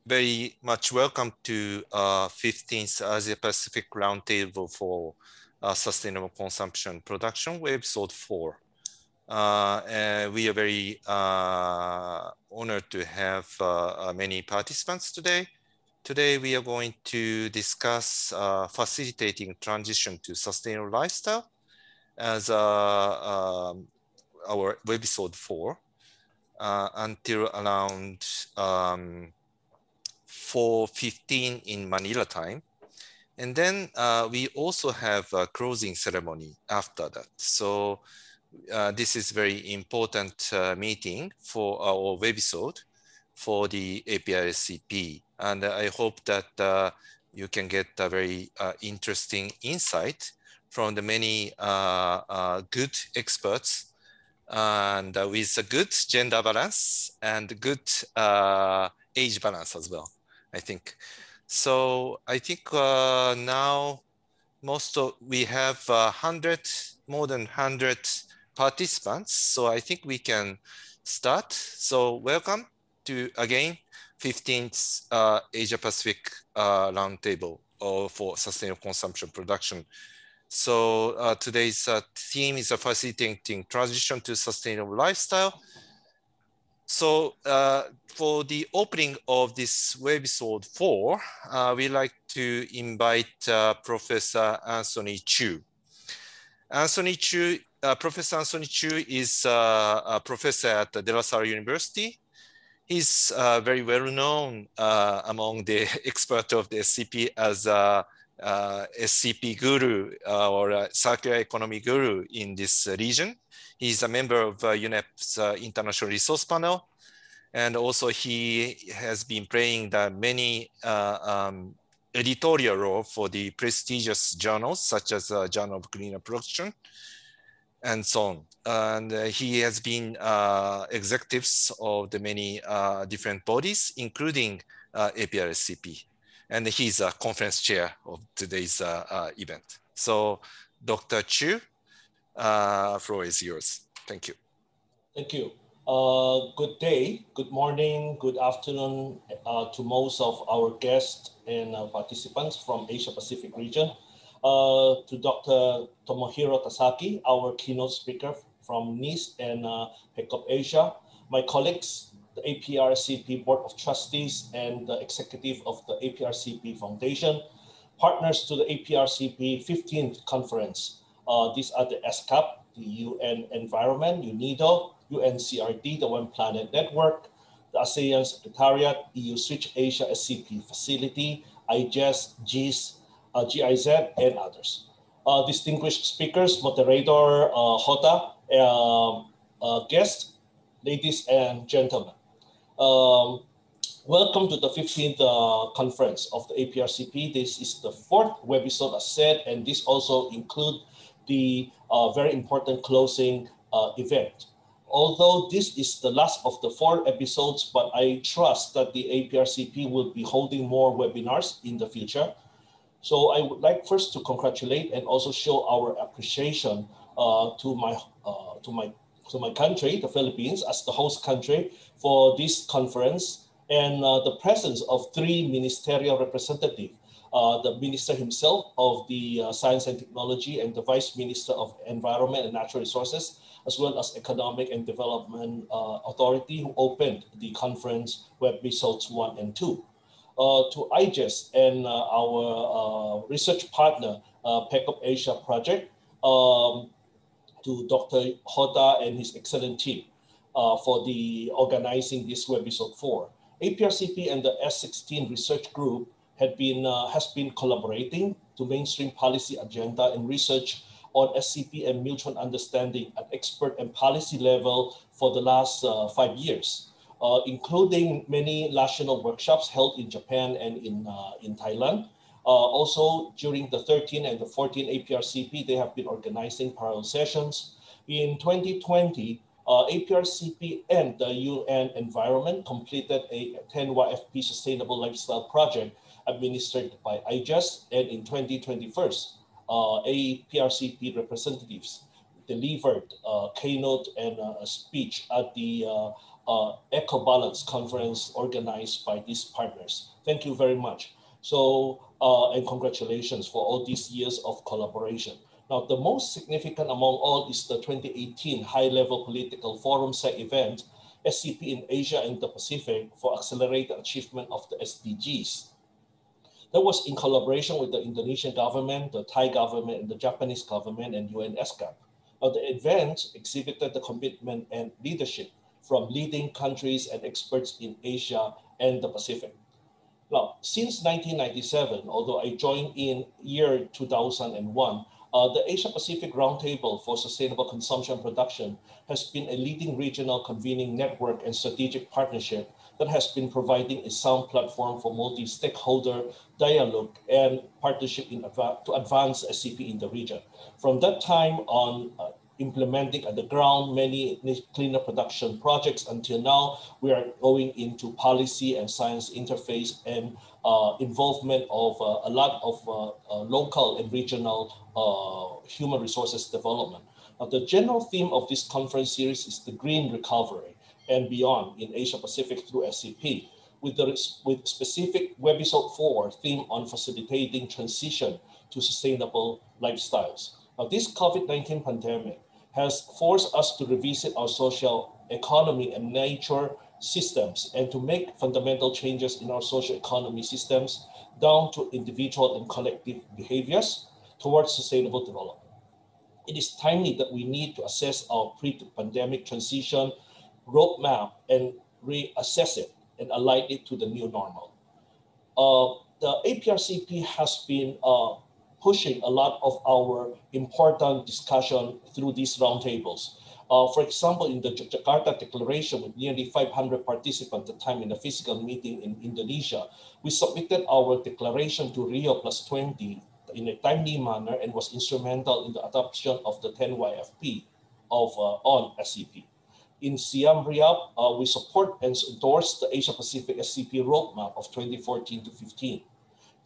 very much welcome to 15th Asia Pacific Roundtable for Sustainable Consumption Production, Webisode 4. And we are very honored to have many participants today. Today, we are going to discuss facilitating transition to sustainable lifestyle as our Webisode 4 until around 4:15 in Manila time. And then we also have a closing ceremony after that. So this is very important meeting for our webisode for the APRSCP. And I hope that you can get a very interesting insight from the many good experts and with a good gender balance and good age balance as well, I think. So I think now we have more than 100 participants. So I think we can start. So welcome to again 15th Asia Pacific Roundtable for Sustainable Consumption Production. So today's theme is facilitating transition to sustainable lifestyle. So for the opening of this Webisode 4, we'd like to invite Professor Anthony Chu. Professor Anthony Chu is a professor at De La Salle University. He's very well known among the experts of the SCP as a SCP guru or circular economy guru in this region. He's a member of UNEP's International Resource Panel. And also he has been playing the many editorial role for the prestigious journals, such as Journal of Greener Production, and so on. And he has been executives of the many different bodies, including APRSCP. And he's a conference chair of today's event. So Dr. Chu, floor is yours. Thank you. Thank you. Good day, good morning, good afternoon to most of our guests and participants from Asia Pacific region. To Dr. Tomohiro Tasaki, our keynote speaker from NIST and PECOP Asia, my colleagues, the APRSCP Board of Trustees and the executive of the APRSCP Foundation, partners to the APRSCP 15th conference. These are the ASCAP, the UN Environment, UNIDO, UNCRD, the One Planet Network, the ASEAN Secretariat, EU Switch Asia SCP Facility, IGES, GIS, GIZ, and others. Distinguished speakers, moderator Hota, guests, ladies and gentlemen. Welcome to the 15th conference of the APRSCP. This is the 4th webisode, as said, and this also includes the very important closing event. Although this is the last of the 4 episodes, but I trust that the APRSCP will be holding more webinars in the future. So I would like first to congratulate and also show our appreciation to my country, the Philippines, as the host country for this conference, and the presence of 3 ministerial representatives. The minister himself of the Science and Technology and the Vice Minister of Environment and Natural Resources, as well as Economic and Development Authority, who opened the conference Webisodes 1 and 2. To IGES and our research partner, PECOP Asia Project, to Dr. Hota and his excellent team for the organizing this Webisode 4. APRSCP and the S16 research group has been collaborating to mainstream policy agenda and research on SCP and mutual understanding at expert and policy level for the last 5 years, including many national workshops held in Japan and in Thailand. Also, during the 13 and the 14 APRSCP, they have been organizing parallel sessions. In 2020, APRSCP and the UN Environment completed a 10 YFP Sustainable Lifestyle Project administered by IGES, and in 2021, APRSCP representatives delivered a keynote and a speech at the Eco-Balance conference organized by these partners. Thank you very much. So, and congratulations for all these years of collaboration. Now, the most significant among all is the 2018 High-Level Political Forum site event, SCP in Asia and the Pacific for accelerated achievement of the SDGs. That was in collaboration with the Indonesian government, the Thai government, and the Japanese government, and UNESCAP. Now, the event exhibited the commitment and leadership from leading countries and experts in Asia and the Pacific. Now, since 1997, although I joined in year 2001, the Asia-Pacific Roundtable for Sustainable Consumption Production has been a leading regional convening network and strategic partnership that has been providing a sound platform for multi-stakeholder dialogue and partnership to advance SCP in the region. From that time on, implementing at the ground many cleaner production projects until now, we are going into policy and science interface and involvement of a lot of local and regional human resources development. Now, the general theme of this conference series is the green recovery and beyond in Asia Pacific through SCP, with specific Webisode 4 theme on facilitating transition to sustainable lifestyles. Now, this COVID-19 pandemic has forced us to revisit our social economy and nature systems and to make fundamental changes in our social economy systems down to individual and collective behaviors towards sustainable development. It is timely that we need to assess our pre-pandemic transition roadmap and reassess it and align it to the new normal. The APRSCP has been pushing a lot of our important discussion through these roundtables. For example, in the Jakarta Declaration with nearly 500 participants at the time in a physical meeting in Indonesia, we submitted our declaration to Rio +20 in a timely manner and was instrumental in the adoption of the 10 YFP on SCP. In Siam Reap, we support and endorse the Asia-Pacific SCP roadmap of 2014 to 15.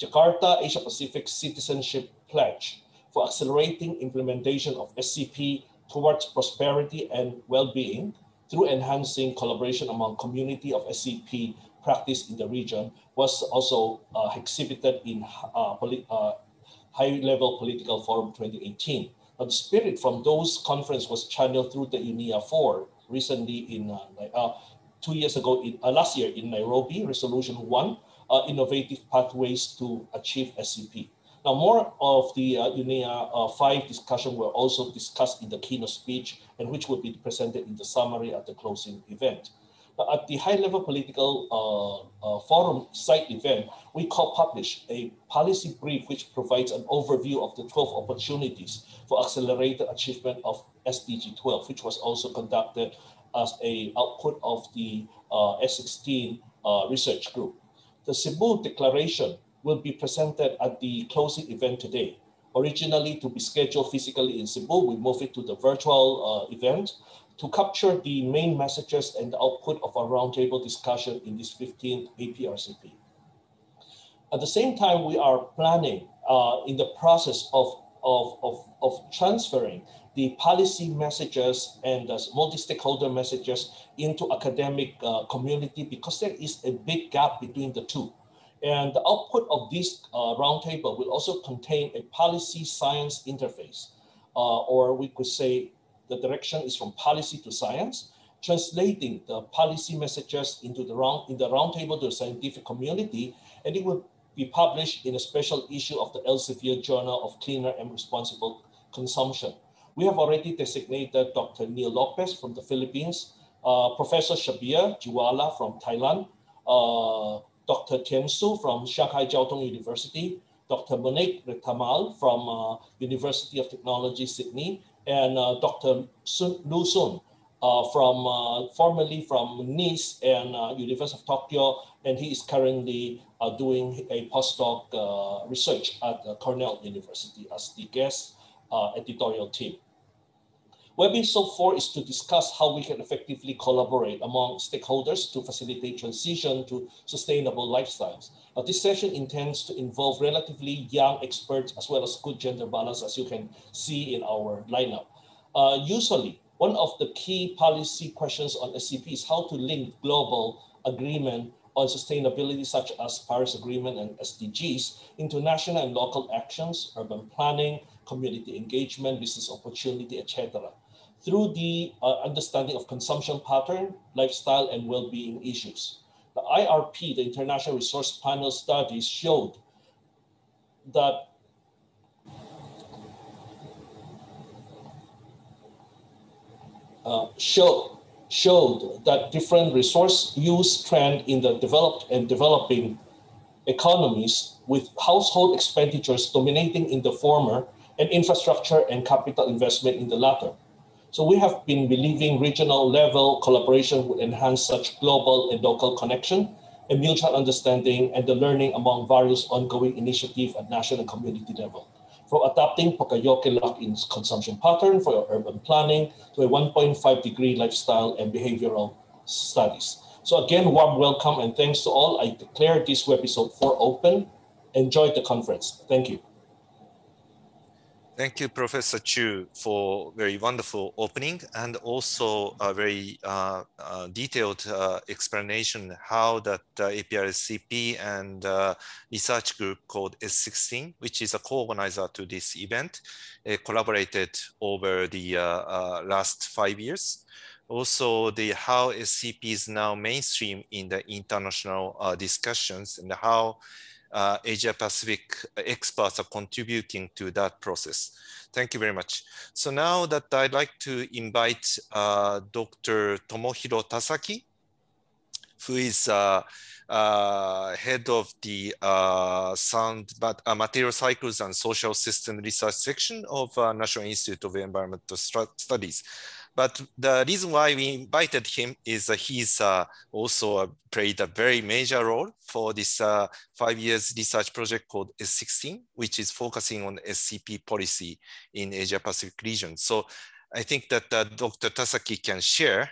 Jakarta Asia-Pacific Citizenship Pledge for accelerating implementation of SCP towards prosperity and well-being through enhancing collaboration among community of SCP practice in the region was also exhibited in High-Level Political Forum 2018. Now, the spirit from those conference was channeled through the UNIA 4 recently in 2 years ago, last year in Nairobi, Resolution 1, Innovative Pathways to Achieve SCP. Now, more of the UNIA 5 discussion were also discussed in the keynote speech and which will be presented in the summary at the closing event. Now, at the High-Level Political Forum site event, we co-published a policy brief which provides an overview of the 12 opportunities for accelerated achievement of SDG 12, which was also conducted as an output of the S16 research group. The Cebu Declaration will be presented at the closing event today. Originally to be scheduled physically in Cebu, we moved it to the virtual event to capture the main messages and the output of our roundtable discussion in this 15th APRSCP. At the same time, we are planning in the process of transferring the policy messages and the multi-stakeholder messages into academic community because there is a big gap between the two. And the output of this roundtable will also contain a policy science interface, or we could say the direction is from policy to science, translating the policy messages into the roundtable to the scientific community, and it will be published in a special issue of the Elsevier Journal of Cleaner and Responsible Consumption. We have already designated Dr. Neil Lopez from the Philippines, Professor Shabir Jiwala from Thailand, Dr. Tian Su from Shanghai Jiao Tong University, Dr. Monique Retamal from University of Technology, Sydney, and Dr. Lu Sun formerly from Nice and University of Tokyo, and he is currently doing a postdoc research at Cornell University as the guest editorial team. Webisode 4 is to discuss how we can effectively collaborate among stakeholders to facilitate transition to sustainable lifestyles. This session intends to involve relatively young experts as well as good gender balance, as you can see in our lineup. Usually, one of the key policy questions on SCP is how to link global agreement on sustainability, such as Paris Agreement and SDGs, into national and local actions, urban planning, community engagement, business opportunity, etc., through the understanding of consumption pattern, lifestyle, and well-being issues. The IRP, the International Resource Panel studies, showed that showed that different resource use trend in the developed and developing economies, with household expenditures dominating in the former and infrastructure and capital investment in the latter. So we have been believing regional level collaboration would enhance such global and local connection and mutual understanding and the learning among various ongoing initiatives at national and community level. From adapting Pocayoke lock-in consumption pattern for urban planning to a 1.5 degree lifestyle and behavioral studies. So again, warm welcome and thanks to all. I declare this webisode for open. Enjoy the conference. Thank you. Thank you, Professor Chu, for very wonderful opening and also a very detailed explanation how that APRSCP and research group called S16, which is a co-organizer to this event, collaborated over the last 5 years. Also, how SCP is now mainstream in the international discussions and how Asia Pacific experts are contributing to that process. Thank you very much. So now that I'd like to invite Dr. Tomohiro Tasaki, who is head of the Material Cycles and Social System Research section of National Institute of Environmental Studies. But the reason why we invited him is he's also played a very major role for this 5 years research project called S16, which is focusing on SCP policy in Asia Pacific region. So I think that Dr. Tasaki can share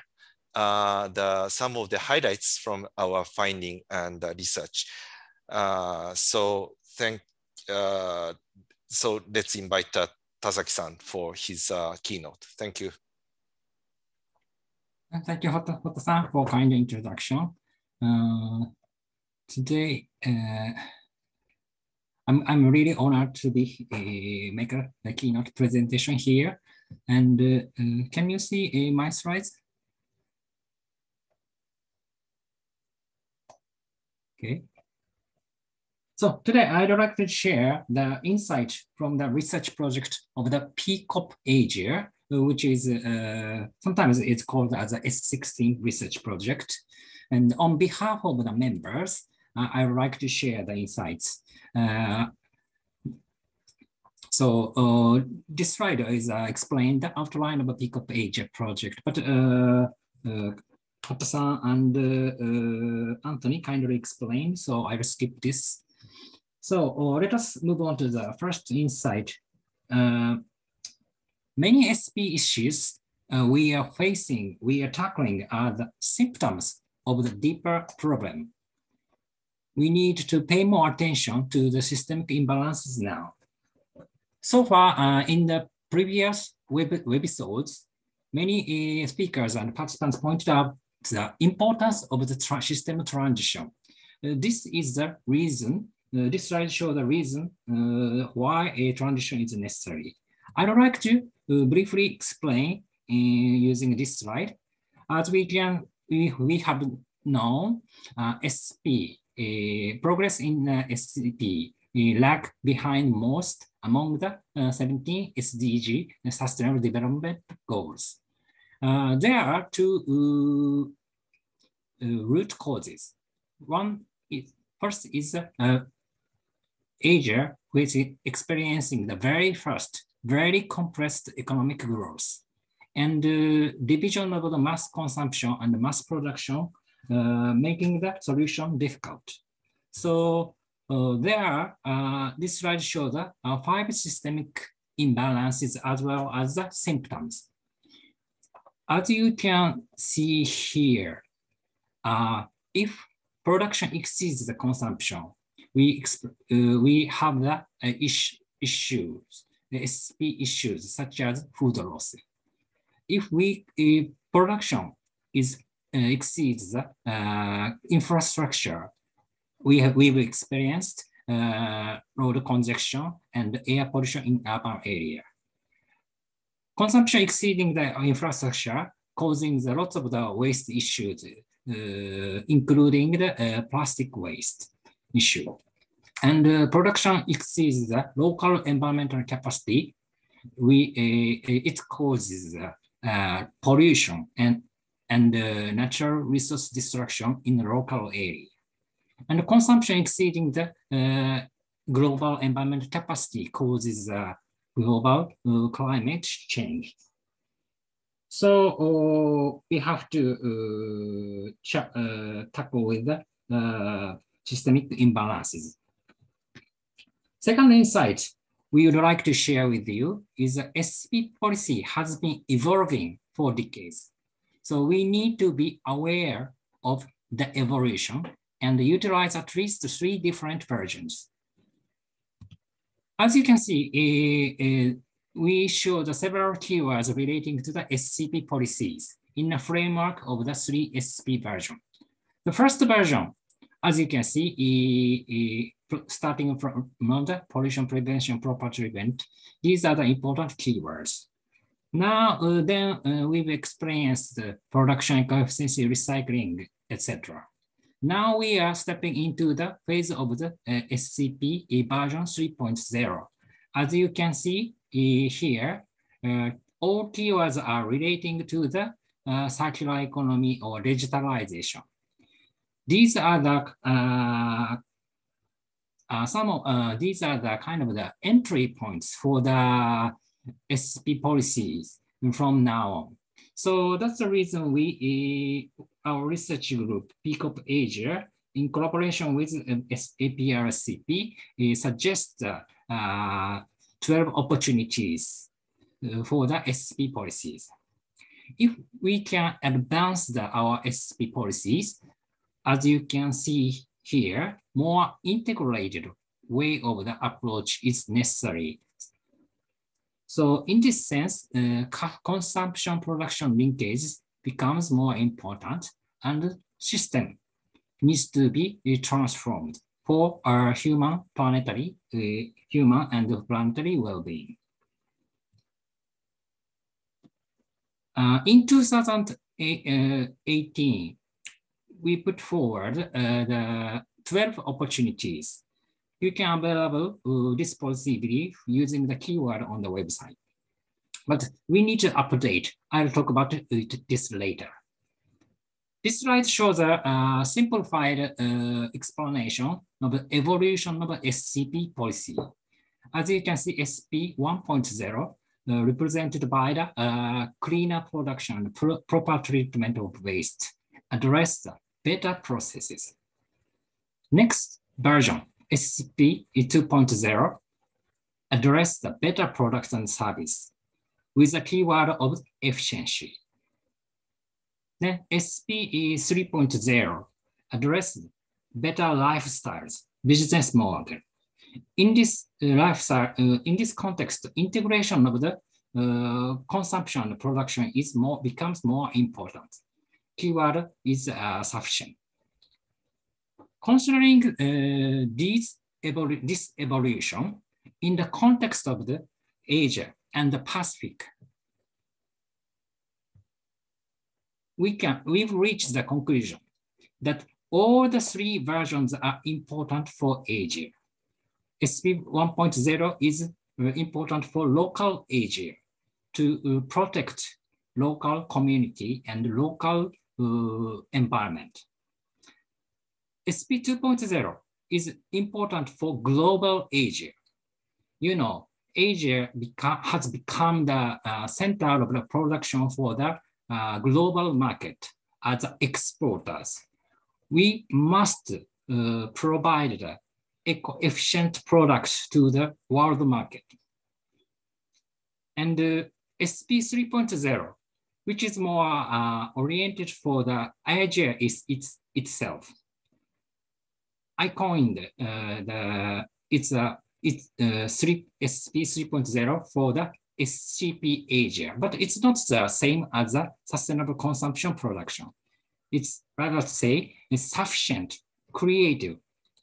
some of the highlights from our finding and research. So let's invite Tasaki-san for his keynote. Thank you. Thank you, Hotta-san, for kind introduction. Today, I'm really honored to be make a keynote presentation here. And can you see my slides? Okay. So today, I'd like to share the insight from the research project of the PCOP Asia, which is sometimes it's called as a S16 research project. And on behalf of the members, I would like to share the insights. This slide is explained the outline of a PCOP Asia project, but Hotta-san and Anthony kindly explained, so I will skip this. So let us move on to the first insight. Many SP issues we are tackling are the symptoms of the deeper problem. We need to pay more attention to the systemic imbalances now. So far, in the previous webisodes, many speakers and participants pointed out the importance of the system transition. This is the reason, this slide shows the reason why a transition is necessary. I would like to briefly explain using this slide. As we have known, progress in SCP lag behind most among the 17 SDG Sustainable Development Goals. There are two root causes. First is Asia, which is experiencing the very compressed economic growth, and division of the mass consumption and mass production, making the solution difficult. So this slide shows the 5 systemic imbalances as well as the symptoms. As you can see here, if production exceeds the consumption, we have the issues, the SP issues such as food loss. if production exceeds the infrastructure, we've experienced road congestion and air pollution in urban area. Consumption exceeding the infrastructure causing lots of the waste issues, including the plastic waste issue. And production exceeds the local environmental capacity. It causes pollution and natural resource destruction in the local area. And consumption exceeding the global environmental capacity causes global climate change. So we have to tackle with the systemic imbalances. Second insight we would like to share with you is that SCP policy has been evolving for decades. So we need to be aware of the evolution and utilize at least 3 different versions. As you can see, we showed several keywords relating to the SCP policies in the framework of the 3 SCP versions. The first version, as you can see, starting from the pollution prevention property event, these are the important keywords. Now, we've experienced the production eco-efficiency, recycling, etc. Now we are stepping into the phase of the SCP version 3.0. As you can see here, all keywords are relating to the circular economy or digitalization. These are the these are the kind of the entry points for the SCP policies from now on. So that's the reason our research group, PCOP Asia, in collaboration with APRSCP, suggests 12 opportunities for the SCP policies. If we can advance our SCP policies, as you can see here, more integrated way of the approach is necessary. So in this sense, consumption production linkage becomes more important and system needs to be transformed for our human and planetary well-being. In 2018, we put forward the 12 opportunities. You can available this policy brief using the keyword on the website. But we need to update. I'll talk about this later. This slide shows a simplified explanation of the evolution of the SCP policy. As you can see, SCP 1.0 represented by the cleaner production and proper treatment of waste, address the better processes. Next version, SCP 2.0, address the better products and service with the keyword of efficiency. Then SCP 3.0, address better lifestyles, business model. In this lifestyle, in this context, integration of the consumption and production becomes more important. Keyword is sufficient. Considering this evolution in the context of the Asia and the Pacific, we've reached the conclusion that all the 3 versions are important for Asia. SCP 1.0 is important for local Asia to protect local community and local environment. SCP 2.0 is important for global Asia. You know, Asia has become the center of the production for the global market as exporters. We must provide the eco-efficient products to the world market. And SCP 3.0, which is more oriented for the Asia itself. I coined SCP 3.0 for the SCP Asia, but it's not the same as a sustainable consumption production. It's rather to say it's sufficient, creative,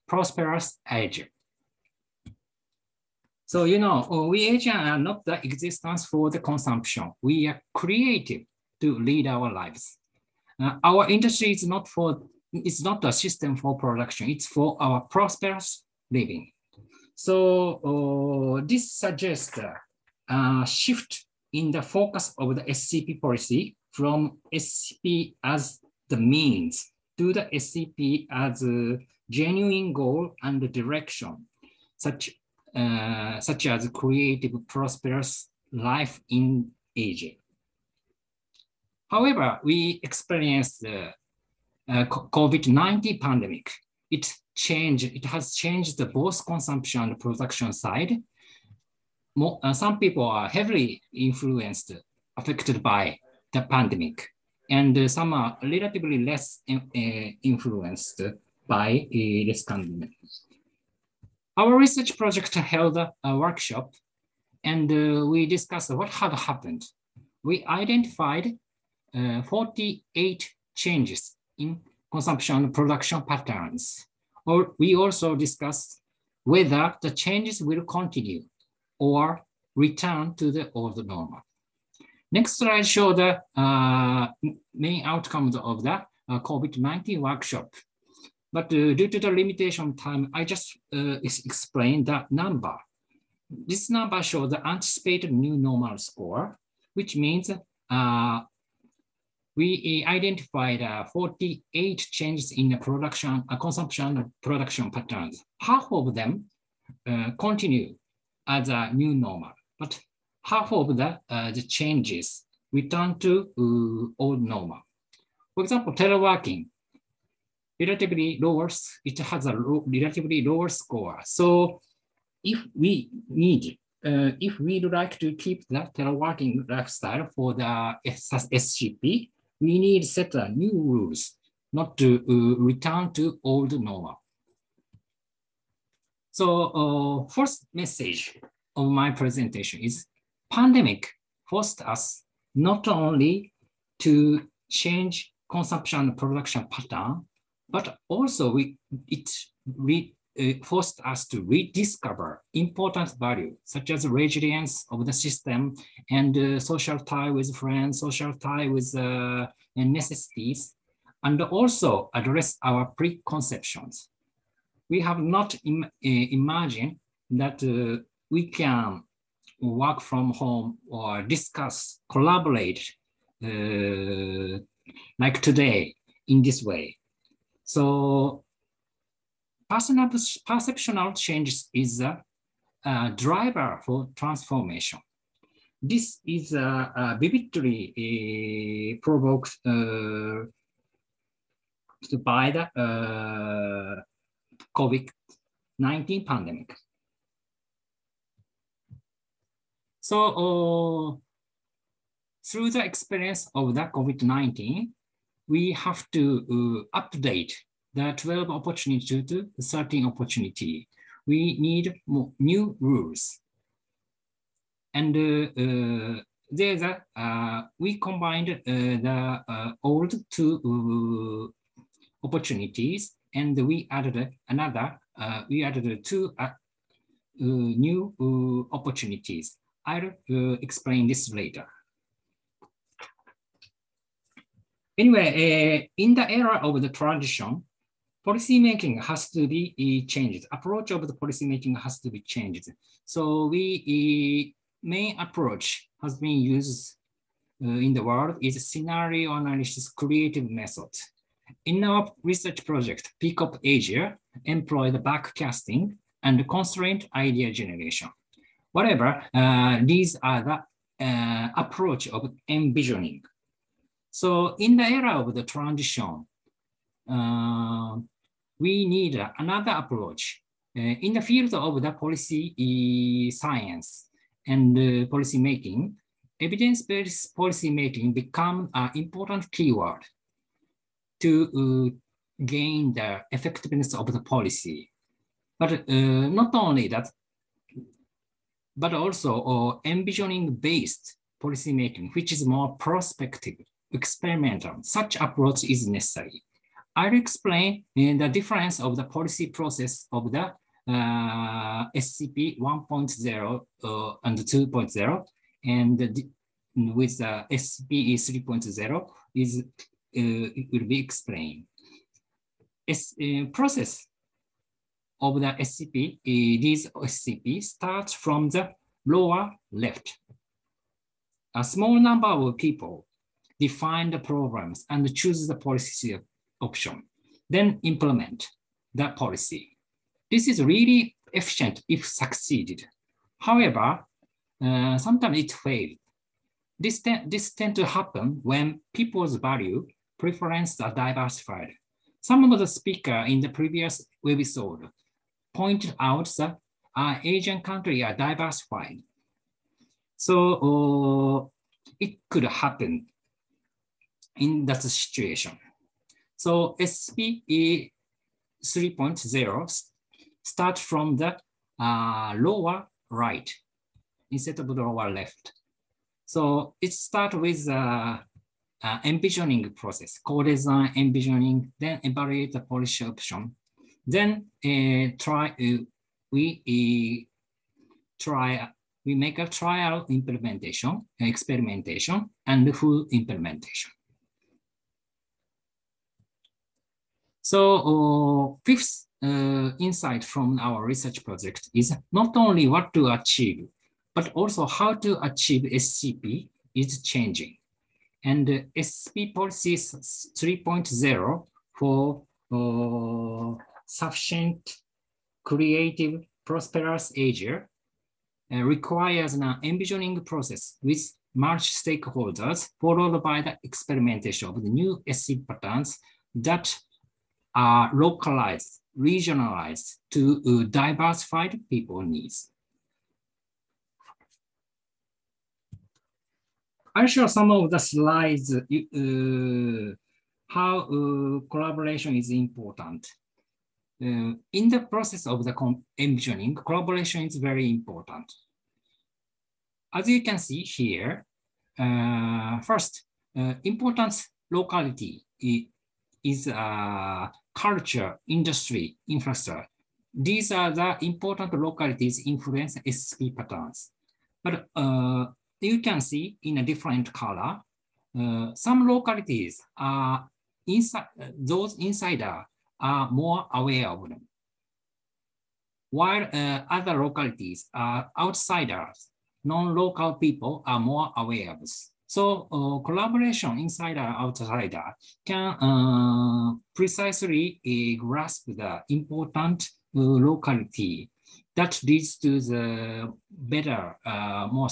prosperous Asia. So, you know, we Asians are not the existence for the consumption. We are creative to lead our lives. Our industry is not it's not a system for production. It's for our prosperous living. So this suggests a shift in the focus of the SCP policy from SCP as the means to the SCP as a genuine goal and direction, such as creative, prosperous life in Asia. However, we experienced the COVID-19 pandemic. It has changed the both consumption and production side. Some people are heavily affected by the pandemic, and some are relatively less influenced by this pandemic. Our research project held a workshop, and we discussed what had happened. We identified 48 changes in consumption and production patterns. We also discussed whether the changes will continue or return to the old normal. Next slide shows the main outcomes of the COVID-19 workshop. But due to the limitation of time, I just explained the number. This number shows the anticipated new normal score, which means we identified 48 changes in the consumption and production patterns. Half of them continue as a new normal, but half of the changes return to old normal. For example, teleworking, it has a relatively lower score. So if we'd like to keep that teleworking lifestyle for the SCP, we need to set new rules, not to return to old normal. So first message of my presentation is pandemic forced us not only to change consumption and production pattern, but also it forced us to rediscover important values such as resilience of the system and social tie with friends, social tie with necessities, and also address our preconceptions. We have not imagined that we can work from home or discuss, collaborate like today in this way. So perceptual changes is a driver for transformation. This is vividly provoked by the COVID-19 pandemic. So through the experience of the COVID-19, we have to update the 12 opportunity to 13 opportunity. We need new rules. And we combined the old two opportunities, and we added two new opportunities. I'll explain this later. Anyway, in the era of the transition, policymaking has to be changed. Approach of the policymaking has to be changed. So main approach has been used in the world is scenario analysis creative method. In our research project, PCOP Asia employ the backcasting and constraint idea generation. Whatever, these are the approach of envisioning. So in the era of the transition, we need another approach. In the field of the policy science and policy making, evidence-based policy making become an important keyword to gain the effectiveness of the policy. But not only that, but also envisioning-based policymaking, which is more prospective, experimental. Such approach is necessary. I'll explain the difference of the policy process of the SCP 1.0 and 2.0, and with the SCP 3.0 it will be explained. Process of the SCP, these SCP starts from the lower left. A small number of people define the programs and choose the policy option, then implement the policy. This is really efficient if succeeded. However, sometimes it fails. This tends to happen when people's value preferences are diversified. Some of the speakers in the previous webisode pointed out that Asian countries are diversified. So it could happen in that situation. So SCP 3.0 start from the lower right instead of the lower left. So it starts with envisioning process, co-design, envisioning, then evaluate the policy option. Then we make a trial implementation, experimentation, and full implementation. So fifth insight from our research project is not only what to achieve, but also how to achieve SCP is changing. And SCP policy 3.0 for sufficient, creative, prosperous Asia requires an envisioning process with multi-stakeholders, followed by the experimentation of the new SCP patterns that are localized, regionalized to diversified people needs. I'll show some of the slides how collaboration is important. In the process of the envisioning, collaboration is very important. As you can see here, first, importance locality is culture, industry, infrastructure. These are the important localities influence SCP patterns. But you can see in a different color, some localities are inside, those insiders are more aware of them, while other localities are outsiders, non-local people are more aware of this. So collaboration insider outsider can precisely grasp the important locality that leads to the better, more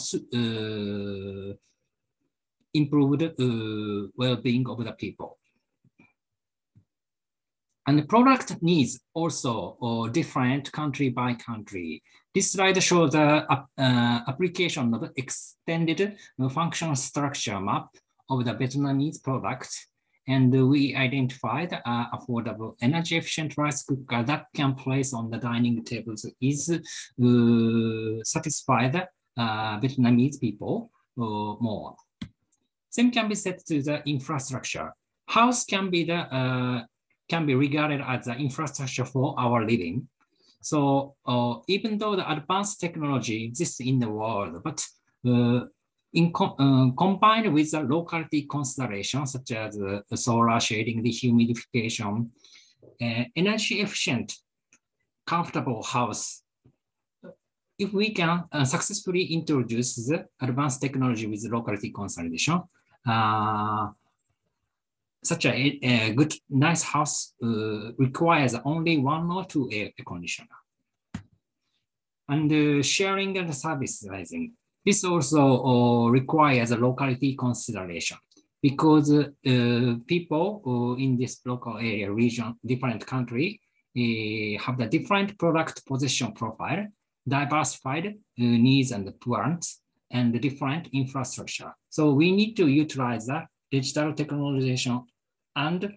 improved well-being of the people. And the product needs also different country by country. This slide shows the application of extended functional structure map of the Vietnamese product. And we identified affordable, energy efficient rice cooker that can place on the dining tables is satisfy the Vietnamese people more. Same can be said to the infrastructure. House can be regarded as the infrastructure for our living. So even though the advanced technology exists in the world, but combined with the locality considerations such as solar shading, dehumidification, energy efficient, comfortable house, if we can successfully introduce the advanced technology with locality consolidation, such a good, nice house requires only 1 or 2 air conditioner. And sharing and servicing. This also requires a locality consideration because people in this local area, region, different country have the different product position profile, diversified needs and wants, and different infrastructure. So we need to utilize the digital technologization and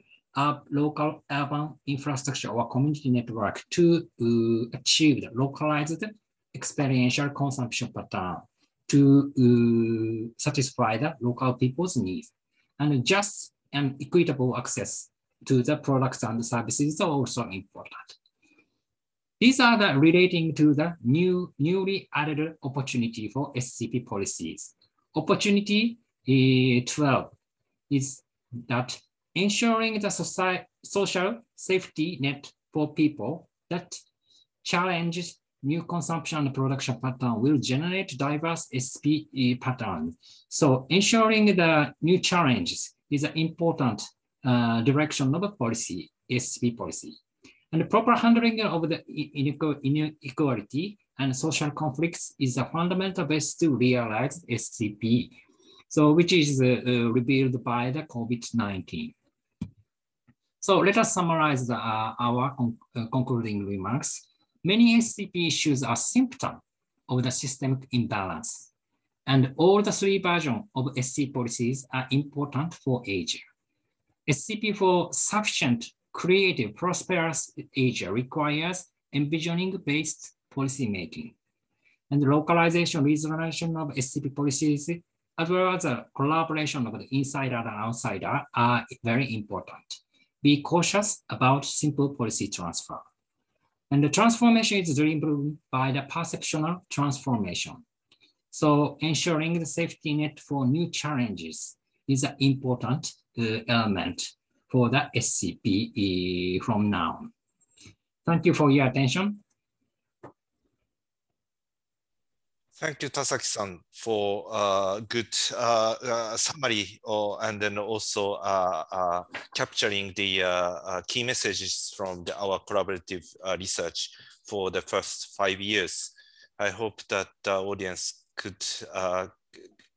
local urban infrastructure or community network to achieve the localized experiential consumption pattern to satisfy the local people's needs. And just and equitable access to the products and services are also important. These are the relating to the newly added opportunity for SCP policies. Opportunity 12 is that ensuring the social safety net for people that challenges new consumption and production pattern will generate diverse SP patterns. So ensuring the new challenges is an important direction of a policy, SP policy. And the proper handling of the inequality and social conflicts is a fundamental base to realize SCP, so which is revealed by the COVID-19. So let us summarize our concluding remarks. Many SCP issues are symptoms of the systemic imbalance, and all the three versions of SC policies are important for Asia. SCP for sufficient, creative, prosperous Asia requires envisioning-based policymaking, and the localization, regionalization of SCP policies, as well as the collaboration of the insider and outsider are very important. Be cautious about simple policy transfer. And the transformation is driven by the perceptual transformation. So ensuring the safety net for new challenges is an important element for the SCP from now. Thank you for your attention. Thank you, Tasaki-san, for a good summary, and then also capturing the key messages from our collaborative research for the first 5 years. I hope that the audience could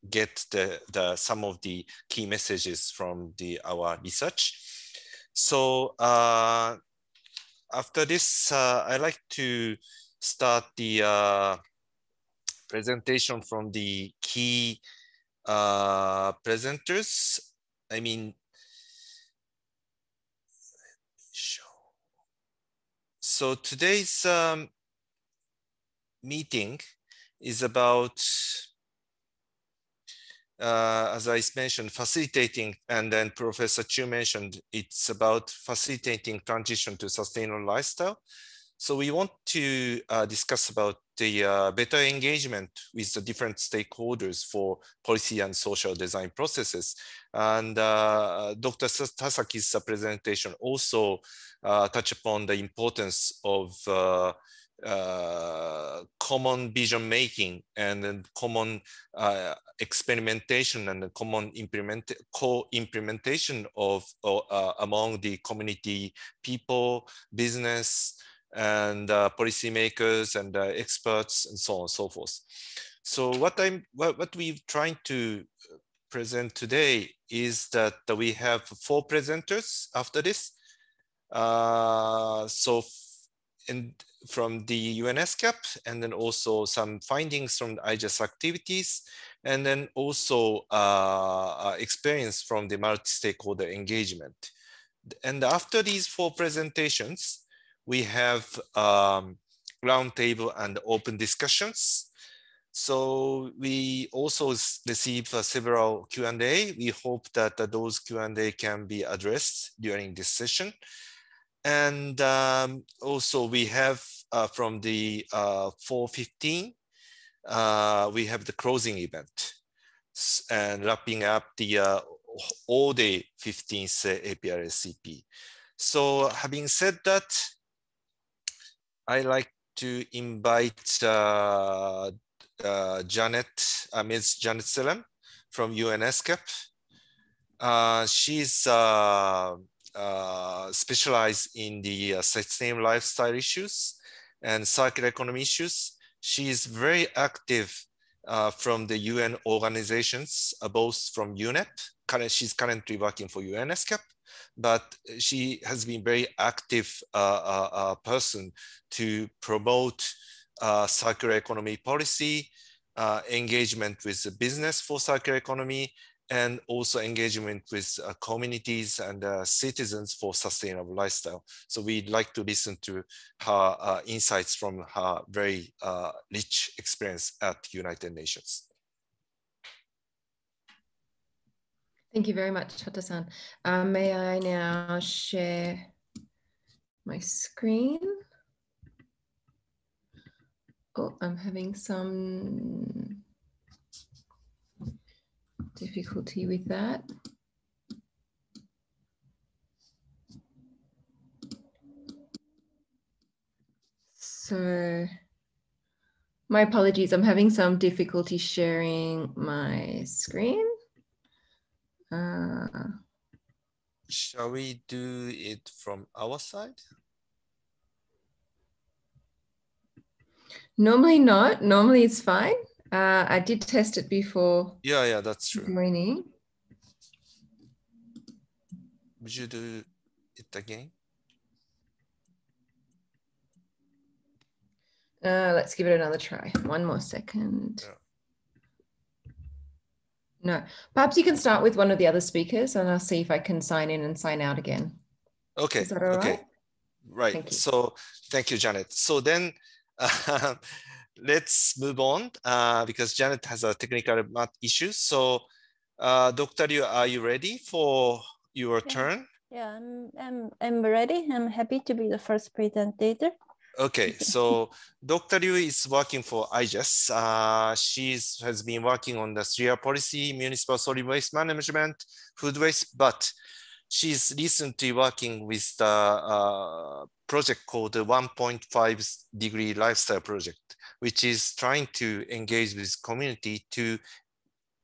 get some of the key messages from our research. So after this, I'd like to start the presentation from the key presenters. I mean, so today's meeting is about, as I mentioned, facilitating, and then Professor Chu mentioned, it's about facilitating transition to sustainable lifestyle. So we want to discuss about the better engagement with the different stakeholders for policy and social design processes. And Dr. Tasaki's presentation also touched upon the importance of common vision making and then common experimentation and common co-implementation of among the community people, business, and policymakers and experts, and so on and so forth. So what we're trying to present today is that we have 4 presenters after this. From the UNSCAP, and then also some findings from the IJAS activities, and then also experience from the multi-stakeholder engagement. And after these 4 presentations, we have roundtable and open discussions. So we also receive several Q&A. We hope that those Q&A can be addressed during this session. And also we have from the 4:15, we have the closing event and wrapping up the all day 15th APRSCP. So having said that, I'd like to invite Ms. Janet Selam from UNSCAP. She's specialized in the sustainable lifestyle issues and circular economy issues. She is very active from the UN organizations, both from UNEP. She's currently working for UNSCAP, but she has been very active person to promote circular economy policy, engagement with the business for circular economy, and also engagement with communities and citizens for sustainable lifestyle. So we'd like to listen to her insights from her very rich experience at United Nations. Thank you very much, Hata-san. May I now share my screen? Oh, I'm having some difficulty with that. So my apologies, I'm having some difficulty sharing my screen. Shall we do it from our side? Normally not, normally it's fine. I did test it before. Yeah, that's true. Joining. Would you do it again? Let's give it another try. One more second. Yeah. No, perhaps you can start with one of the other speakers and I'll see if I can sign in and sign out again. Okay. Is that all right? Right. Thank you. So thank you, Janet. So then let's move on because Janet has a technical issue. So Dr. Liu, are you ready for your turn? Yeah, I'm ready. I'm happy to be the first presenter. Okay, so Dr. Liu is working for IGES. She has been working on the 3-year policy, municipal solid waste management, food waste, but she's recently working with the project called the 1.5 degree lifestyle project, which is trying to engage with community to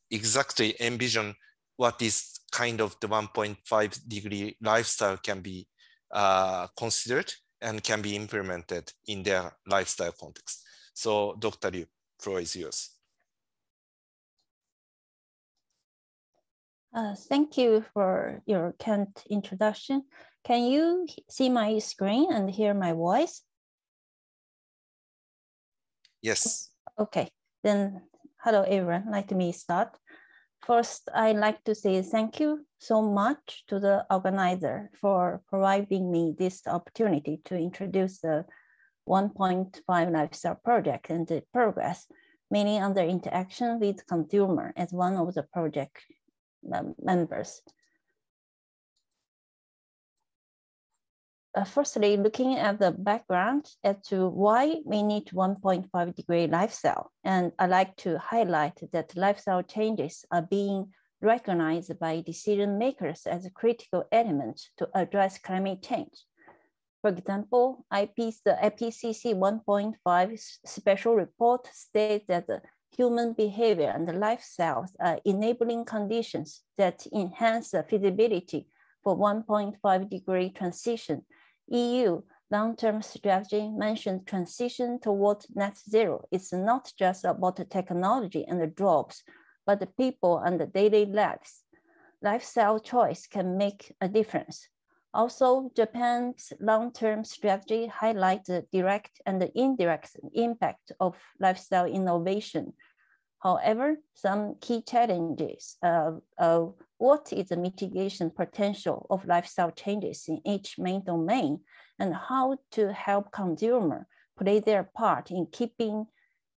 exactly envision what is kind of the 1.5 degree lifestyle can be considered and can be implemented in their lifestyle context. So Dr. Liu, floor is yours. Thank you for your kind introduction. Can you see my screen and hear my voice? Yes. Okay, then hello everyone, let me start. First, I'd like to say thank you so much to the organizer for providing me this opportunity to introduce the 1.5 lifestyle project and the progress, mainly under interaction with consumer as one of the project members. Firstly, looking at the background as to why we need 1.5 degree lifestyle. And I like to highlight that lifestyle changes are being recognized by decision makers as a critical element to address climate change. For example, the APRSCP 1.5 special report states that the human behavior and the lifestyles are enabling conditions that enhance the feasibility for 1.5 degree transition. EU long-term strategy mentioned transition towards net zero. It's not just about the technology and the jobs, but the people and the daily lives. Lifestyle choice can make a difference. Also, Japan's long-term strategy highlights the direct and the indirect impact of lifestyle innovation. However, some key challenges of what is the mitigation potential of lifestyle changes in each main domain and how to help consumers play their part in keeping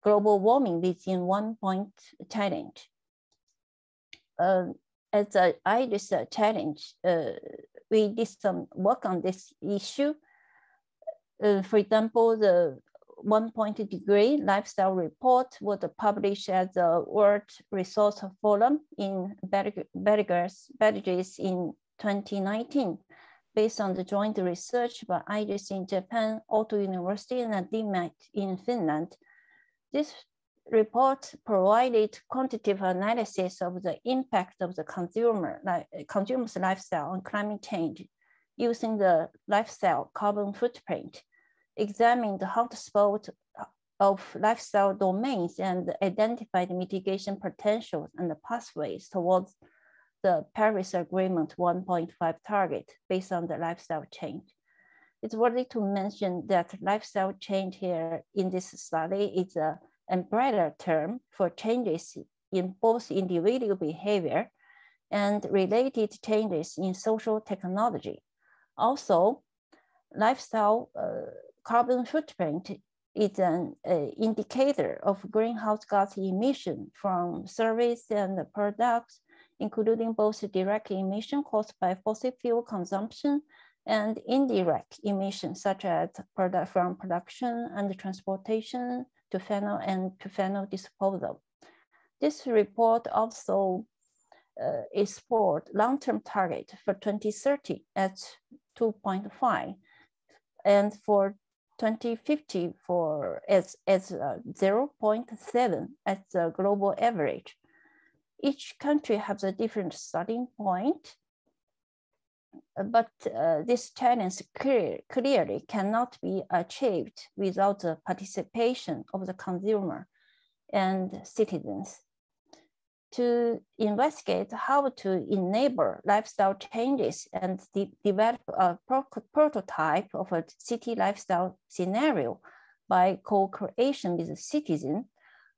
global warming within 1 point challenge. As an IGES challenge, we did some work on this issue. For example, the 1 degree lifestyle report was published at the World Resource Forum in Belgrade in 2019, based on the joint research by IGES in Japan, Aalto University, and DMAT in Finland. This report provided quantitative analysis of the impact of the consumer's lifestyle on climate change using the lifestyle carbon footprint, examined the hotspot of lifestyle domains and identified mitigation potentials and the pathways towards the Paris Agreement 1.5 target based on the lifestyle change. It's worthy to mention that lifestyle change here in this study is an umbrella term for changes in both individual behavior and related changes in social technology. Also, lifestyle carbon footprint is an indicator of greenhouse gas emission from service and products, including both direct emission caused by fossil fuel consumption and indirect emissions such as from production and transportation to final and to final disposal. This report also is for long-term target for 2030 at 2.5 and for 2050 for as 0.7 as the global average. Each country has a different starting point, but this challenge clearly cannot be achieved without the participation of the consumer and citizens. To investigate how to enable lifestyle changes and develop a prototype of a city lifestyle scenario by co-creation with the citizen,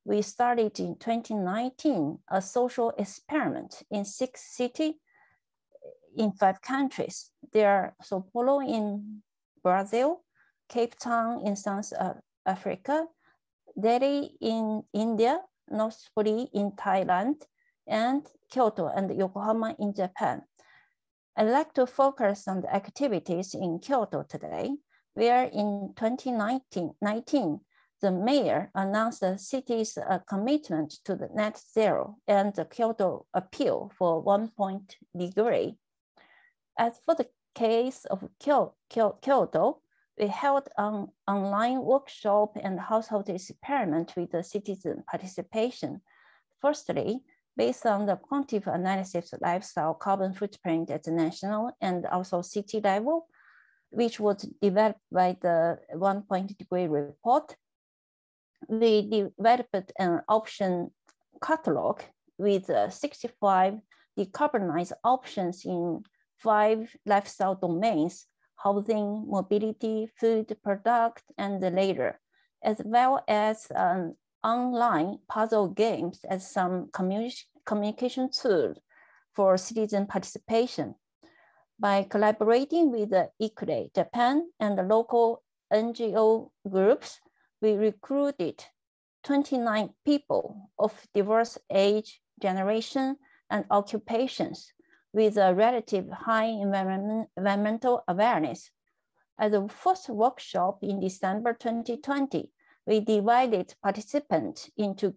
we started in 2019 a social experiment in 6 cities in 5 countries. They are Sao Paulo in Brazil, Cape Town in South Africa, Delhi in India, North Korea in Thailand, and Kyoto and Yokohama in Japan. I'd like to focus on the activities in Kyoto today, where in 2019, the mayor announced the city's commitment to the net zero and the Kyoto appeal for 1 degree. As for the case of Kyoto, we held an online workshop and household experiment with the citizen participation. Firstly, based on the quantitative analysis of lifestyle carbon footprint at the national and also city level, which was developed by the 1 degree report, we developed an option catalog with 65 decarbonized options in 5 lifestyle domains: housing, mobility, food, product, and labor, as well as online puzzle games as some communication tool for citizen participation. By collaborating with the ICRE Japan and the local NGO groups, we recruited 29 people of diverse age, generation, and occupations with a relative high environmental awareness. At the first workshop in December 2020, we divided participants into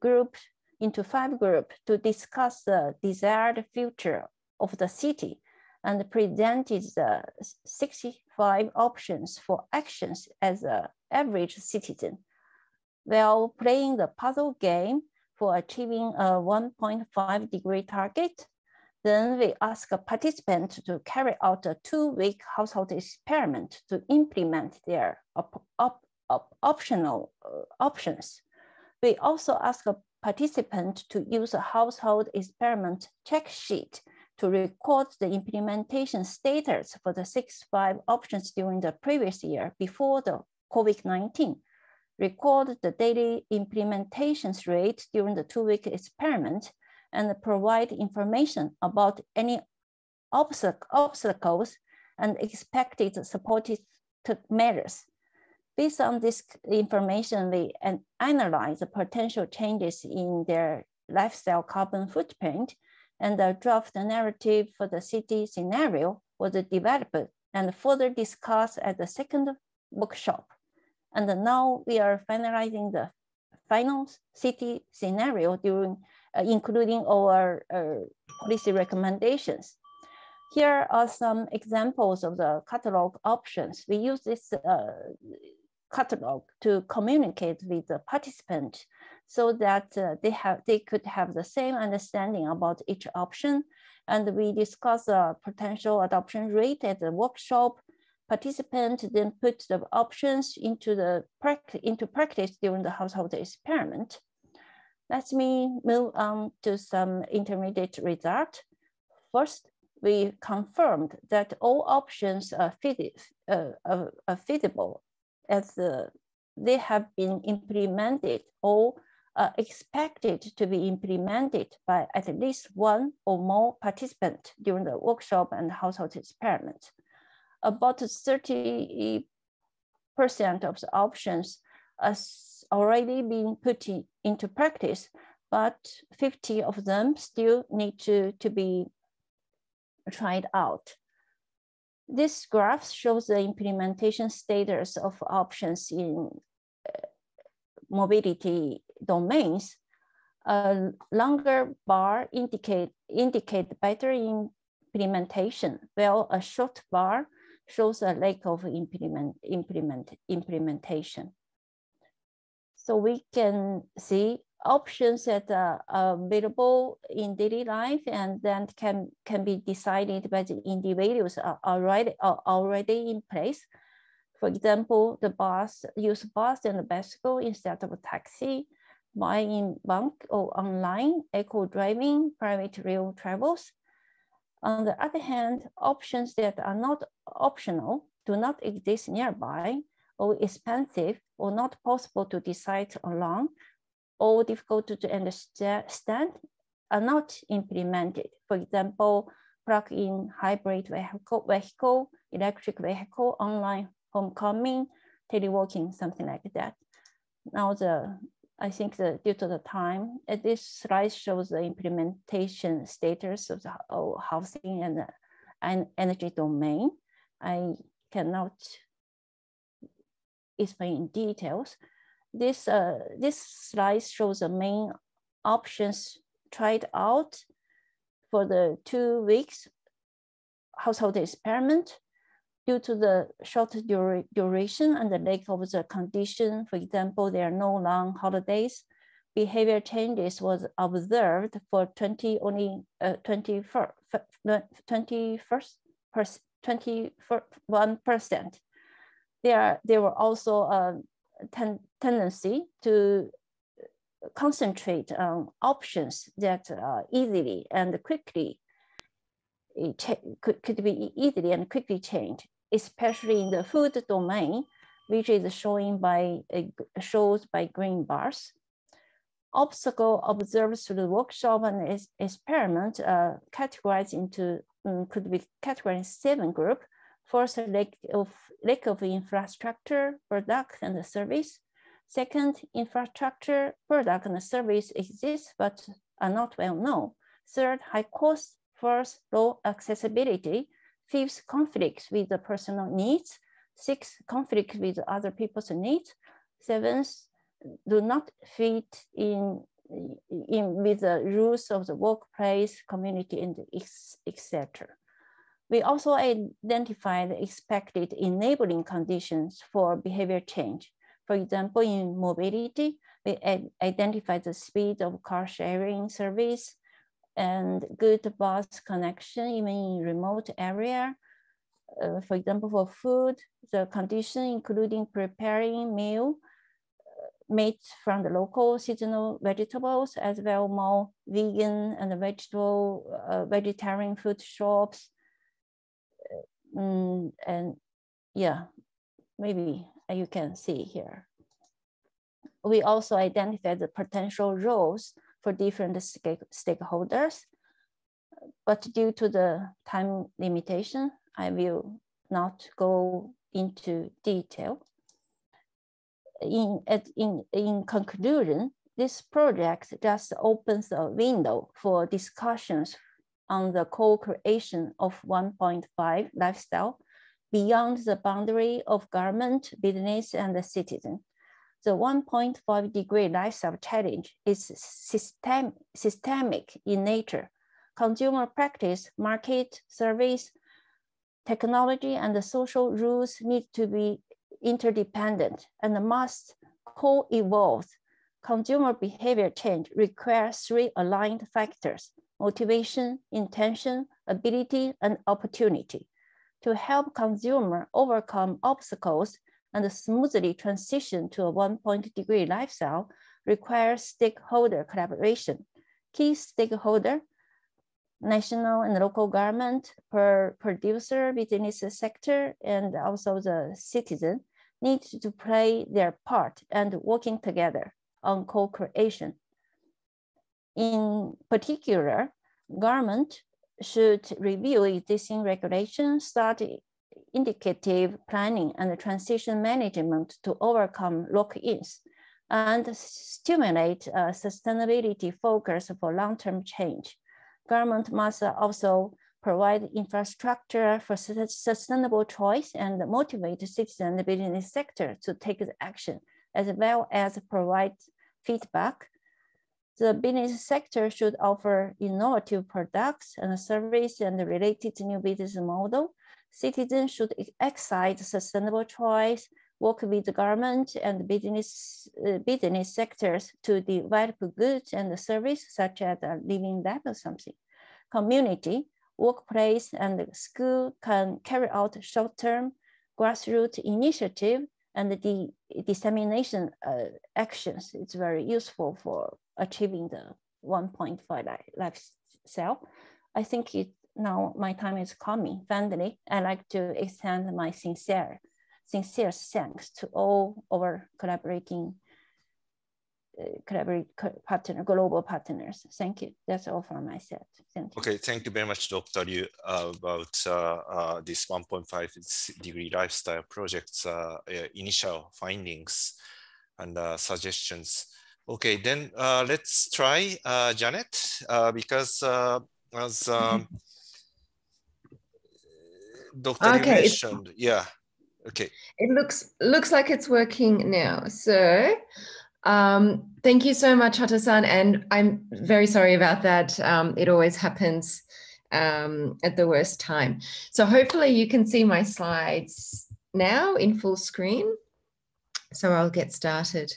5 groups to discuss the desired future of the city and presented the 65 options for actions as an average citizen. While playing the puzzle game for achieving a 1.5 degree target, then we ask a participant to carry out a 2-week household experiment to implement their optional options. We also ask a participant to use a household experiment check sheet to record the implementation status for the 65 options during the previous year before the COVID-19, record the daily implementations rate during the 2-week experiment, and provide information about any obstacles and expected supportive measures. Based on this information, we analyze the potential changes in their lifestyle carbon footprint, and the draft narrative for the city scenario was developed and further discussed at the second workshop. And now we are finalizing the final city scenario including our policy recommendations. Here are some examples of the catalog options. We use this catalog to communicate with the participant so that they could have the same understanding about each option. And we discuss the potential adoption rate at the workshop. Participants then put the options into practice during the household experiment. Let me move on to some intermediate result. First, we confirmed that all options are feasible as they have been implemented all expected to be implemented by at least one or more participants during the workshop and household experiment. About 30% of the options has already been put into practice, but 50 of them still need to be tried out. This graph shows the implementation status of options in mobility domains. A longer bar indicate better implementation, while a short bar shows a lack of implementation. So we can see options that are available in daily life and then can be decided by the individuals are already in place. For example, the bus, use bus and bicycle instead of a taxi, buy in bulk or online, eco driving, private rail travels. On the other hand, options that are not optional, do not exist nearby, or expensive, or not possible to decide alone, or difficult to understand, are not implemented. For example, plug-in hybrid vehicle, electric vehicle, online homecoming, teleworking, something like that. Now, I think due to the time, this slide shows the implementation status of the housing and energy domain. I cannot explain in details. This slide shows the main options tried out for the 2 weeks household experiment. Due to the short duration and the lack of the condition, for example, there are no long holidays, behavior changes was observed for 21%. There were also a tendency to concentrate on options that easily and quickly could be easily and quickly changed, especially in the food domain, which is shows by green bars. Obstacle observed through the workshop and experiment categorized into could be categorized in 7 groups. First, lack of infrastructure, product, and service. Second, infrastructure, product, and service exist but are not well known. Third, high cost. Fourth, low accessibility. Fifth, conflicts with the personal needs. Sixth, conflict with other people's needs. Seventh, do not fit in with the rules of the workplace, community, and etc. We also identified expected enabling conditions for behavior change. For example, in mobility, we identified the speed of car sharing service and good bus connection even in remote area. For example, for food, the condition including preparing meal made from the local seasonal vegetables, as well more vegan and vegetarian food shops. And yeah, maybe you can see here. We also identified the potential roles for different stakeholders, but due to the time limitation, I will not go into detail. In conclusion, this project just opens a window for discussions on the co-creation of 1.5 lifestyle beyond the boundary of government, business, and the citizen. The 1.5 degree lifestyle challenge is systemic in nature. Consumer practice, market, service, technology, and the social rules need to be interdependent and must co-evolve. Consumer behavior change requires 3 aligned factors: motivation, intention, ability, and opportunity. To help consumer overcome obstacles and smoothly transition to a 1.0 degree lifestyle requires stakeholder collaboration. Key stakeholder, national and local government, producer, business sector, and also the citizen need to play their part and working together. on co-creation. In particular, government should review existing regulations, start indicative planning and transition management to overcome lock-ins, and stimulate sustainability focus for long-term change. Government must also provide infrastructure for sustainable choice and motivate citizens and the business sector to take the action, as well as provide feedback. The business sector should offer innovative products and services and related new business model. Citizens should exercise sustainable choice, work with the government and business sectors to develop goods and services such as a living lab or something. Community, workplace, and school can carry out short-term grassroots initiative and the dissemination actions. It's very useful for achieving the 1.5 lifestyle. I think now my time is coming. Finally, I'd like to extend my sincere thanks to all our global partners. Thank you. That's all from my side. Thank you. Okay, thank you very much, Dr. Liu, about this 1.5 degree lifestyle project's initial findings and suggestions. Okay, then let's try Janet, because as Dr. Liu mentioned, yeah. Okay. It looks like it's working now. So thank you so much, Hata-san, and I'm very sorry about that. It always happens at the worst time. So hopefully you can see my slides now in full screen. So I'll get started.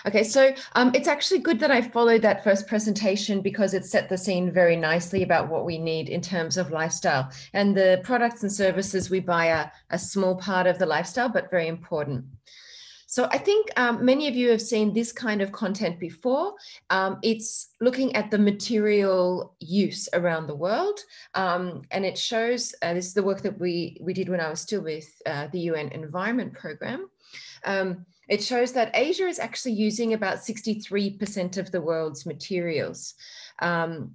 Okay, so it's actually good that I followed that first presentation because it set the scene very nicely about what we need in terms of lifestyle. And the products and services we buy are a small part of the lifestyle, but very important. So I think many of you have seen this kind of content before. It's looking at the material use around the world. And it shows, this is the work that we did when I was still with the UN Environment Programme. It shows that Asia is actually using about 63% of the world's materials. And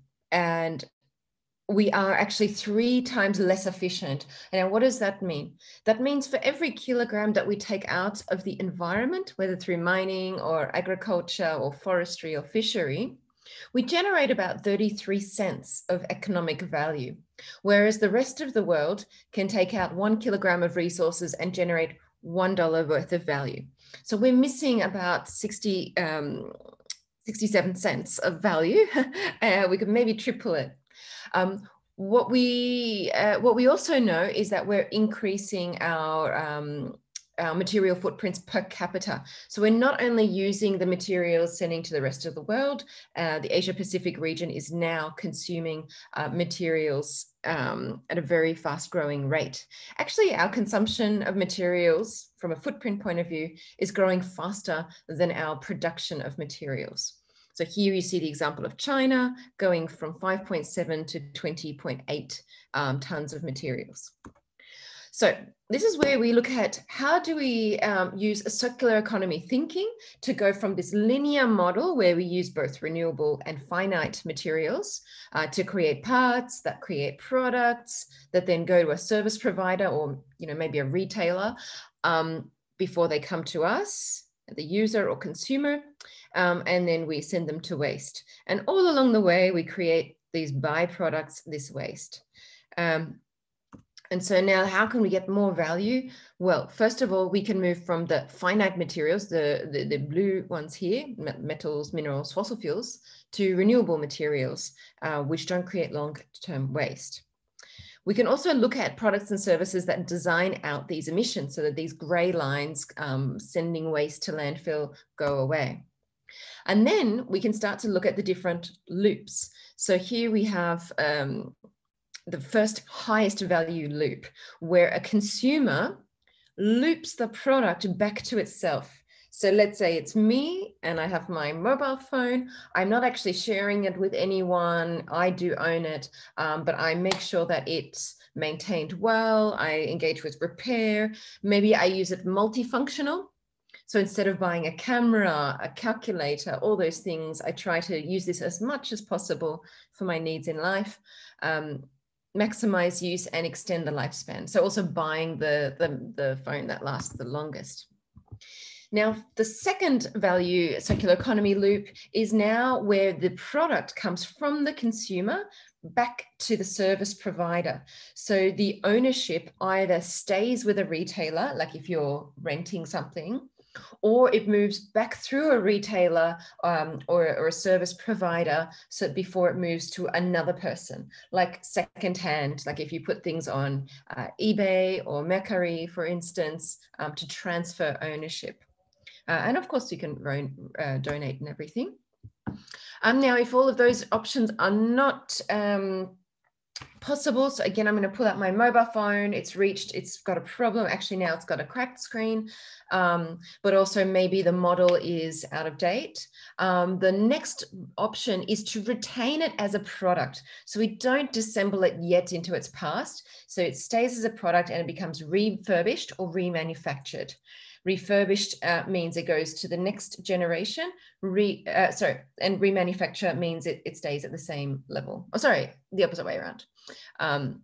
we are actually 3 times less efficient. And what does that mean? That means for every kilogram that we take out of the environment, whether through mining or agriculture or forestry or fishery, we generate about 33 cents of economic value, whereas the rest of the world can take out 1 kilogram of resources and generate $1 worth of value. So we're missing about 67 cents of value. We could maybe triple it. What we also know is that we're increasing our material footprints per capita. So we're not only using the materials sending to the rest of the world, the Asia Pacific region is now consuming materials at a very fast growing rate. Actually, our consumption of materials from a footprint point of view is growing faster than our production of materials. So here you see the example of China going from 5.7 to 20.8 tons of materials. So this is where we look at how do we use a circular economy thinking to go from this linear model where we use both renewable and finite materials to create parts that create products that then go to a service provider or maybe a retailer before they come to us, the user or consumer, and then we send them to waste. And all along the way, we create these byproducts, this waste. And so now how can we get more value? Well, first of all, we can move from the finite materials, the blue ones here, metals, minerals, fossil fuels, to renewable materials, which don't create long-term waste. We can also look at products and services that design out these emissions so that these gray lines sending waste to landfill go away. And then we can start to look at the different loops. So here we have the first highest value loop, where a consumer loops the product back to itself. So let's say it's me and I have my mobile phone. I'm not actually sharing it with anyone. I do own it, but I make sure that it's maintained well. I engage with repair. Maybe I use it multifunctional. So instead of buying a camera, a calculator, all those things, I try to use this as much as possible for my needs in life, maximize use and extend the lifespan. So also buying the phone that lasts the longest. Now, the second value circular economy loop is now where the product comes from the consumer back to the service provider. So the ownership either stays with a retailer, like if you're renting something, or it moves back through a retailer or a service provider, so before it moves to another person, like secondhand, like if you put things on eBay or Mercari, for instance, to transfer ownership. And of course, you can donate and everything. Now, if all of those options are not possible, so again, I'm going to pull out my mobile phone. It's got a problem. Actually, now it's got a cracked screen, but also maybe the model is out of date. The next option is to retain it as a product. So we don't disassemble it yet into its past. So it stays as a product and it becomes refurbished or remanufactured. Refurbished means it goes to the next generation. And remanufacture means it stays at the same level. Oh, sorry, the opposite way around. And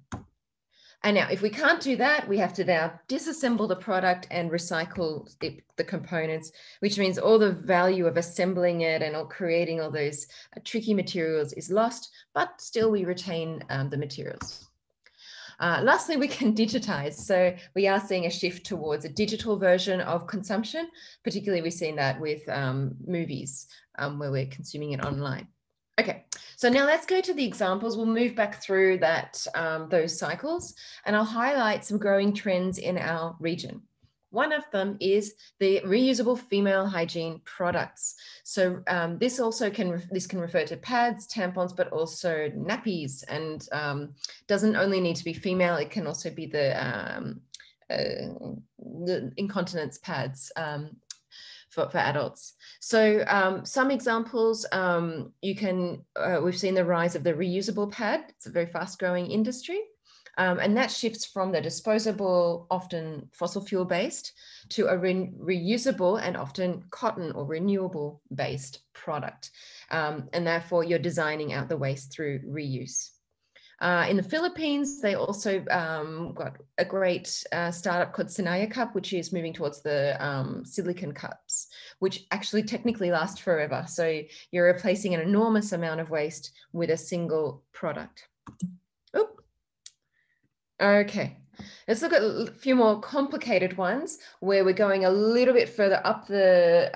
now, if we can't do that, we have to now disassemble the product and recycle the components, which means all the value of assembling it and creating all those tricky materials is lost, but still we retain the materials. Lastly, we can digitize. So we are seeing a shift towards a digital version of consumption. Particularly, we've seen that with movies where we're consuming it online. Okay, so now let's go to the examples. We'll move back through those cycles, and I'll highlight some growing trends in our region. One of them is the reusable female hygiene products. So this can refer to pads, tampons, but also nappies, and doesn't only need to be female. It can also be the incontinence pads for adults. So some examples, we've seen the rise of the reusable pad. It's a very fast growing industry. And that shifts from the disposable, often fossil fuel based, to a reusable and often cotton or renewable based product. And therefore you're designing out the waste through reuse. In the Philippines, they also got a great startup called Sanaya Cup, which is moving towards the silicone cups, which actually technically last forever. So you're replacing an enormous amount of waste with a single product. Oop. Okay, let's look at a few more complicated ones where we're going a little bit further up the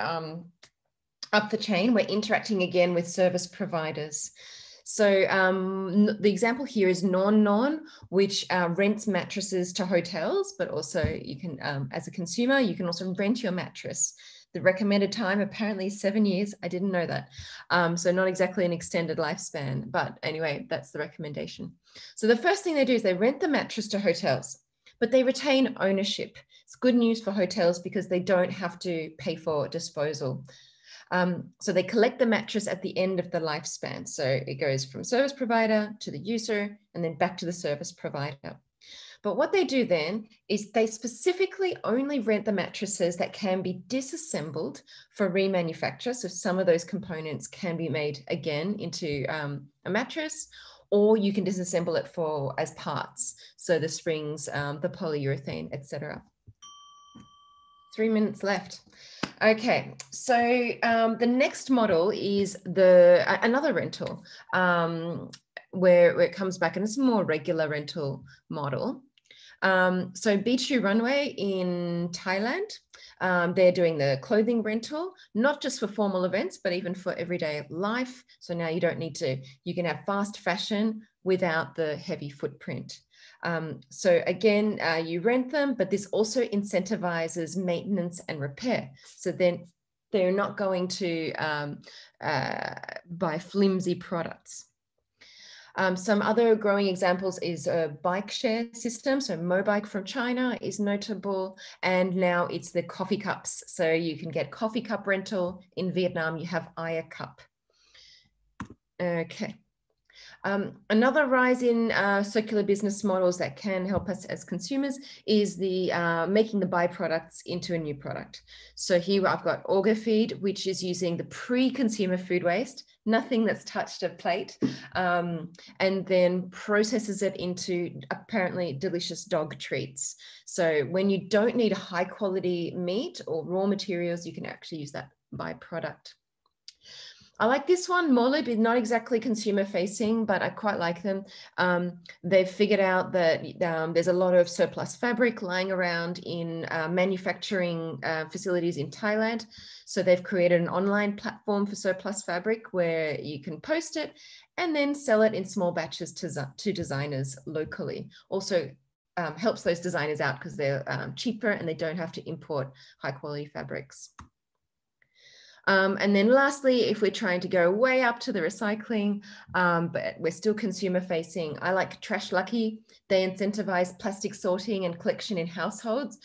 chain. We're interacting again with service providers. So the example here is Non, which rents mattresses to hotels, but also you can, as a consumer, you can also rent your mattress. The recommended time apparently is 7 years. I didn't know that. So not exactly an extended lifespan, but anyway, that's the recommendation. So the first thing they do is they rent the mattress to hotels, but they retain ownership. It's good news for hotels because they don't have to pay for disposal. So they collect the mattress at the end of the lifespan. So it goes from service provider to the user and then back to the service provider. But what they do then is they specifically only rent the mattresses that can be disassembled for remanufacture. So some of those components can be made again into a mattress, or you can disassemble it as parts. So the springs, the polyurethane, etc. 3 minutes left. Okay, so the next model is another rental where it comes back, and it's a more regular rental model. So Beach Runway in Thailand, they're doing the clothing rental, not just for formal events, but even for everyday life. So now you can have fast fashion without the heavy footprint. So again, you rent them, but this also incentivizes maintenance and repair. So then they're not going to buy flimsy products. Some other growing examples is a bike share system. So Mobike from China is notable. And now it's the coffee cups. So you can get coffee cup rental. In Vietnam, you have Aya Cup. Okay. Another rise in circular business models that can help us as consumers is the making the byproducts into a new product. So here I've got AugerFeed, which is using the pre-consumer food waste, nothing that's touched a plate, and then processes it into apparently delicious dog treats. So when you don't need a high quality meat or raw materials, you can actually use that byproduct. I like this one. Molib is not exactly consumer facing, but I quite like them. They've figured out that there's a lot of surplus fabric lying around in manufacturing facilities in Thailand. So they've created an online platform for surplus fabric where you can post it and then sell it in small batches to designers locally. Also helps those designers out because they're cheaper and they don't have to import high quality fabrics. And then lastly, if we're trying to go way up to the recycling, but we're still consumer facing, I like Trash Lucky. They incentivize plastic sorting and collection in households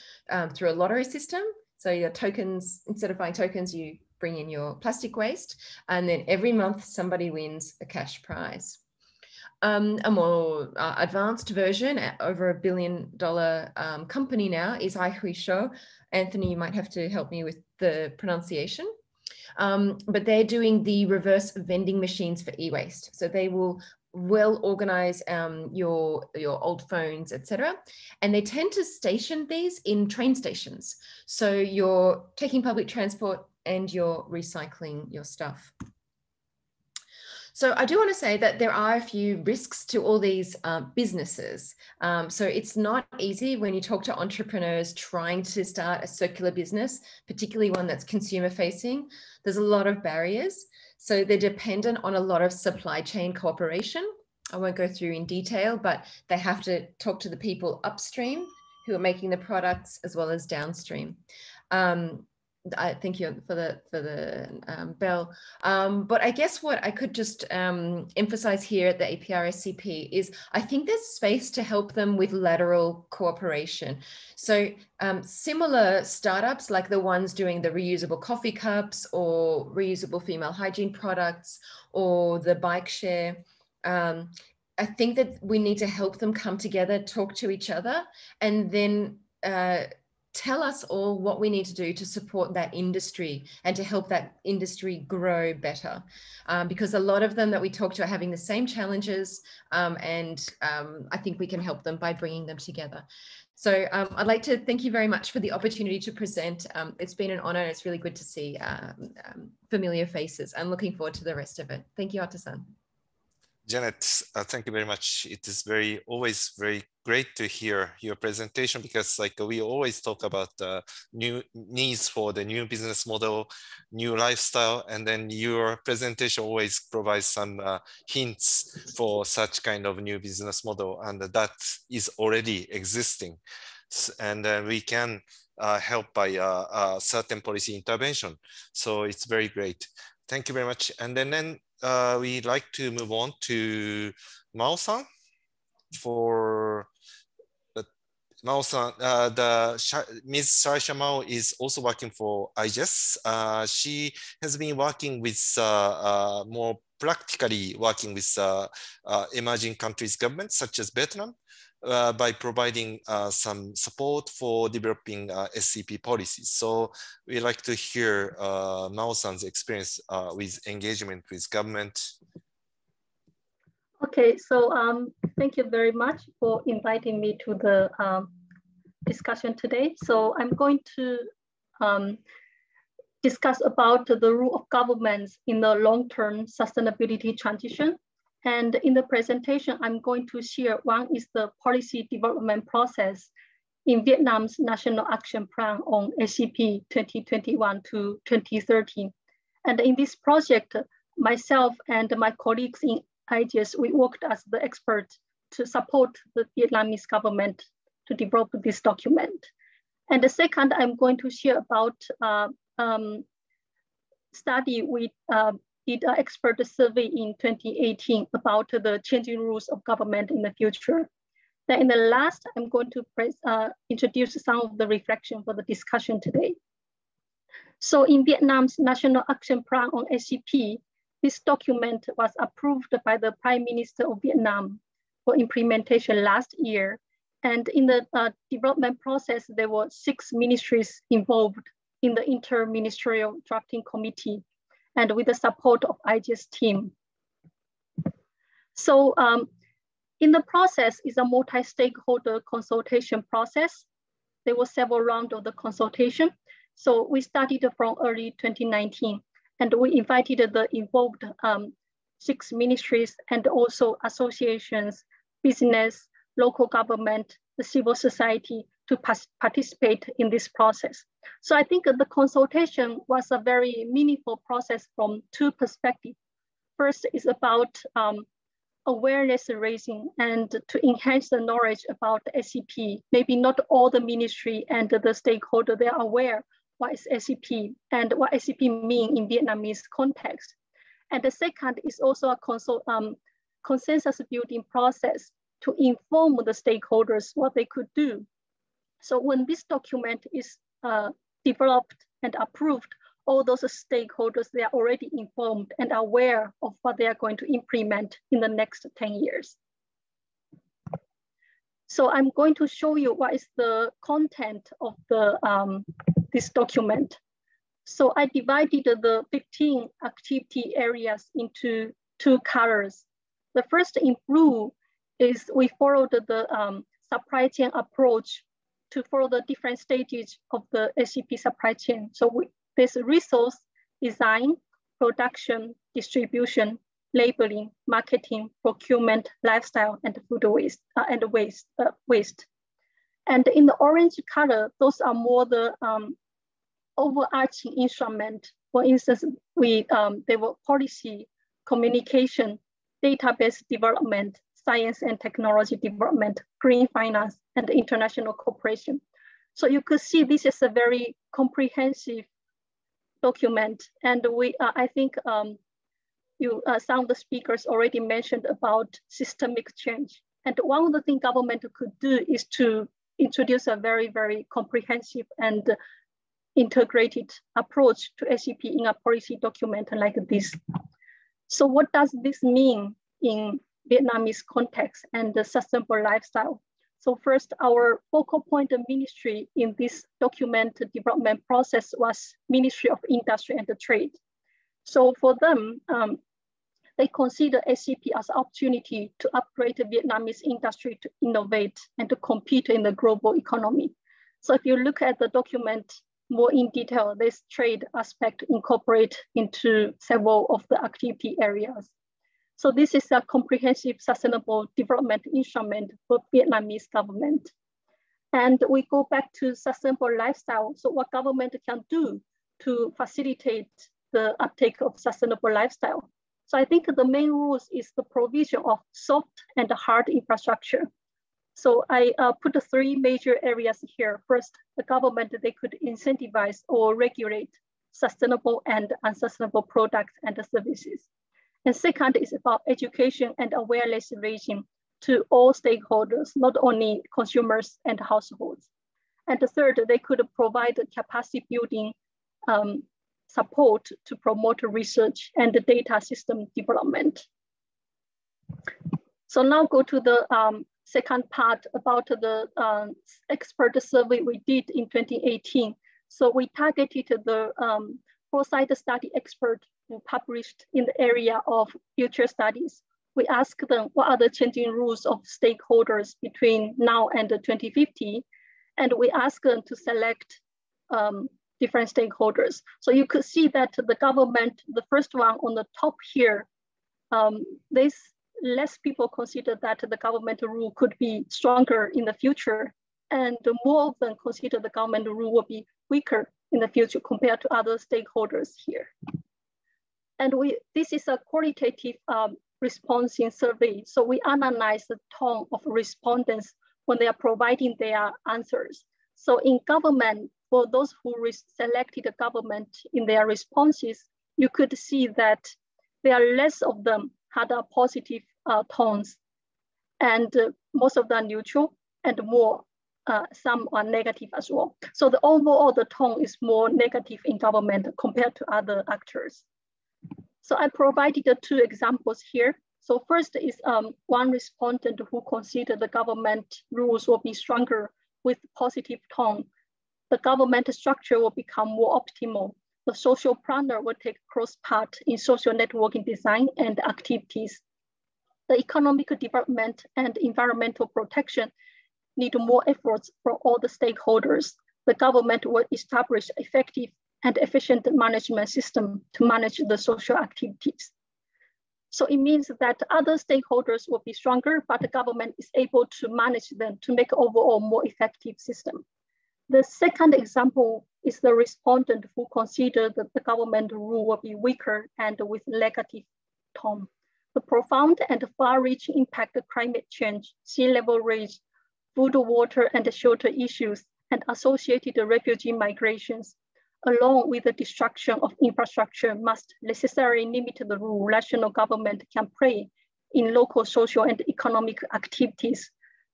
through a lottery system. So your tokens, instead of buying tokens, you bring in your plastic waste, and then every month somebody wins a cash prize. A more advanced version, over $1 billion company now, is Aihui. Anthony, you might have to help me with the pronunciation. But they're doing the reverse vending machines for e-waste. So they will well organize your old phones, etc. And they tend to station these in train stations. So you're taking public transport and you're recycling your stuff. So I do want to say that there are a few risks to all these businesses. So it's not easy when you talk to entrepreneurs trying to start a circular business, particularly one that's consumer facing. There's a lot of barriers. So they're dependent on a lot of supply chain cooperation. I won't go through in detail, but they have to talk to the people upstream who are making the products as well as downstream. Thank you for the bell. But I guess what I could just emphasize here at the APRSCP is I think there's space to help them with lateral cooperation. So similar startups like the ones doing the reusable coffee cups or reusable female hygiene products or the bike share, I think that we need to help them come together, talk to each other, and then tell us all what we need to do to support that industry and to help that industry grow better. Because a lot of them that we talk to are having the same challenges, and I think we can help them by bringing them together. So I'd like to thank you very much for the opportunity to present. It's been an honor, and it's really good to see familiar faces. I'm looking forward to the rest of it. Thank you, Hata-san. Janet, thank you very much. It is always very great to hear your presentation, because like we always talk about new needs for the new business model, new lifestyle, and then your presentation always provides some hints for such kind of new business model, and that is already existing. And we can help by certain policy intervention. So it's very great. Thank you very much. And then we'd like to move on to Mao-san. For Mao-san, Ms. Saisha Mao is also working for IGES. She has been working with more practically working with emerging countries' governments such as Vietnam by providing some support for developing SCP policies. So we'd like to hear Mao-san's experience with engagement with government. Okay, so thank you very much for inviting me to the discussion today. So I'm going to discuss about the role of governments in the long-term sustainability transition. And in the presentation, I'm going to share one is the policy development process in Vietnam's National Action Plan on SCP 2021 to 2030. And in this project, myself and my colleagues in IGES, we worked as the experts to support the Vietnamese government to develop this document. And the second, I'm going to share about study we did an expert survey in 2018 about the changing rules of government in the future. Then in the last, I'm going to introduce some of the reflection for the discussion today. So in Vietnam's National Action Plan on SCP, This document was approved by the Prime Minister of Vietnam for implementation last year. And in the development process, there were 6 ministries involved in the Inter-Ministerial Drafting Committee and with the support of IGS team. So in the process is a multi-stakeholder consultation process. There were several rounds of the consultation. So we started from early 2019 and we invited the involved 6 ministries and also associations, business, local government, the civil society to participate in this process. So I think the consultation was a very meaningful process from 2 perspectives. First is about awareness raising and to enhance the knowledge about SCP. Maybe not all the ministry and the stakeholder, they are aware what is SCP and what SCP mean in Vietnamese context. And the second is also a consensus building process to inform the stakeholders what they could do. So when this document is developed and approved, all those stakeholders, they are already informed and aware of what they are going to implement in the next 10 years. So I'm going to show you what is the content of the this document. So I divided the 15 activity areas into 2 colors. The first in blue is we followed the supply chain approach to follow the different stages of the SCP supply chain. So there's resource, design, production, distribution, labeling, marketing, procurement, lifestyle, and food waste waste. And in the orange color, those are more the overarching instrument. For instance, there were policy, communication, database development, science and technology development, green finance, and international cooperation. So you could see this is a very comprehensive document. And I think some of the speakers already mentioned about systemic change. And one of the things government could do is to introduce a very, very comprehensive and integrated approach to SCP in a policy document like this. So what does this mean in Vietnamese context and the sustainable lifestyle? So first, our focal point of ministry in this document development process was Ministry of Industry and Trade. So for them, they consider SCP as an opportunity to upgrade the Vietnamese industry to innovate and to compete in the global economy. So if you look at the document more in detail, this trade aspect incorporate into several of the activity areas. So this is a comprehensive sustainable development instrument for Vietnamese government. And we go back to sustainable lifestyle. So what government can do to facilitate the uptake of sustainable lifestyle. So I think the main rules is the provision of soft and hard infrastructure. So I put the 3 major areas here. First, the government, they could incentivize or regulate sustainable and unsustainable products and services. And second is about education and awareness raising to all stakeholders, not only consumers and households. And the third, they could provide capacity building support to promote research and the data system development. So now go to the second part about the expert survey we did in 2018. So we targeted the foresight study expert who published in the area of future studies. We asked them what are the changing rules of stakeholders between now and 2050. And we asked them to select different stakeholders. So you could see that the government, the first one on the top here, there's less people consider that the government rule could be stronger in the future, and more of them consider the government rule will be weaker in the future compared to other stakeholders here. And this is a qualitative response in survey. So we analyze the tone of respondents when they are providing their answers. So in government, for those who selected the government in their responses, you could see that there are less of them had a positive tones, and most of them neutral, and more, some are negative as well. So the overall, the tone is more negative in government compared to other actors. So I provided the two examples here. So first is one respondent who considered the government rules will be stronger with positive tone. The government structure will become more optimal. The social planner will take close part in social networking design and activities. The economic development and environmental protection need more efforts from all the stakeholders. The government will establish effective and efficient management system to manage the social activities. So it means that other stakeholders will be stronger, but the government is able to manage them to make overall more effective system. The second example is the respondent who considered that the government rule will be weaker and with negative tone. The profound and far-reaching impact of climate change, sea level rise, food, water, and shelter issues, and associated refugee migrations, along with the destruction of infrastructure, must necessarily limit the role national government can play in local social and economic activities.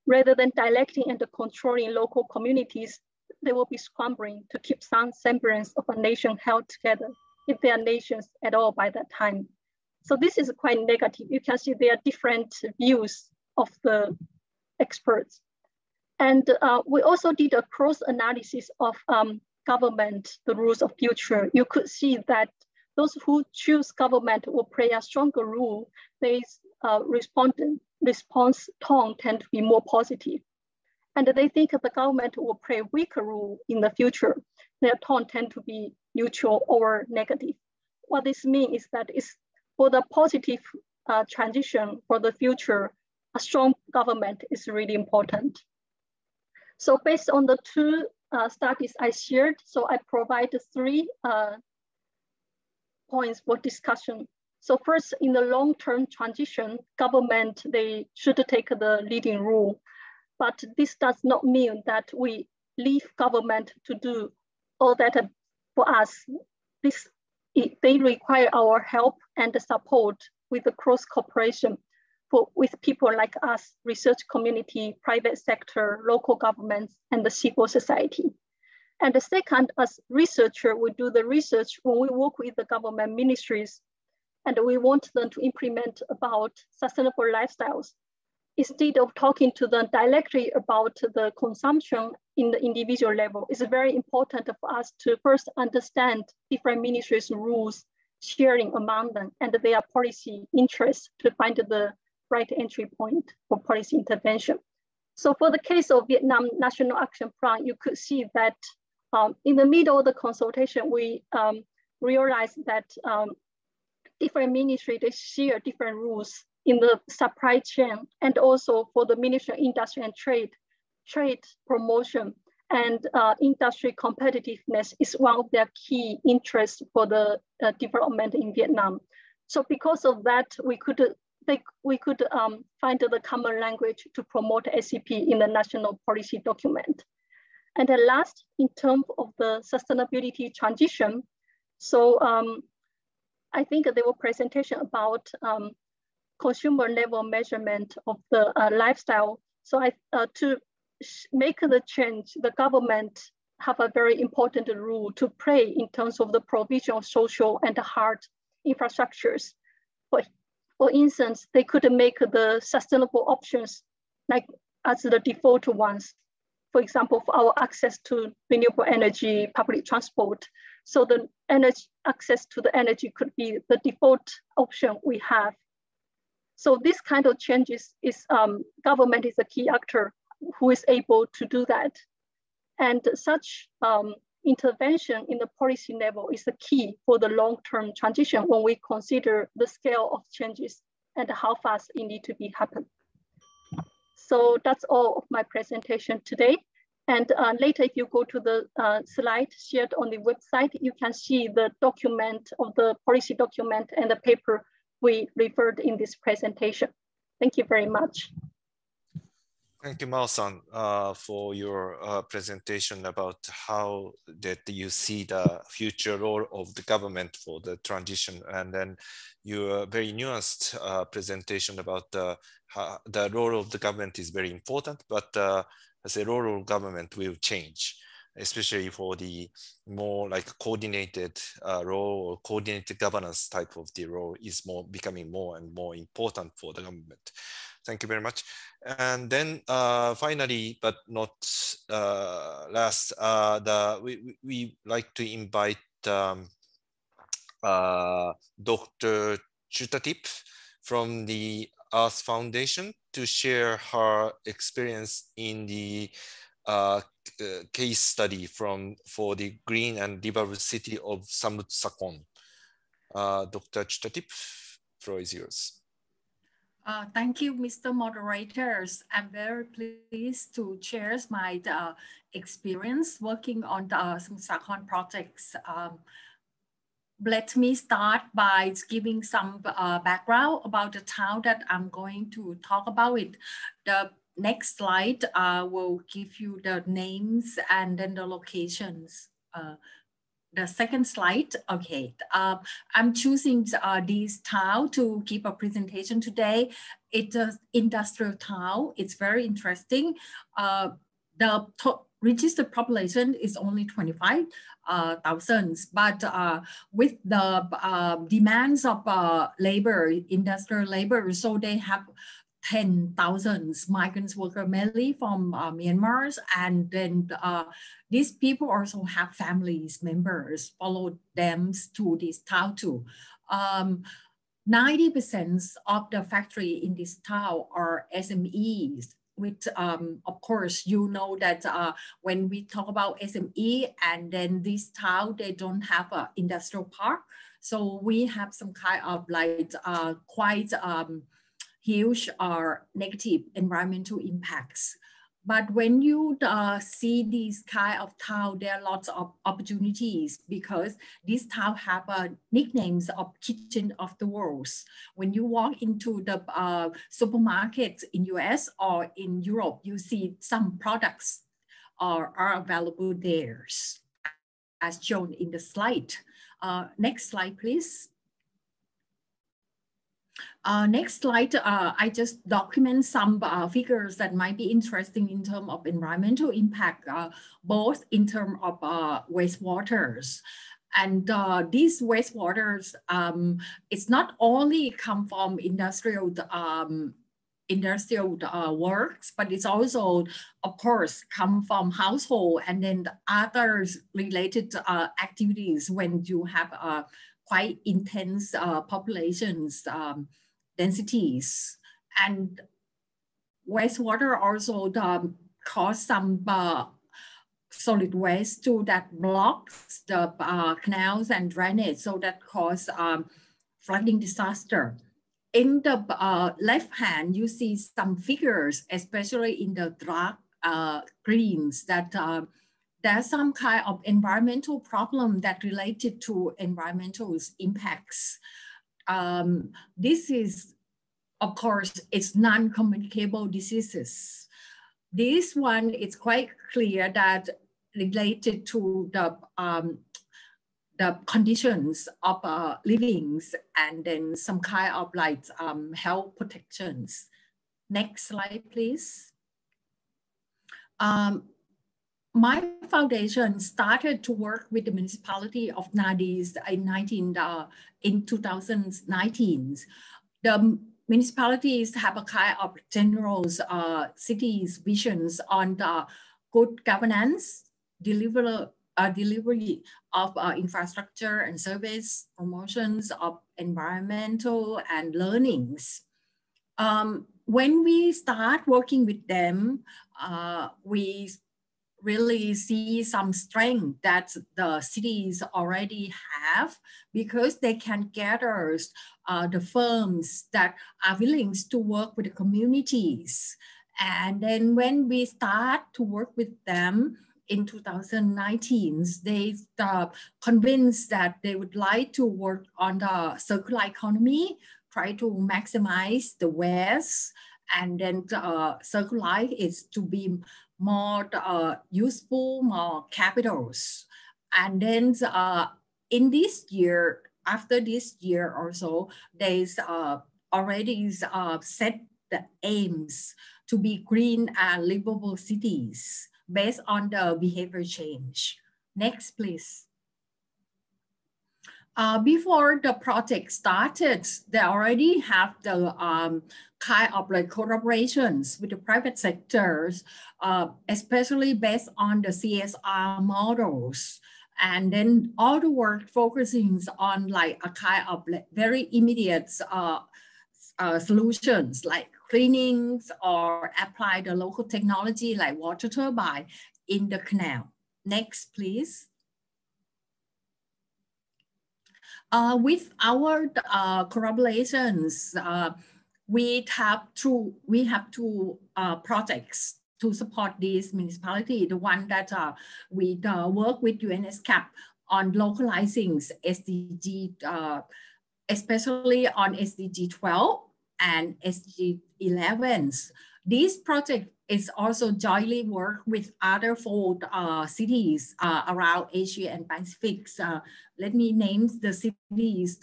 Rather than directing and controlling local communities, they will be scrambling to keep some semblance of a nation held together, if they are nations at all by that time. So this is quite negative. You can see there are different views of the experts. And we also did a cross analysis of government, the rules of future. You could see that those who choose government will play a stronger role. Their response tone tend to be more positive. And they think the government will play a weaker role in the future. Their tone tend to be neutral or negative. What this means is that it's for the positive transition for the future, a strong government is really important. So based on the two studies I shared, so I provide three points for discussion. So first, in the long-term transition, government, they should take the leading role. But this does not mean that we leave government to do all that for us. They require our help and support with the cross cooperation with people like us, research community, private sector, local governments, and the civil society. And the second, as researcher, we do the research when we work with the government ministries, and we want them to implement about sustainable lifestyles. Instead of talking to them directly about the consumption in the individual level, it's very important for us to first understand different ministries' rules, sharing among them, and their policy interests to find the right entry point for policy intervention. So for the case of Vietnam National Action Plan, you could see that in the middle of the consultation, we realized that different ministries, they share different rules in the supply chain, and also for the Ministry of Industry and Trade promotion and industry competitiveness is one of their key interests for the development in Vietnam. So because of that, we could find the common language to promote SCP in the national policy document. And then last, in terms of the sustainability transition, so I think there were presentation about consumer level measurement of the lifestyle. So to make the change, the government have a very important role to play in terms of the provision of social and hard infrastructures. For instance, they could make the sustainable options like as the default ones. For example, for our access to renewable energy, public transport. So the access to the energy could be the default option we have. So this kind of changes is government is a key actor who is able to do that. And such intervention in the policy level is the key for the long-term transition when we consider the scale of changes and how fast it needs to be happen. So that's all of my presentation today. And later, if you go to the slide shared on the website, you can see the document of the policy document and the paper we referred in this presentation. Thank you very much. Thank you, Mao-san, for your presentation about how that you see the future role of the government for the transition, and then your very nuanced presentation about the role of the government is very important, but as a role of government will change. especially for the more like coordinated role or coordinated governance type of the role is becoming more and more important for the government. Thank you very much. And then finally, but not last, we like to invite Dr. Chutatip from the Earth Foundation to share her experience in the case study for the green and livable city of Samut Sakon. Dr. Chutatip, floor is yours. Thank you, Mr. Moderators. I'm very pleased to share my experience working on the Samut Sakon projects. Let me start by giving some background about the town that I'm going to talk about it. The next slide will give you the names and then the locations. The second slide, okay. I'm choosing this town to give a presentation today. It's an industrial town. It's very interesting. The registered population is only 25,000, but with the demands of labor, industrial labor, so they have 10,000 migrant workers, mainly from Myanmar, and then these people also have families members follow them to this town too. 90% of the factory in this town are SMEs. With, of course, you know that when we talk about SME and then this town, they don't have an industrial park. So we have some kind of like quite huge negative environmental impacts. But when you see these kind of town, there are lots of opportunities because this town have nicknames of kitchen of the world. When you walk into the supermarkets in US or in Europe, you see some products are available there, as shown in the slide. Next slide, please. Next slide, I just document some figures that might be interesting in terms of environmental impact, both in terms of wastewaters. And these wastewaters, it's not only come from industrial works, but it's also, of course, come from household and then the others related activities when you have quite intense populations densities. And wastewater also cause some solid waste to that blocks the canals and drainage, so that cause flooding disaster. In the left hand, you see some figures, especially in the dark greens, that there's some kind of environmental problem that related to environmental impacts. This is, of course, it's non-communicable diseases. This one is quite clear that related to the conditions of livings and then some kind of like health protections. Next slide, please. My foundation started to work with the municipality of Nadis in 2019. The municipalities have a kind of general cities visions on the good governance, delivery of infrastructure and service, promotions of environmental and learnings. When we start working with them, we really see some strength that the cities already have because they can gather the firms that are willing to work with the communities. And then when we start to work with them in 2019, they convinced that they would like to work on the circular economy, try to maximize the waste, and then circular is to be more useful, more capitals. And then in this year, after this year or so, there's already set the aims to be green and livable cities based on the behavior change. Next, please. Before the project started, they already have the kind of like collaborations with the private sectors, especially based on the CSR models. And then all the work focusing on like a kind of like very immediate solutions like cleanings or apply the local technology like water turbine in the canal. Next, please. With our collaborations, we have two projects to support this municipality. The one that we work with APRSCP on localizing SDG, especially on SDG 12 and SDG 11. This project is also jointly work with other 4 cities around Asia and Pacific. Let me name the cities.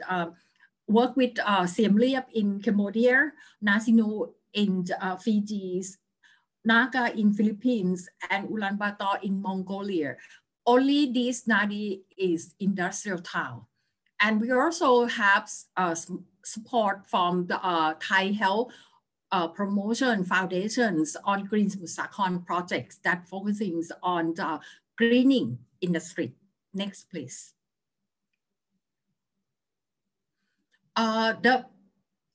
Work with Siem Reap in Cambodia, Nasinu in Fiji, Naga in Philippines, and Ulaanbaatar in Mongolia. Only this Nadi is industrial town. And we also have support from the Thai Health Promotion Foundations on Green Sakhon projects that focusing on the greening industry. Next, please. The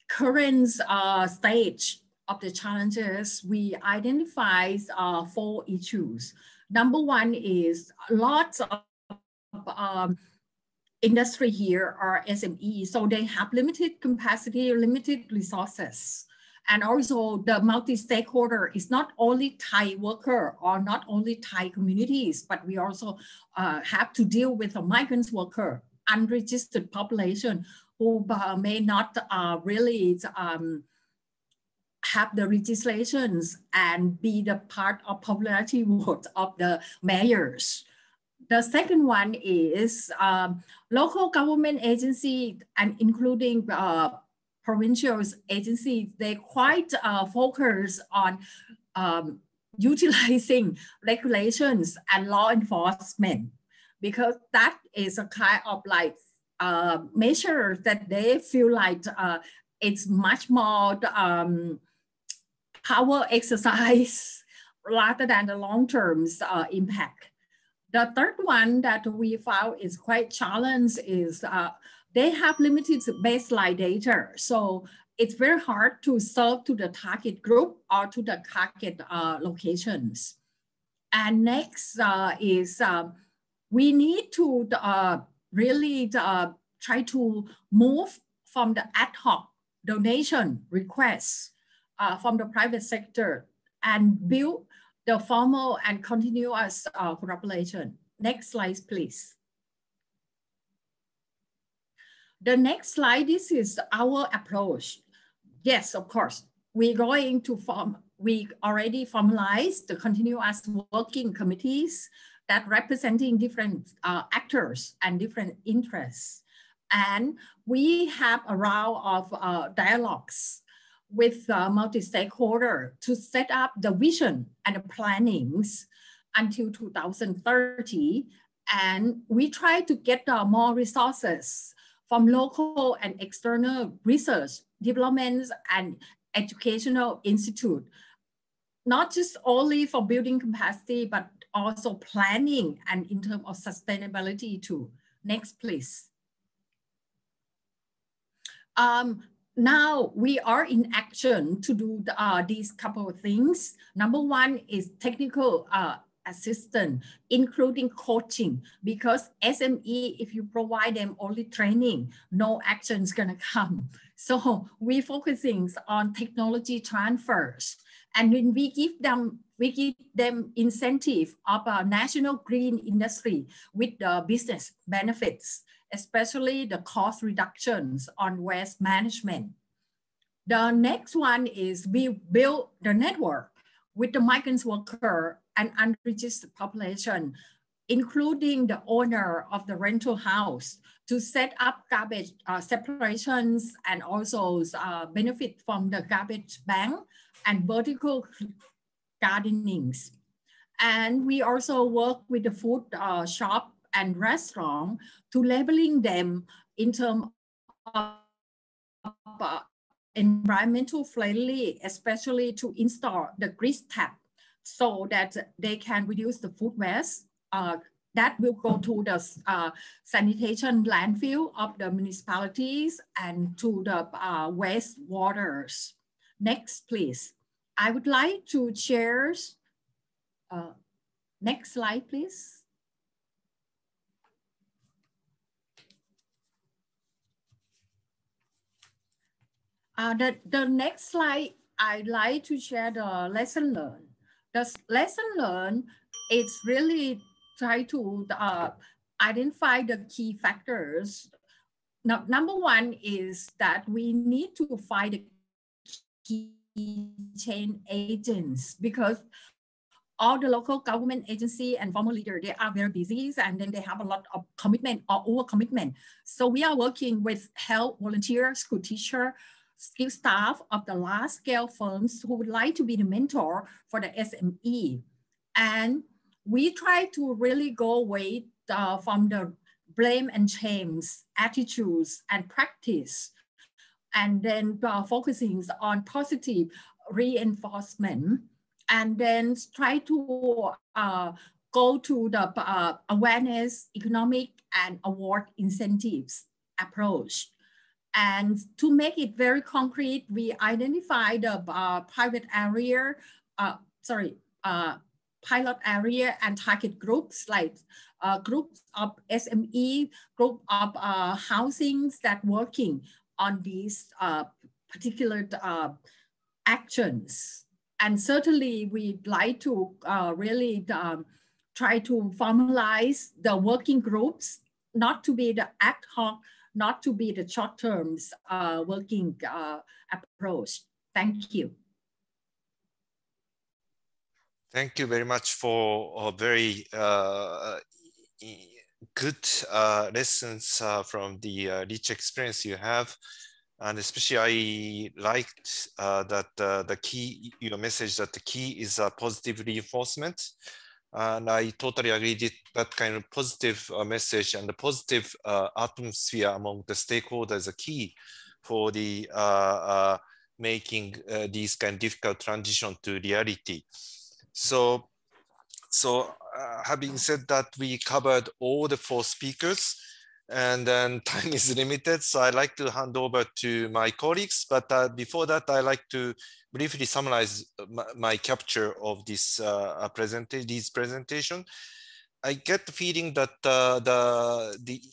current stage of the challenges, we identify 4 issues. Number one is lots of industry here are SME, so they have limited capacity, limited resources. And also the multi-stakeholder is not only Thai worker or not only Thai communities, but we also have to deal with a migrant worker, unregistered population who may not really have the legislations and be the part of popularity vote of the mayors. The second one is local government agency and including provincial agencies, they quite focus on utilizing regulations and law enforcement, because that is a kind of like measure that they feel like it's much more power exercise rather than the long-term impact. The third one that we found is quite challenged is they have limited baseline data. So it's very hard to serve to the target group or to the target locations. And next is we need to really try to move from the ad hoc donation requests from the private sector and build the formal and continuous collaboration. Next slide, please. The next slide, this is our approach. Yes, of course, we already formalized the continuous working committees that representing different actors and different interests. And we have a round of dialogues with multi-stakeholder to set up the vision and the plannings until 2030. And we try to get more resources from local and external research, developments, and educational institute, not just only for building capacity, but also planning and in terms of sustainability too. Next, please. Now we are in action to do these couple of things. Number one is technical assistance, including coaching, because SME, if you provide them only training, no action is gonna come. So we're focusing on technology transfers. And when we give them incentive of a national green industry with the business benefits, especially the cost reductions on waste management. The next one is we build the network with the migrant worker and unregistered population, including the owner of the rental house, to set up garbage separations and also benefit from the garbage bank and vertical gardenings. And we also work with the food shop and restaurant to labeling them in terms of environmental friendly, especially to install the grease tap so that they can reduce the food waste that will go to the sanitation landfill of the municipalities and to the waste waters. Next, please. I would like to share, next slide, please. The next slide, I'd like to share the lesson learned. The lesson learned is really try to identify the key factors. Now, number one is that we need to find the key change agents, because all the local government agency and former leaders, they are very busy, and then they have a lot of commitment or over commitment. So we are working with health volunteers, school teacher, skilled staff of the large scale firms who would like to be the mentor for the SME. And we try to really go away from the blame and shame attitudes and practice, and then focusing on positive reinforcement, and then try to go to the awareness, economic, and award incentives approach. And to make it very concrete, we identify the pilot area and target groups, like groups of SME, group of housings that working on these particular actions. And certainly we'd like to really try to formalize the working groups, not to be the ad hoc, not to be the short-term working approach. Thank you. Thank you very much for a very good lessons from the rich experience you have. And especially I liked that the key, your message that the key is positive reinforcement. And I totally agree that that kind of positive message and the positive atmosphere among the stakeholders is a key for the making these kind of difficult transition to reality. So having said that, we covered all the 4 speakers, and then time is limited, so I'd like to hand over to my colleagues. But before that, I'd like to briefly summarize my capture of this presentation. I get the feeling that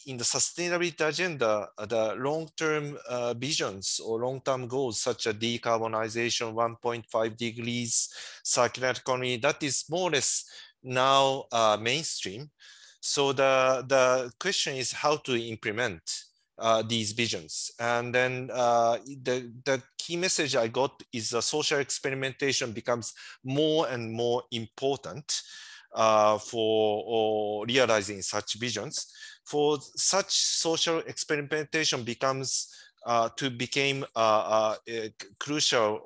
in the sustainability agenda, the long-term visions or long-term goals such as decarbonization, 1.5 degrees, circular economy, that is more or less now mainstream. So the question is how to implement these visions. And then the key message I got is social experimentation becomes more and more important for realizing such visions. For such social experimentation becomes to become a crucial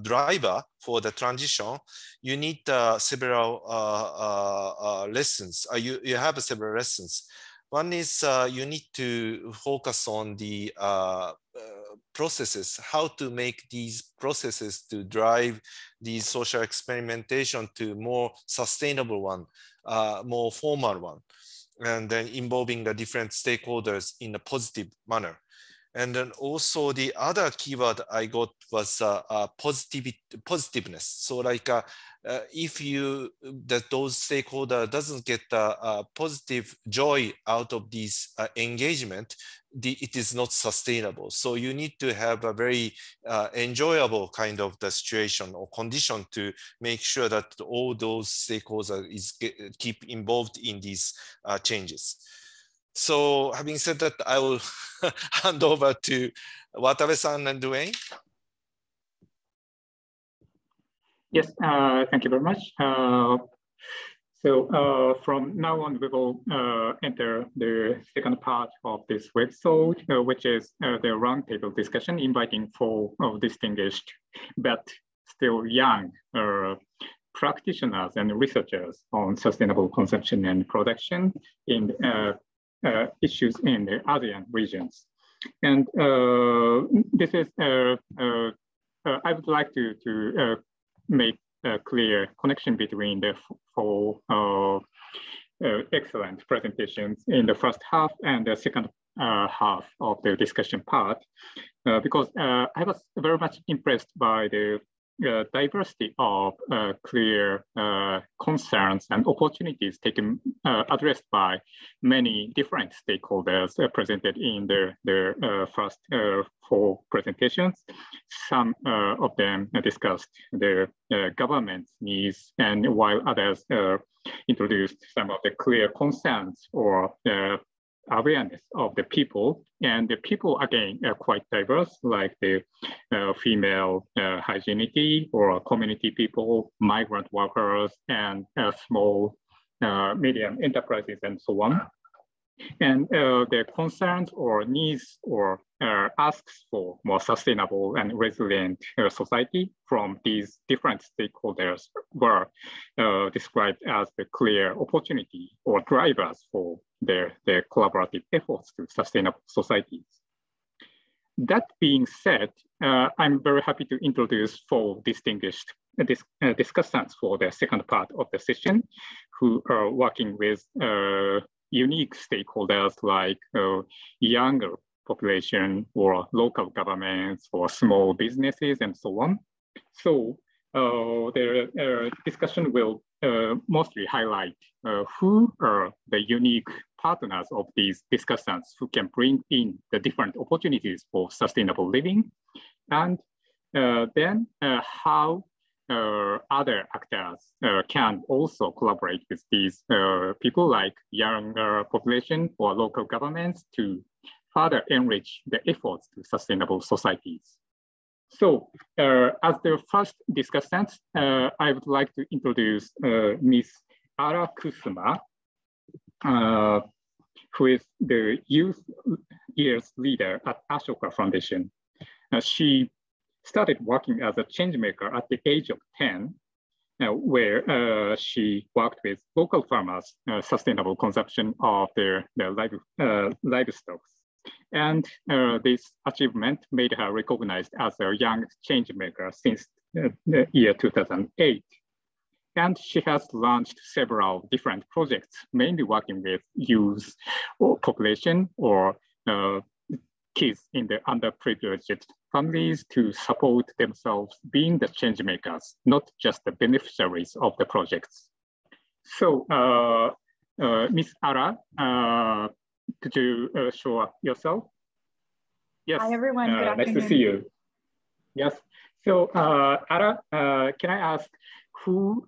driver for the transition, you need several lessons. You have several lessons. One is you need to focus on the processes, how to make these processes to drive the social experimentation to more sustainable one, more formal one, and then involving the different stakeholders in a positive manner. And then also the other keyword I got was positiveness. So like if those stakeholders doesn't get positive joy out of this engagement, it is not sustainable. So you need to have a very enjoyable kind of the situation or condition to make sure that all those stakeholders keep involved in these changes. So having said that, I will hand over to Watabe-san and Duane. Yes, thank you very much. So from now on, we will enter the second part of this webisode, which is the roundtable discussion, inviting 4 distinguished but still young practitioners and researchers on sustainable consumption and production in issues in the ASEAN regions. And this is, I would like to make a clear connection between the four excellent presentations in the first half and the second half of the discussion part, because I was very much impressed by the diversity of clear concerns and opportunities addressed by many different stakeholders presented in the first four presentations. Some of them discussed the government's needs, and while others introduced some of the clear concerns or awareness of the people. And the people, again, are quite diverse, like the female hygienity or community people, migrant workers, and small, medium enterprises, and so on. And their concerns or needs or asks for more sustainable and resilient society from these different stakeholders were described as the clear opportunity or drivers for their collaborative efforts to sustainable societies. That being said, I'm very happy to introduce four distinguished discussants for the second part of the session, who are working with unique stakeholders like younger population or local governments or small businesses and so on. So their discussion will mostly highlight who are the unique partners of these discussants who can bring in the different opportunities for sustainable living, and then how other actors can also collaborate with these people like younger population or local governments to further enrich the efforts to sustainable societies. So as the first discussant, I would like to introduce Ms. Ara Kusuma, who is the youth years leader at Ashoka Foundation. She started working as a change maker at the age of 10, where she worked with local farmers' sustainable consumption of their livestock. And this achievement made her recognized as a young change maker since the year 2008. And she has launched several different projects, mainly working with youth or population or kids in the underprivileged families to support themselves being the change makers, not just the beneficiaries of the projects. So Ms. Ara, could you show up yourself? Yes. Hi, everyone. Good afternoon. Nice to see you. Yes. So Ara, can I ask who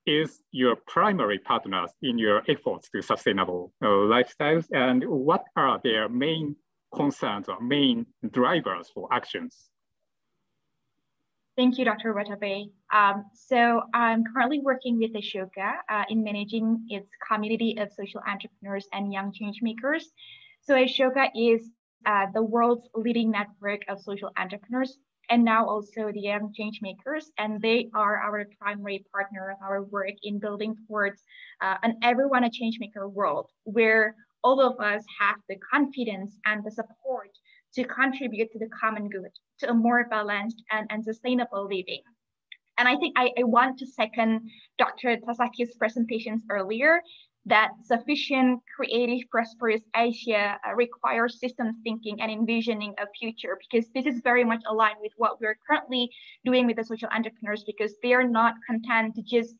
is your primary partners in your efforts to sustainable lifestyles, and what are their main concerns or main drivers for actions? Thank you, Dr. Watabe. So I'm currently working with Ashoka in managing its community of social entrepreneurs and young change makers. So Ashoka is the world's leading network of social entrepreneurs and now also the young change makers. And they are our primary partner of our work in building towards an everyone a change maker world, where all of us have the confidence and the support to contribute to the common good, to a more balanced and sustainable living. And I think I want to second Dr. Tasaki's presentations earlier, that sufficient, creative, prosperous Asia requires systems thinking and envisioning a future, because this is very much aligned with what we're currently doing with the social entrepreneurs, because they are not content to just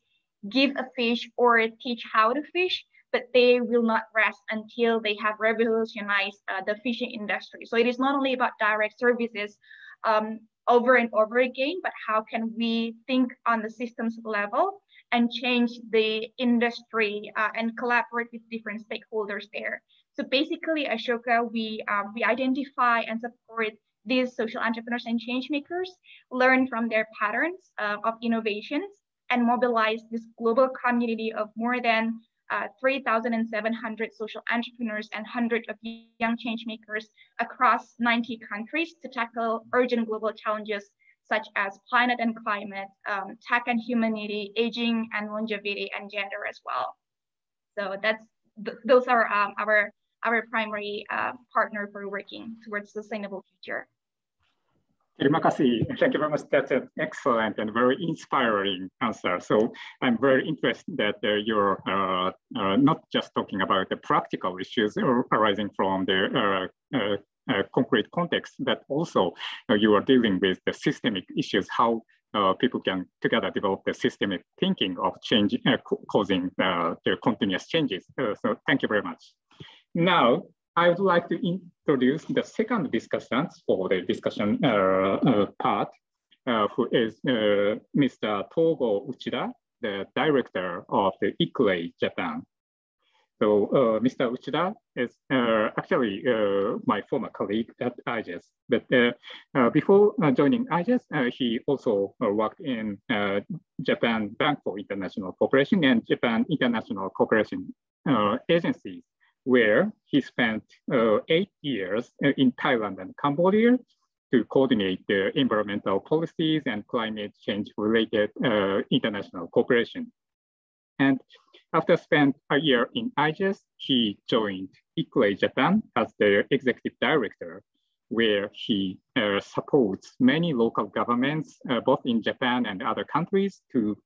give a fish or teach how to fish, but they will not rest until they have revolutionized the fishing industry. So it is not only about direct services over and over again, but how can we think on the systems level and change the industry and collaborate with different stakeholders there. So basically, Ashoka, we identify and support these social entrepreneurs and change makers, learn from their patterns of innovations, and mobilize this global community of more than 3,700 social entrepreneurs and hundreds of young change makers across 90 countries to tackle urgent global challenges such as planet and climate, tech and humanity, aging and longevity, and gender as well. So those are our primary partner for working towards sustainable future. Terima kasih. Thank you very much. That's an excellent and very inspiring answer. So I'm very interested that you're not just talking about the practical issues arising from the concrete context, but also you are dealing with the systemic issues, how people can together develop the systemic thinking of change causing the continuous changes. So thank you very much. Now, I would like to introduce the second discussant for the discussion part, who is Mr. Togo Uchida, the director of the ICLEI Japan. So Mr. Uchida is actually my former colleague at IGES, but before joining IGES, he also worked in Japan Bank for International Cooperation and Japan International Cooperation Agencies, where he spent 8 years in Thailand and Cambodia to coordinate the environmental policies and climate change related international cooperation. And after spending a year in IGES, he joined ICLEI Japan as the executive director, where he supports many local governments, both in Japan and other countries, to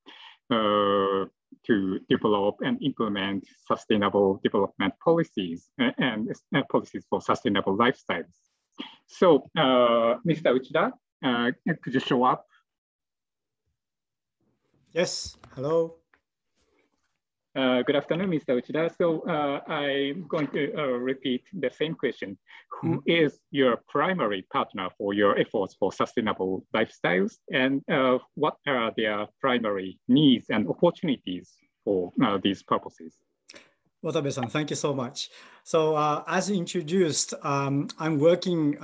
develop and implement sustainable development policies and policies for sustainable lifestyles. So, Mr. Uchida, could you show up? Yes, hello. Good afternoon, Mr. Uchida. So I'm going to repeat the same question. Who is your primary partner for your efforts for sustainable lifestyles, and what are their primary needs and opportunities for these purposes? Watabe-san, thank you so much. So as introduced, I'm working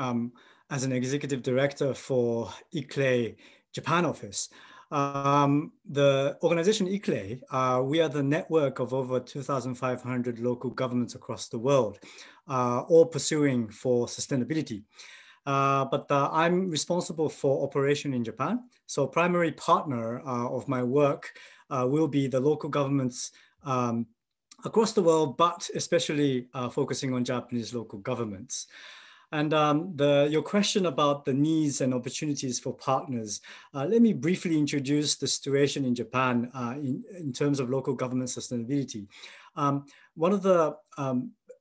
as an executive director for ICLEI Japan office. The organization ICLEI, we are the network of over 2,500 local governments across the world, all pursuing for sustainability. But I'm responsible for operation in Japan. So primary partner of my work will be the local governments across the world, but especially focusing on Japanese local governments. And your question about the needs and opportunities for partners, let me briefly introduce the situation in Japan in terms of local government sustainability. One of the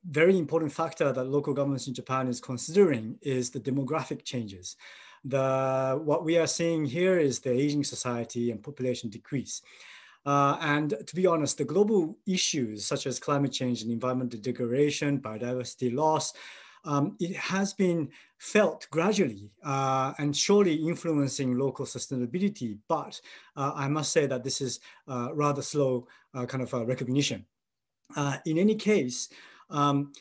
very important factor that local governments in Japan is considering is the demographic changes. What we are seeing here is the aging society and population decrease. And to be honest, the global issues such as climate change and environmental degradation, biodiversity loss, it has been felt gradually and surely influencing local sustainability, but I must say that this is rather slow kind of recognition. In any case, I'm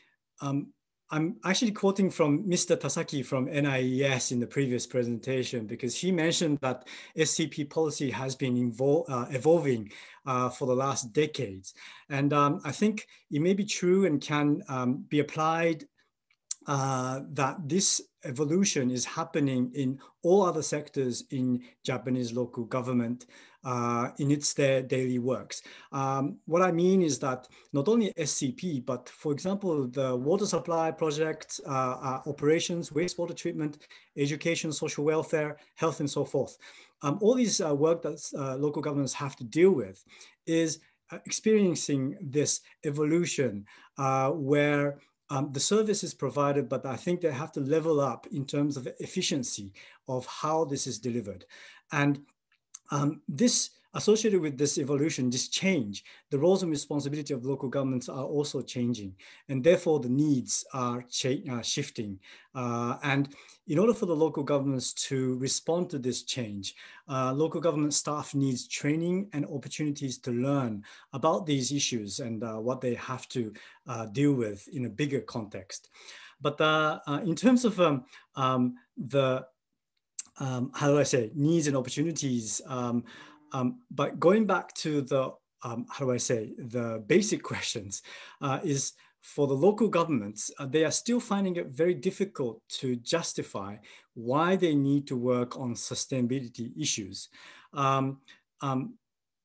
actually quoting from Mr. Tasaki from NIES in the previous presentation, because he mentioned that SCP policy has been evolving for the last decades. And I think it may be true and can be applied that this evolution is happening in all other sectors in Japanese local government in their daily works. What I mean is that not only SCP, but for example, the water supply projects, operations, wastewater treatment, education, social welfare, health, and so forth. All these work that local governments have to deal with is experiencing this evolution where the service is provided, but I think they have to level up in terms of efficiency of how this is delivered. And this associated with this evolution, this change, the roles and responsibility of local governments are also changing, and therefore the needs are shifting. And in order for the local governments to respond to this change, local government staff needs training and opportunities to learn about these issues and what they have to deal with in a bigger context. But in terms of the, how do I say, needs and opportunities, but going back to the, how do I say, the basic questions is for the local governments, they are still finding it very difficult to justify why they need to work on sustainability issues.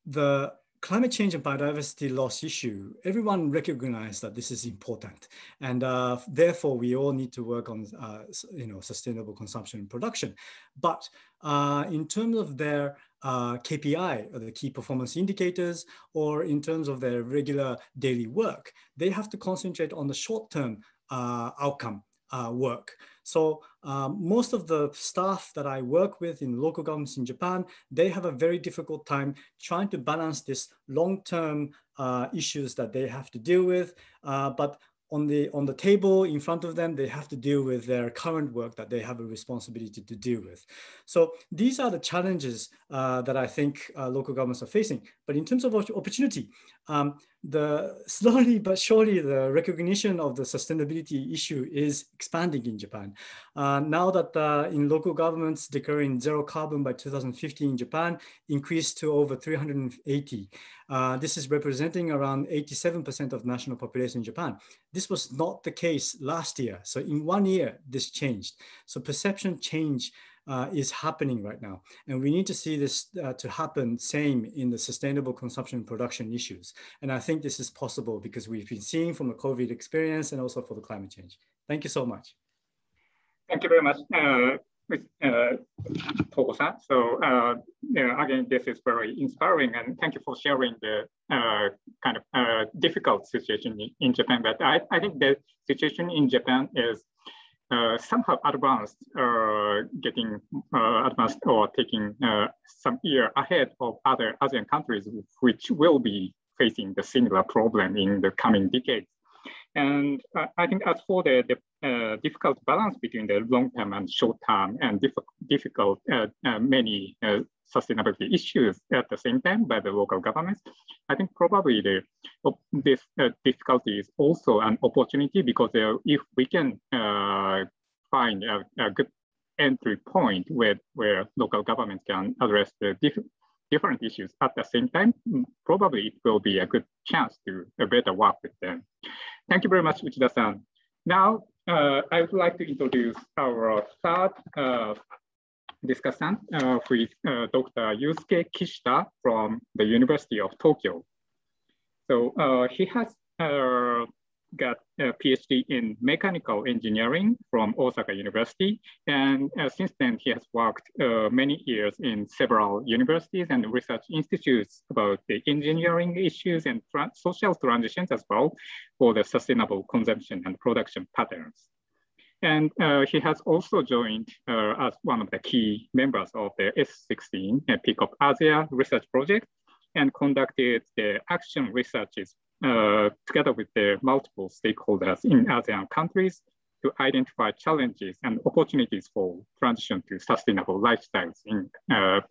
The climate change and biodiversity loss issue, everyone recognizes that this is important. And therefore, we all need to work on sustainable consumption and production. But in terms of their KPI, or the key performance indicators, or in terms of their regular daily work, they have to concentrate on the short-term outcome work. So most of the staff that I work with in local governments in Japan, they have a very difficult time trying to balance this long-term issues that they have to deal with. But on the table in front of them, they have to deal with their current work that they have a responsibility to deal with. So these are the challenges that I think local governments are facing. But in terms of opportunity, slowly but surely the recognition of the sustainability issue is expanding in Japan. Now that in local governments declaring zero carbon by 2050 in Japan increased to over 380. This is representing around 87% of national population in Japan. This was not the case last year. So in 1 year, this changed. So perception change is happening right now. And we need to see this to happen same in the sustainable consumption and production issues. And I think this is possible because we've been seeing from the COVID experience and also for the climate change. Thank you so much. Thank you very much, Togo-san. So again, this is very inspiring, and thank you for sharing the kind of difficult situation in Japan. But I think the situation in Japan is somehow advanced, getting advanced or taking some year ahead of other ASEAN countries, which will be facing the similar problem in the coming decades. And I think as for the difficult balance between the long-term and short-term and difficult many sustainability issues at the same time by the local governments, I think probably this difficulty is also an opportunity, because if we can find a good entry point where local governments can address the different issues at the same time, probably it will be a good chance to better work with them. Thank you very much, Uchida-san. Now, I would like to introduce our third discussant, who is Dr. Yusuke Kishida from the University of Tokyo. So he has got a PhD in mechanical engineering from Osaka University. And since then, he has worked many years in several universities and research institutes about the engineering issues and social transitions as well for the sustainable consumption and production patterns. And he has also joined as one of the key members of the S16 Peak of Asia research project, and conducted the action researches together with the multiple stakeholders in ASEAN countries to identify challenges and opportunities for transition to sustainable lifestyles,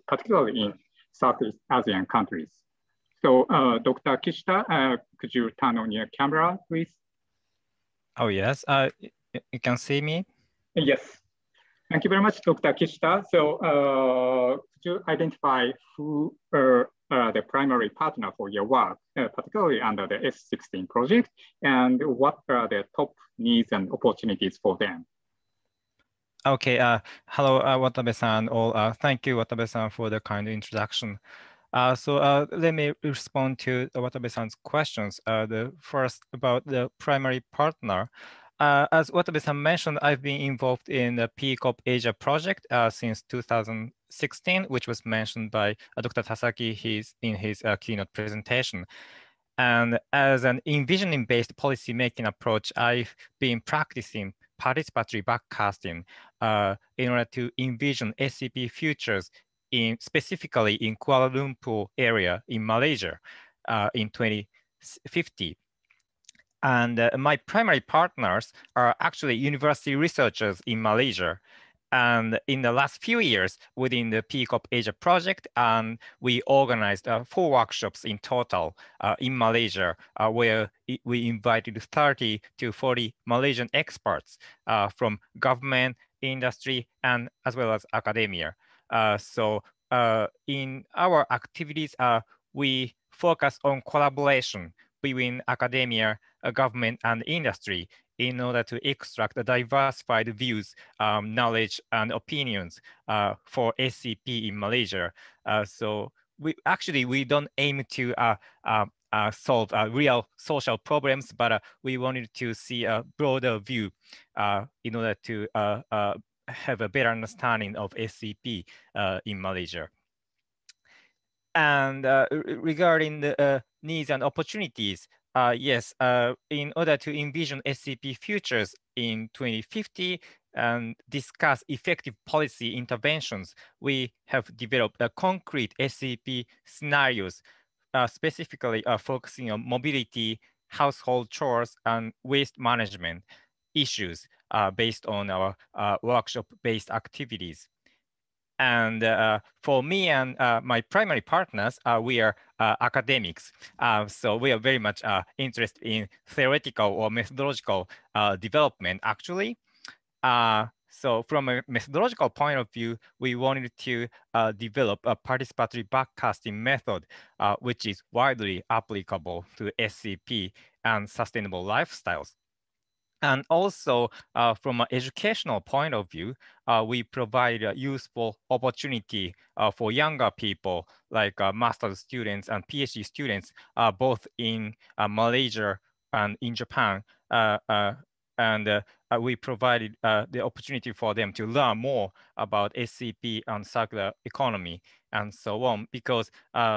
particularly in Southeast Asian countries. So Dr. Kishida, could you turn on your camera, please? Oh, yes. You can see me? Yes. Thank you very much, Dr. Kishida. So could you identify who are the primary partner for your work, particularly under the S16 project, and what are the top needs and opportunities for them? Okay. Hello, Watabe-san. Thank you, Watabe-san, for the kind introduction. So let me respond to Watabe-san's questions. The first about the primary partner. As Watabe-san mentioned, I've been involved in the Peak of Asia project since 2016, which was mentioned by Dr. Tasaki in his keynote presentation. And as an envisioning-based policy-making approach, I've been practicing participatory backcasting in order to envision SCP futures specifically in Kuala Lumpur area in Malaysia in 2050. And my primary partners are actually university researchers in Malaysia. And in the last few years within the Peak of Asia project, we organized 4 workshops in total in Malaysia, where we invited 30 to 40 Malaysian experts from government, industry, and as well as academia. So in our activities, we focus on collaboration between academia government and industry in order to extract the diversified views, knowledge, and opinions for SCP in Malaysia. So we don't aim to solve real social problems, but we wanted to see a broader view in order to have a better understanding of SCP in Malaysia. And regarding the needs and opportunities, yes, in order to envision SCP futures in 2050 and discuss effective policy interventions, we have developed concrete SCP scenarios, specifically focusing on mobility, household chores, and waste management issues based on our workshop-based activities. And for me and my primary partners, we are academics. So we are very much interested in theoretical or methodological development, actually. So from a methodological point of view, we wanted to develop a participatory backcasting method, which is widely applicable to SCP and sustainable lifestyles. And also, from an educational point of view, we provide a useful opportunity for younger people, like master's students and PhD students, both in Malaysia and in Japan. And we provided the opportunity for them to learn more about SCP and circular economy and so on, because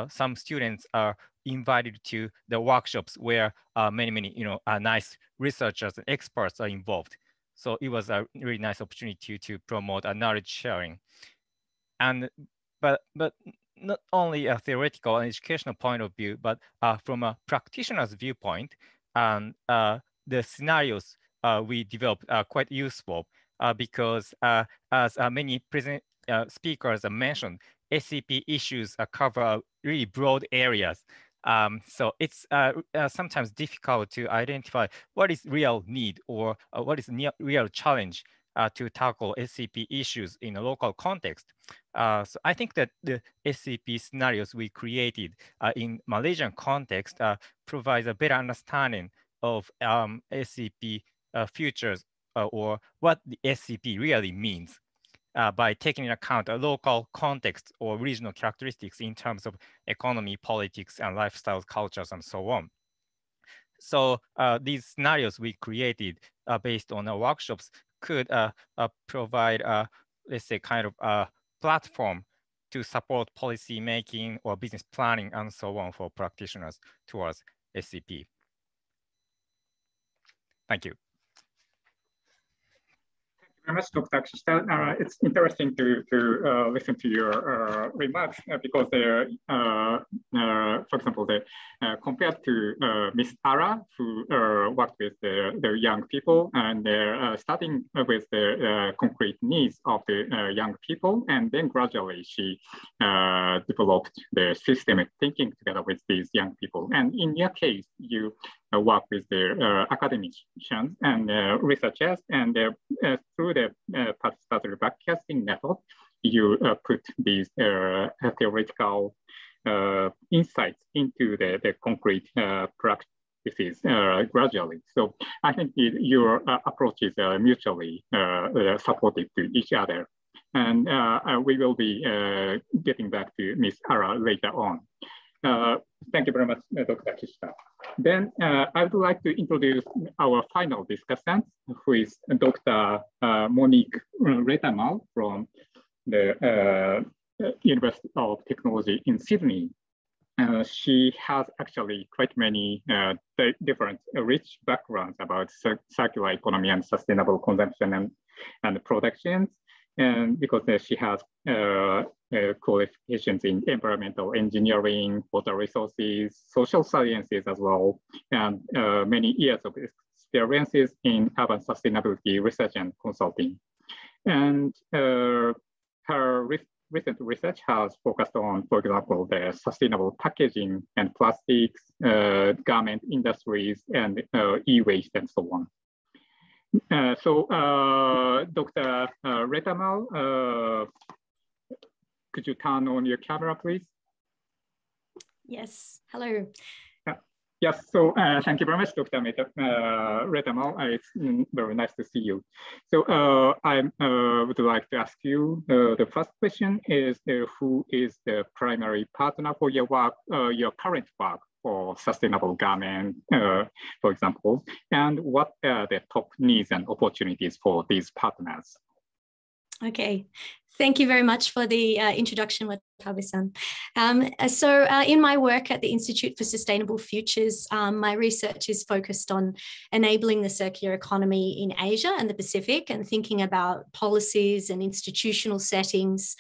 some students are invited to the workshops where many nice researchers and experts are involved. So it was a really nice opportunity to promote a knowledge sharing. And but not only a theoretical and educational point of view, but from a practitioner's viewpoint, and the scenarios we developed are quite useful because as many present speakers mentioned, SCP issues cover really broad areas. So it's sometimes difficult to identify what is real need or what is real challenge to tackle SCP issues in a local context. So I think that the SCP scenarios we created in Malaysian context provides a better understanding of SCP futures or what the SCP really means. By taking into account a local context or regional characteristics in terms of economy, politics, and lifestyles, cultures, and so on. So these scenarios we created based on our workshops could provide, let's say, kind of a platform to support policy making or business planning and so on for practitioners towards SCP. Thank you. Very much, Dr. Kishida. It's interesting to listen to your remarks because they're, for example, compared to Miss Ara, who worked with the young people, and they're starting with the concrete needs of the young people, and then gradually she developed the systemic thinking together with these young people. And in your case, you work with the academicians and researchers, and through the participatory backcasting method, you put these theoretical insights into the concrete practices gradually. So I think your approaches are mutually supportive to each other. And we will be getting back to Ms. Ara later on. Thank you very much, Dr. Kishida. Then I would like to introduce our final discussant, who is Dr. Monique Retamal from the University of Technology in Sydney. She has actually quite many different rich backgrounds about circular economy and sustainable consumption and productions. And because she has qualifications in environmental engineering, water resources, social sciences as well, and many years of experiences in urban sustainability research and consulting. And her recent research has focused on, for example, the sustainable packaging and plastics, garment industries, and e-waste and so on. So Dr. Retamal, could you turn on your camera, please? Yes, hello. Yes, so thank you very much, Dr. Retamo. It's very nice to see you. So I would like to ask you, the first question is, who is the primary partner for your work, your current work for sustainable garment, for example, and what are the top needs and opportunities for these partners? Okay, thank you very much for the introduction, Watabe-san. So in my work at the Institute for Sustainable Futures, my research is focused on enabling the circular economy in Asia and the Pacific, and thinking about policies and institutional settings,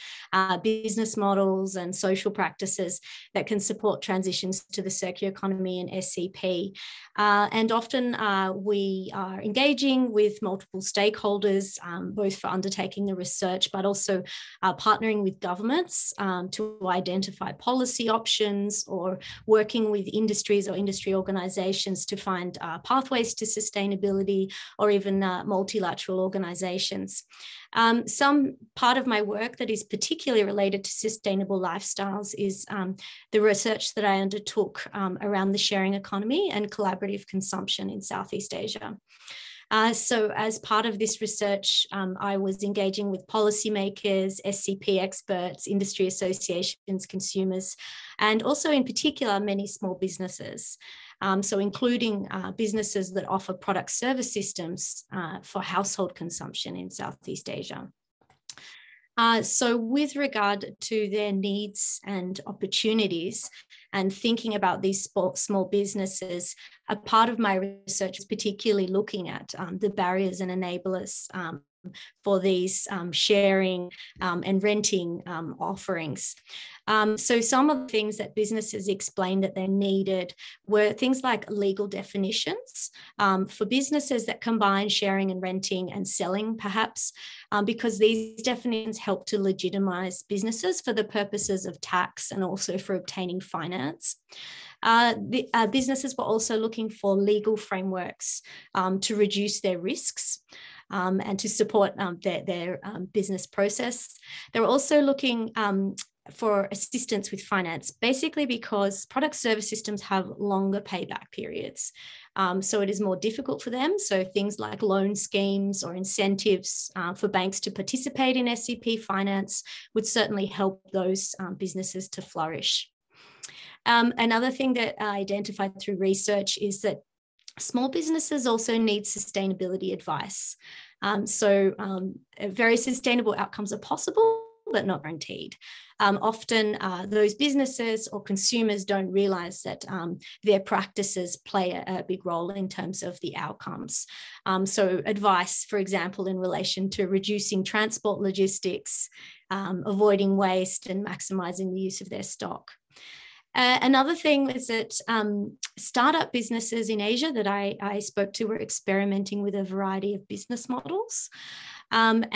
business models and social practices that can support transitions to the circular economy in SCP. And often we are engaging with multiple stakeholders, both for undertaking the research, but also partnering with governments to identify policy options, or working with industries or industry organizations to find pathways to sustainability, or even multilateral organizations. Some part of my work that is particularly related to sustainable lifestyles is the research that I undertook around the sharing economy and collaborative consumption in Southeast Asia. So as part of this research, I was engaging with policymakers, SCP experts, industry associations, consumers, and also in particular, many small businesses. So including businesses that offer product service systems for household consumption in Southeast Asia. So with regard to their needs and opportunities, and thinking about these small businesses, a part of my research is particularly looking at the barriers and enablers for these sharing and renting offerings. So some of the things that businesses explained that they needed were things like legal definitions for businesses that combine sharing and renting and selling, perhaps, because these definitions help to legitimize businesses for the purposes of tax and also for obtaining finance. Businesses were also looking for legal frameworks to reduce their risks and to support their business process. They're also looking for assistance with finance, basically because product service systems have longer payback periods. So it is more difficult for them. So things like loan schemes or incentives for banks to participate in SCP finance would certainly help those businesses to flourish. Another thing that I identified through research is that small businesses also need sustainability advice. Very sustainable outcomes are possible, but not guaranteed. Often those businesses or consumers don't realize that their practices play a big role in terms of the outcomes. So advice, for example, in relation to reducing transport logistics, avoiding waste and maximizing the use of their stock. Another thing is that startup businesses in Asia that I spoke to were experimenting with a variety of business models. And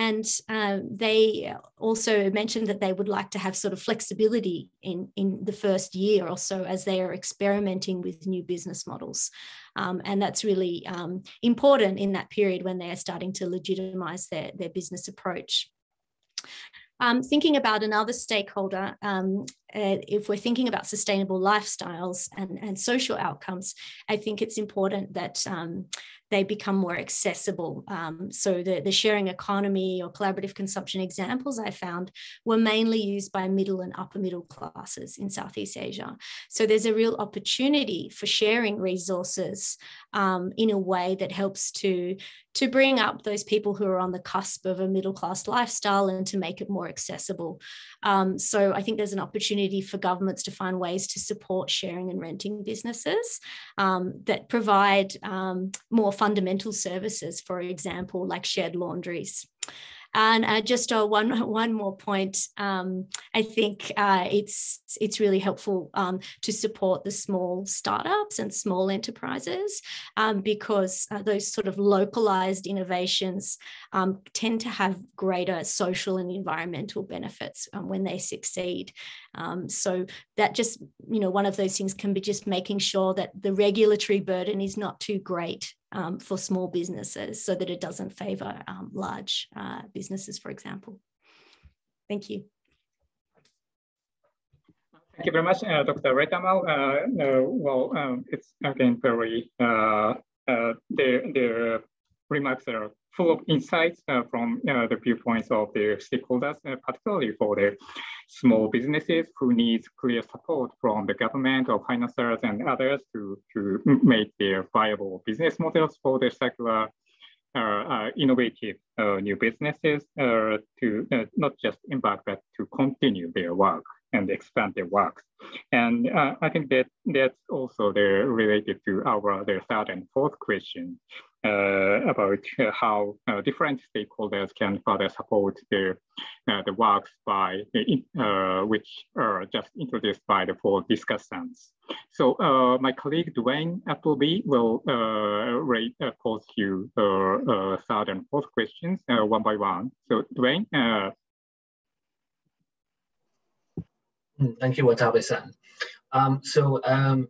they also mentioned that they would like to have sort of flexibility in the first year or so as they are experimenting with new business models. And that's really important in that period when they are starting to legitimize their business approach. Thinking about another stakeholder, if we're thinking about sustainable lifestyles and social outcomes, I think it's important that they become more accessible. So the sharing economy or collaborative consumption examples I found were mainly used by middle and upper middle classes in Southeast Asia. So there's a real opportunity for sharing resources in a way that helps to bring up those people who are on the cusp of a middle class lifestyle and to make it more accessible. So I think there's an opportunity for governments to find ways to support sharing and renting businesses that provide more fundamental services, for example, like shared laundries. And just one more point, I think it's really helpful to support the small startups and small enterprises because those sort of localized innovations tend to have greater social and environmental benefits when they succeed. So that just, one of those things can be just making sure that the regulatory burden is not too great for small businesses so that it doesn't favor large businesses, for example. Thank you. Thank you very much, Dr. Retamal. It's again very, their remarks are full of insights from the viewpoints of the stakeholders, particularly for the small businesses who need clear support from the government or financiers and others to make their viable business models for the circular innovative new businesses to not just embark, but to continue their work and expand their work. And I think that's also related to their third and fourth question about how different stakeholders can further support the works by which are just introduced by the four discussants. So my colleague Dwayne Appleby will pose you third and fourth questions one by one. So Dwayne. Thank you, Watabe-san.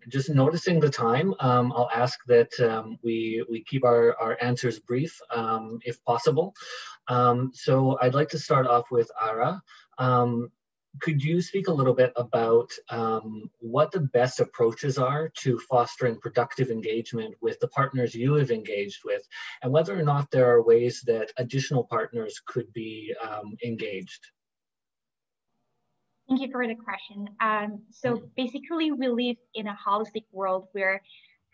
Just noticing the time, I'll ask that we keep our answers brief if possible. So I'd like to start off with Ara. Could you speak a little bit about what the best approaches are to fostering productive engagement with the partners you have engaged with, and whether or not there are ways that additional partners could be engaged? Thank you for the question. So basically, we live in a holistic world where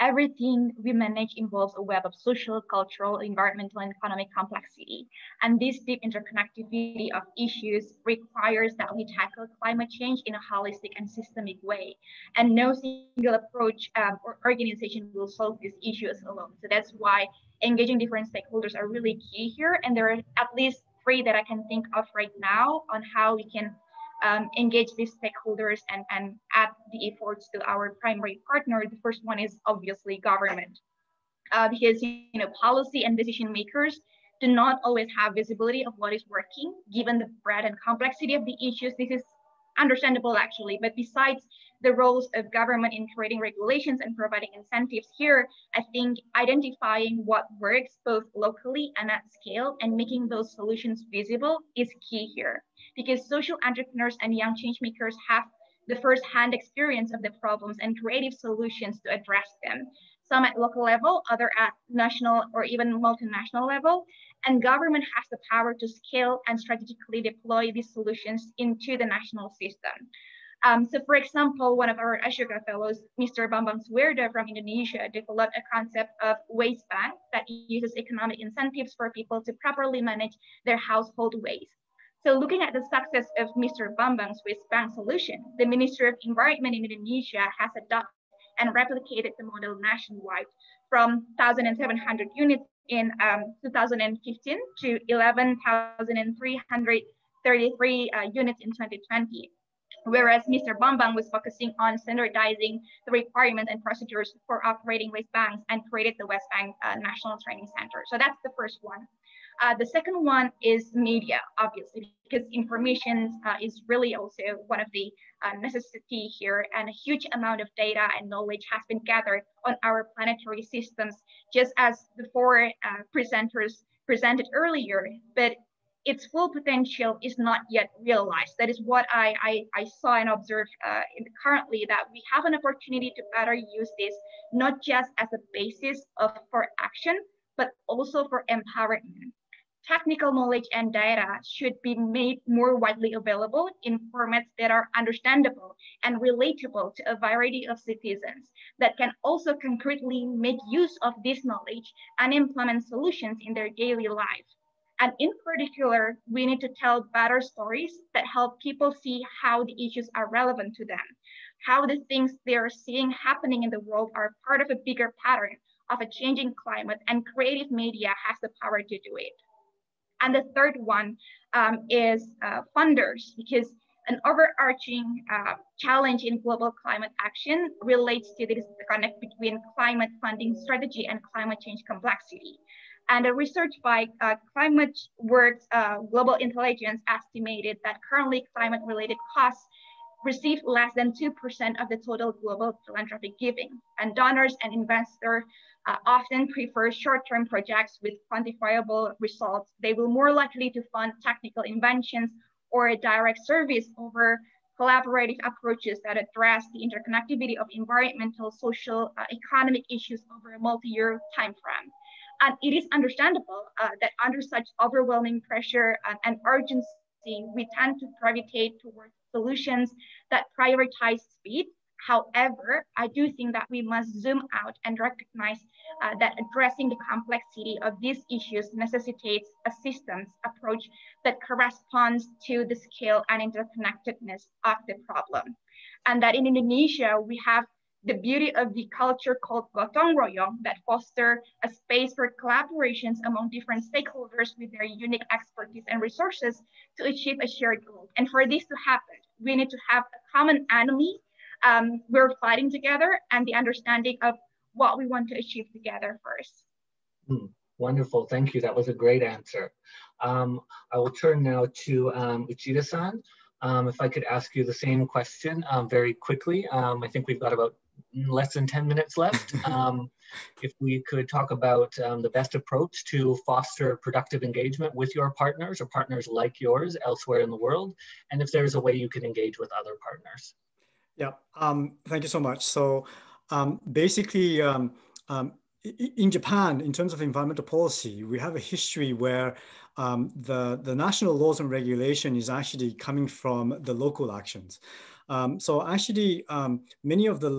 everything we manage involves a web of social, cultural, environmental, and economic complexity. And this deep interconnectivity of issues requires that we tackle climate change in a holistic and systemic way. And no single approach or organization will solve these issues alone. So that's why engaging different stakeholders are really key here. And there are at least 3 that I can think of right now on how we can engage these stakeholders and add the efforts to our primary partner. The first one is obviously government, because policy and decision makers do not always have visibility of what is working, given the breadth and complexity of the issues. This is understandable actually, but besides the roles of government in creating regulations and providing incentives here, I think identifying what works both locally and at scale and making those solutions visible is key here, because social entrepreneurs and young change makers have the first-hand experience of the problems and creative solutions to address them. Some at local level, other at national or even multinational level, and government has the power to scale and strategically deploy these solutions into the national system. So for example, one of our Ashoka fellows, Mr. Bambang Suwerda from Indonesia, developed a concept of waste bank that uses economic incentives for people to properly manage their household waste. So looking at the success of Mr. Bambang's waste bank solution, the Ministry of Environment in Indonesia has adopted and replicated the model nationwide from 1,700 units in 2015 to 11,333 units in 2020. Whereas Mr. Bambang was focusing on standardizing the requirements and procedures for operating waste banks and created the West Bank National Training Center. So that's the first one. The second one is media, obviously, because information is really also one of the necessity here, and a huge amount of data and knowledge has been gathered on our planetary systems, just as the 4 presenters presented earlier, but its full potential is not yet realized. That is what I saw and observed currently, that we have an opportunity to better use this, not just as a basis for action, but also for empowerment. Technical knowledge and data should be made more widely available in formats that are understandable and relatable to a variety of citizens that can also concretely make use of this knowledge and implement solutions in their daily life. And in particular, we need to tell better stories that help people see how the issues are relevant to them, how the things they are seeing happening in the world are part of a bigger pattern of a changing climate, and creative media has the power to do it. And the third one is funders, because an overarching challenge in global climate action relates to the disconnect between climate funding strategy and climate change complexity. And a research by ClimateWorks Global Intelligence estimated that currently climate-related costs receive less than 2% of the total global philanthropic giving. And donors and investors often prefer short-term projects with quantifiable results. They will more likely to fund technical inventions or a direct service over collaborative approaches that address the interconnectivity of environmental, social, economic issues over a multi-year time frame. And it is understandable that under such overwhelming pressure and urgency, we tend to gravitate towards solutions that prioritize speed. However, I do think that we must zoom out and recognize that addressing the complexity of these issues necessitates a systems approach that corresponds to the scale and interconnectedness of the problem. And that in Indonesia, we have the beauty of the culture called gotong royong that foster a space for collaborations among different stakeholders with their unique expertise and resources to achieve a shared goal. And for this to happen, we need to have a common enemy we're fighting together and the understanding of what we want to achieve together first. Wonderful, thank you. That was a great answer. I will turn now to Uchida-san. If I could ask you the same question very quickly. I think we've got about less than 10 minutes left. If we could talk about the best approach to foster productive engagement with your partners or partners like yours elsewhere in the world, and if there's a way you can engage with other partners. Yeah, thank you so much. So basically, in Japan, in terms of environmental policy, we have a history where the national laws and regulation is actually coming from the local actions. So actually, many of the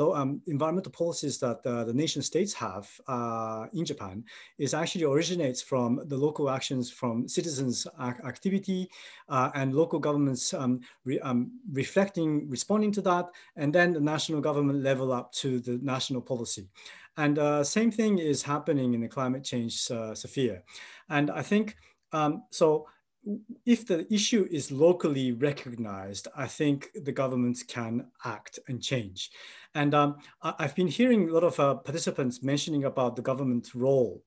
environmental policies that the nation states have in Japan is actually originates from the local actions from citizens' activity and local governments responding to that, and then the national government level up to the national policy. And same thing is happening in the climate change sphere. And I think, so if the issue is locally recognized, I think the governments can act and change. And I've been hearing a lot of participants mentioning about the government's role.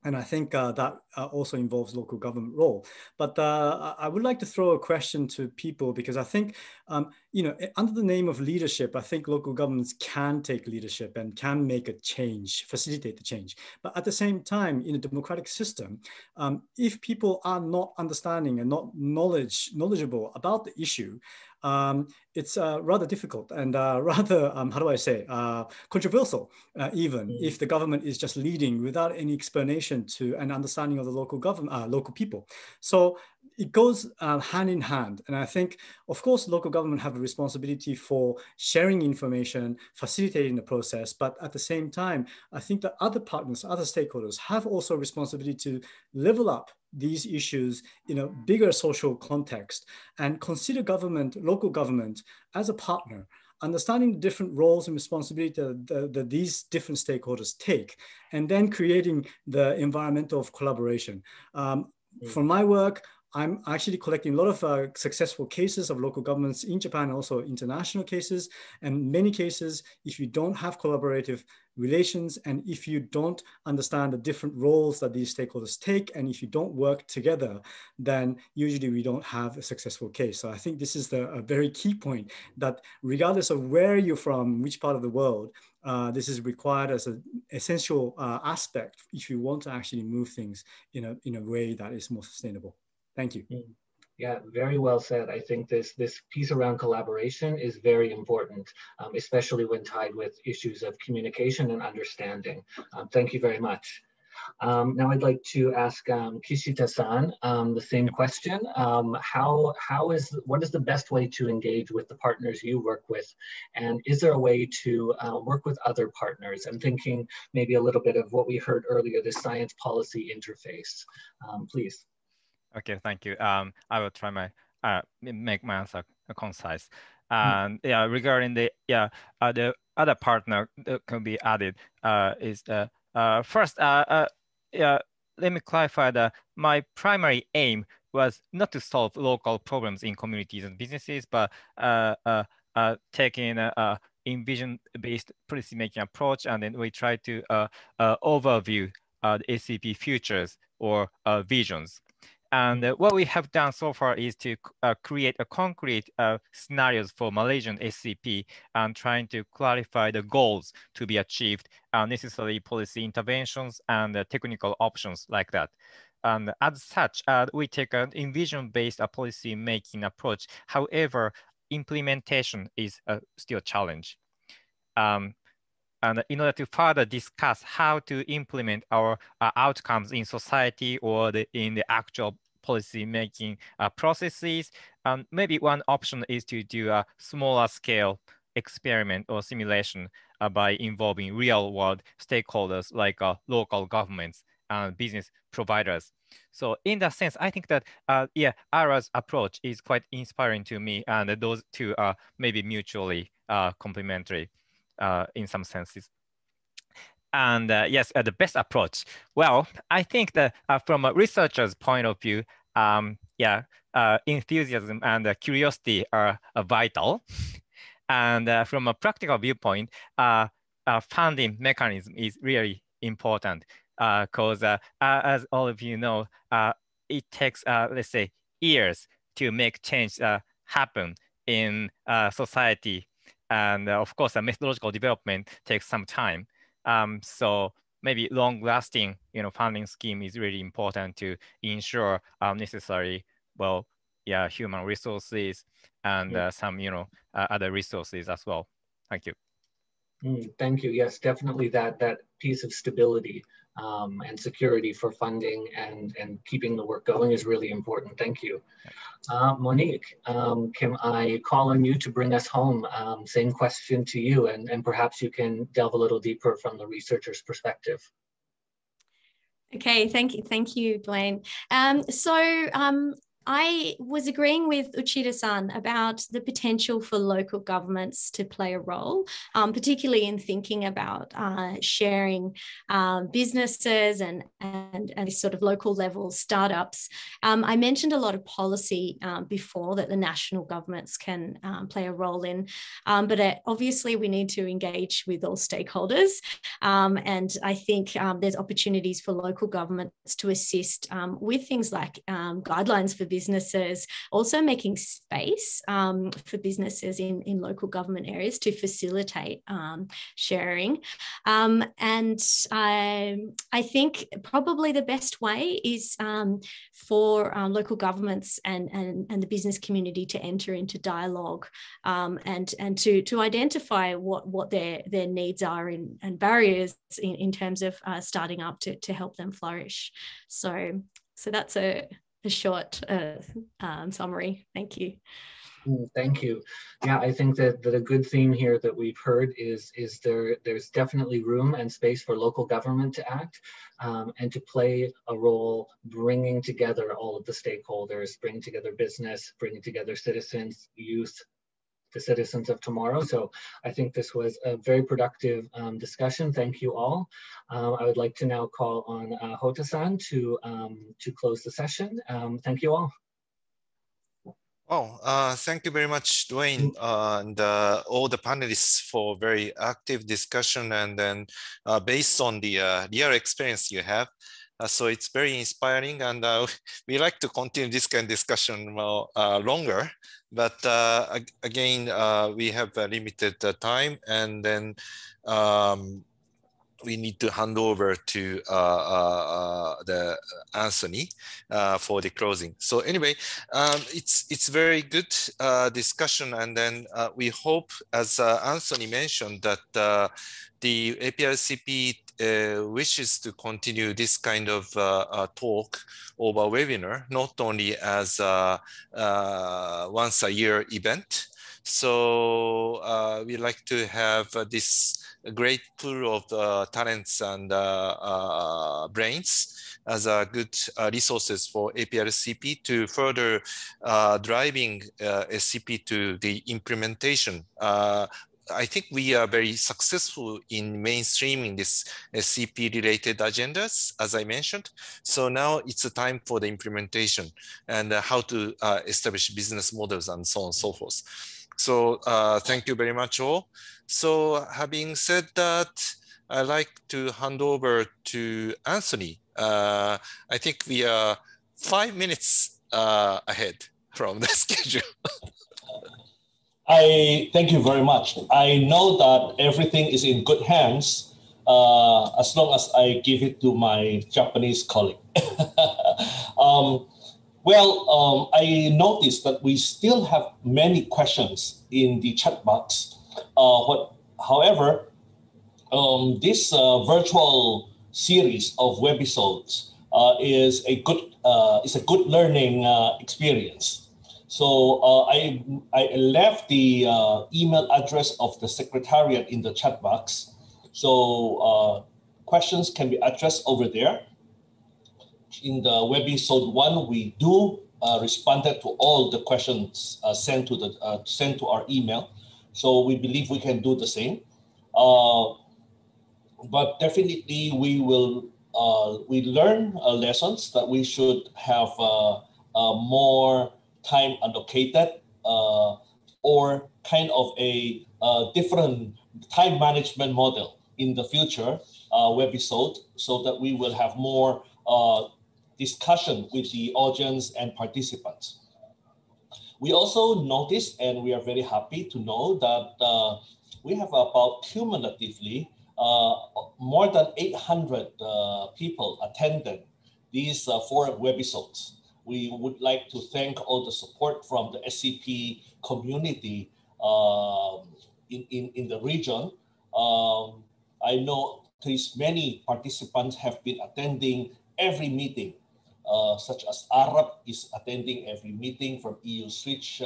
And I think that also involves local government role. But I would like to throw a question to people because I think, you know, under the name of leadership, I think local governments can take leadership and can make a change, facilitate the change. But at the same time, in a democratic system, if people are not understanding and not knowledgeable about the issue, it's rather difficult and rather, how do I say, controversial, even if the government is just leading without any explanation to an understanding of the local government, local people. So it goes hand in hand. And I think, of course, local government have a responsibility for sharing information, facilitating the process. But at the same time, I think that other partners, other stakeholders have also a responsibility to level up these issues in a bigger social context and consider government, local government as a partner, understanding the different roles and responsibility that these different stakeholders take, and then creating the environmental of collaboration. From my work, I'm actually collecting a lot of successful cases of local governments in Japan, and also international cases. And many cases, if you don't have collaborative relations, and if you don't understand the different roles that these stakeholders take, and if you don't work together, then usually we don't have a successful case. So I think this is a very key point, that regardless of where you're from, which part of the world, this is required as an essential aspect if you want to actually move things in a way that is more sustainable. Thank you. Yeah, very well said. I think this piece around collaboration is very important, especially when tied with issues of communication and understanding. Thank you very much. Now I'd like to ask Kishida-san the same question. What is the best way to engage with the partners you work with? And is there a way to work with other partners? I'm thinking maybe a little bit of what we heard earlier, this science policy interface. Please. Okay, thank you. I will try make my answer concise. And yeah, regarding the other partner that can be added is first. Let me clarify that my primary aim was not to solve local problems in communities and businesses, but taking envision-based policy-making approach, and then we try to overview the SCP futures or visions. And what we have done so far is to create a concrete scenarios for Malaysian SCP and trying to clarify the goals to be achieved, necessary policy interventions and technical options like that. And as such, we take an envision-based policy-making approach. However, implementation is still a challenge. And in order to further discuss how to implement our outcomes in society or in the actual policy making processes, maybe one option is to do a smaller scale experiment or simulation by involving real world stakeholders like local governments and business providers. So in that sense, I think that, yeah, Ara's approach is quite inspiring to me, and those two are maybe mutually complementary in some senses. And yes, the best approach. Well, I think that from a researcher's point of view, yeah, enthusiasm and curiosity are vital. And from a practical viewpoint, funding mechanism is really important because as all of you know, it takes, let's say, years to make change happen in society. And of course, methodological development takes some time. So maybe long-lasting, funding scheme is really important to ensure necessary, well, yeah, human resources and some, other resources as well. Thank you. Thank you. Yes, definitely that piece of stability and security for funding and keeping the work going is really important. Thank you. Monique, can I call on you to bring us home? Same question to you, and perhaps you can delve a little deeper from the researcher's perspective. Okay, thank you, Dwayne. I was agreeing with Uchida-san about the potential for local governments to play a role, particularly in thinking about sharing businesses and sort of local level startups. I mentioned a lot of policy before that the national governments can play a role in, but obviously we need to engage with all stakeholders. And I think there's opportunities for local governments to assist with things like guidelines for businesses, also making space for businesses in local government areas to facilitate sharing. And I think probably the best way is for local governments and the business community to enter into dialogue and to identify what their needs are and barriers in terms of starting up to help them flourish. So that's a short summary. Thank you. Thank you. Yeah, I think that a good theme here that we've heard is there's definitely room and space for local government to act and to play a role bringing together all of the stakeholders, bringing together business, bringing together citizens, youth, the citizens of tomorrow. So I think this was a very productive discussion. Thank you all. I would like to now call on Hota-san to close the session. Thank you all. Oh, thank you very much, Dwayne, and all the panelists for very active discussion, and then based on the real experience you have. So it's very inspiring, and we like to continue this kind of discussion longer, but again, we have a limited time, and then we need to hand over to the Anthony for the closing. So anyway, it's very good discussion, and then we hope, as Anthony mentioned, that the APRSCP wishes to continue this kind of talk over webinar, not only as a once a year event. So we like to have this great pool of talents and brains as a good resources for APRSCP to further driving SCP to the implementation. I think we are very successful in mainstreaming this SCP-related agendas, as I mentioned. So now it's a time for the implementation and how to establish business models and so on and so forth. So thank you very much all. So having said that, I'd like to hand over to Anthony. I think we are 5 minutes ahead from the schedule. I thank you very much. I know that everything is in good hands as long as I give it to my Japanese colleague. Well, I noticed that we still have many questions in the chat box. However, this virtual series of webisodes is a good learning experience. So I left the email address of the Secretariat in the chat box. So questions can be addressed over there. In the Webisode 1, we do responded to all the questions sent to our email. So we believe we can do the same. But definitely we will we learn lessons that we should have more time allocated or kind of a different time management model in the future webisode, so that we will have more discussion with the audience and participants. We also noticed, and we are very happy to know that we have about cumulatively more than 800 people attended these 4 webisodes. We would like to thank all the support from the SCP community in the region. I know many participants have been attending every meeting, such as Arab is attending every meeting from EU Switch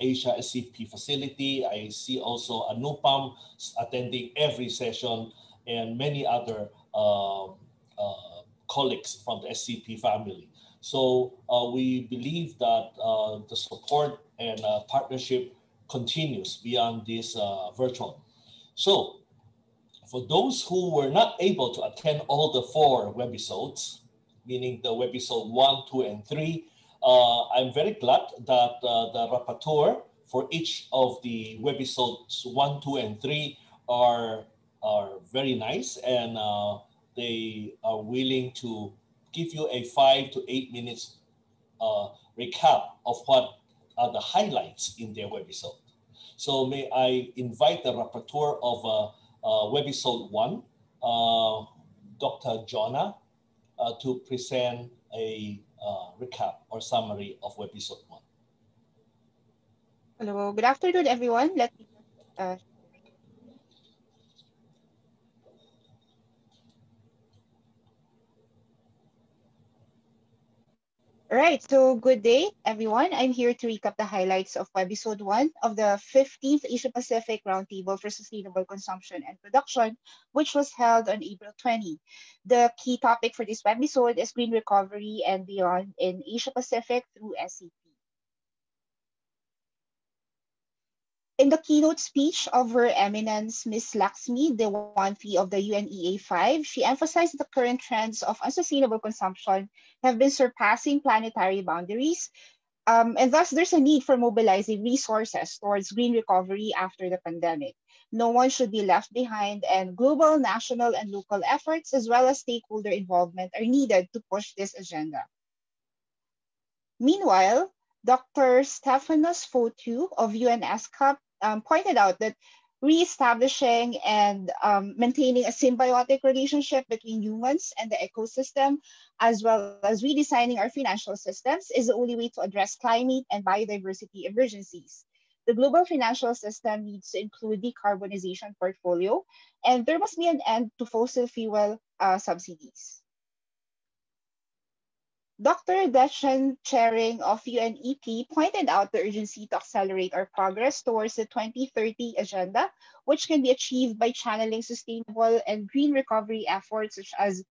Asia SCP facility. I see also Anupam attending every session, and many other colleagues from the SCP family. So we believe that the support and partnership continues beyond this virtual. So for those who were not able to attend all the 4 webisodes, meaning the webisode 1, 2, and 3, I'm very glad that the rapporteur for each of the webisodes 1, 2, and 3 are very nice, and they are willing to give you a 5 to 8 minutes recap of what are the highlights in their webisode. So may I invite the rapporteur of webisode 1, Dr. Jonah, to present a recap or summary of webisode 1. Hello, good afternoon, everyone. Let me All right, so good day, everyone. I'm here to recap the highlights of Webisode 1 of the 15th Asia-Pacific Roundtable for Sustainable Consumption and Production, which was held on April 20. The key topic for this webisode is green recovery and beyond in Asia-Pacific through SCP. In the keynote speech of Her Eminence, Ms. Laxmi Dewanthi of the UNEA 5, she emphasized the current trends of unsustainable consumption have been surpassing planetary boundaries, and thus there's a need for mobilizing resources towards green recovery after the pandemic. No one should be left behind, and global, national, and local efforts, as well as stakeholder involvement, are needed to push this agenda. Meanwhile, Dr. Stefanos Fotu of UNSCP pointed out that reestablishing and maintaining a symbiotic relationship between humans and the ecosystem, as well as redesigning our financial systems, is the only way to address climate and biodiversity emergencies. The global financial system needs to include decarbonization portfolio, and there must be an end to fossil fuel subsidies. Dr. Dechen Chering of UNEP pointed out the urgency to accelerate our progress towards the 2030 agenda, which can be achieved by channeling sustainable and green recovery efforts, such as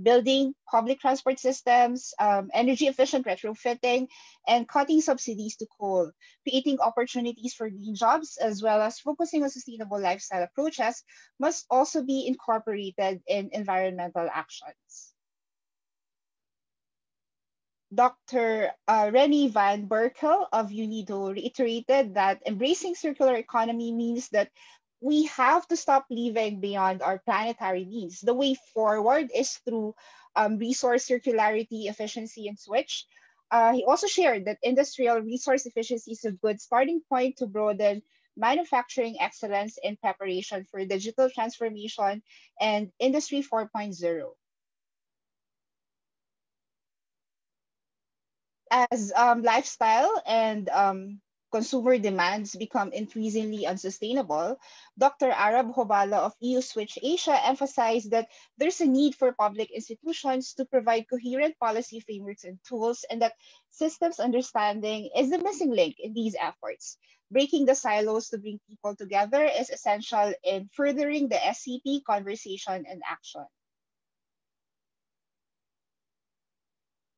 building public transport systems, energy efficient retrofitting, and cutting subsidies to coal, creating opportunities for green jobs, as well as focusing on sustainable lifestyle approaches must also be incorporated in environmental actions. Dr. Remy Van Berkel of UNIDO reiterated that embracing circular economy means that we have to stop living beyond our planetary needs. The way forward is through resource circularity, efficiency, and switch. He also shared that industrial resource efficiency is a good starting point to broaden manufacturing excellence in preparation for digital transformation and Industry 4.0. As lifestyle and consumer demands become increasingly unsustainable, Dr. Arab Hobala of EU Switch Asia emphasized that there's a need for public institutions to provide coherent policy frameworks and tools, and that systems understanding is the missing link in these efforts. Breaking the silos to bring people together is essential in furthering the SCP conversation and action.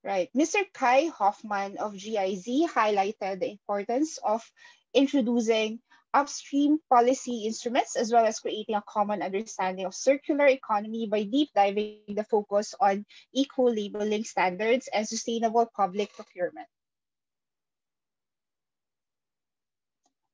Right. Mr. Kai Hoffman of GIZ highlighted the importance of introducing upstream policy instruments as well as creating a common understanding of circular economy by deep diving the focus on eco-labeling standards and sustainable public procurement.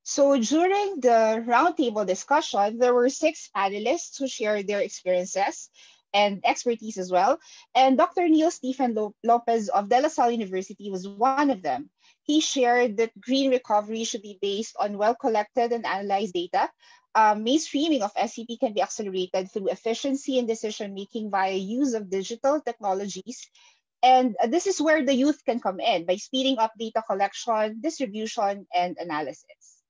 So during the roundtable discussion, there were 6 panelists who shared their experiences and expertise as well. And Dr. Neil Stephen Lopez of De La Salle University was one of them. He shared that green recovery should be based on well-collected and analyzed data. Mainstreaming of SCP can be accelerated through efficiency in decision-making via use of digital technologies. And this is where the youth can come in by speeding up data collection, distribution, and analysis.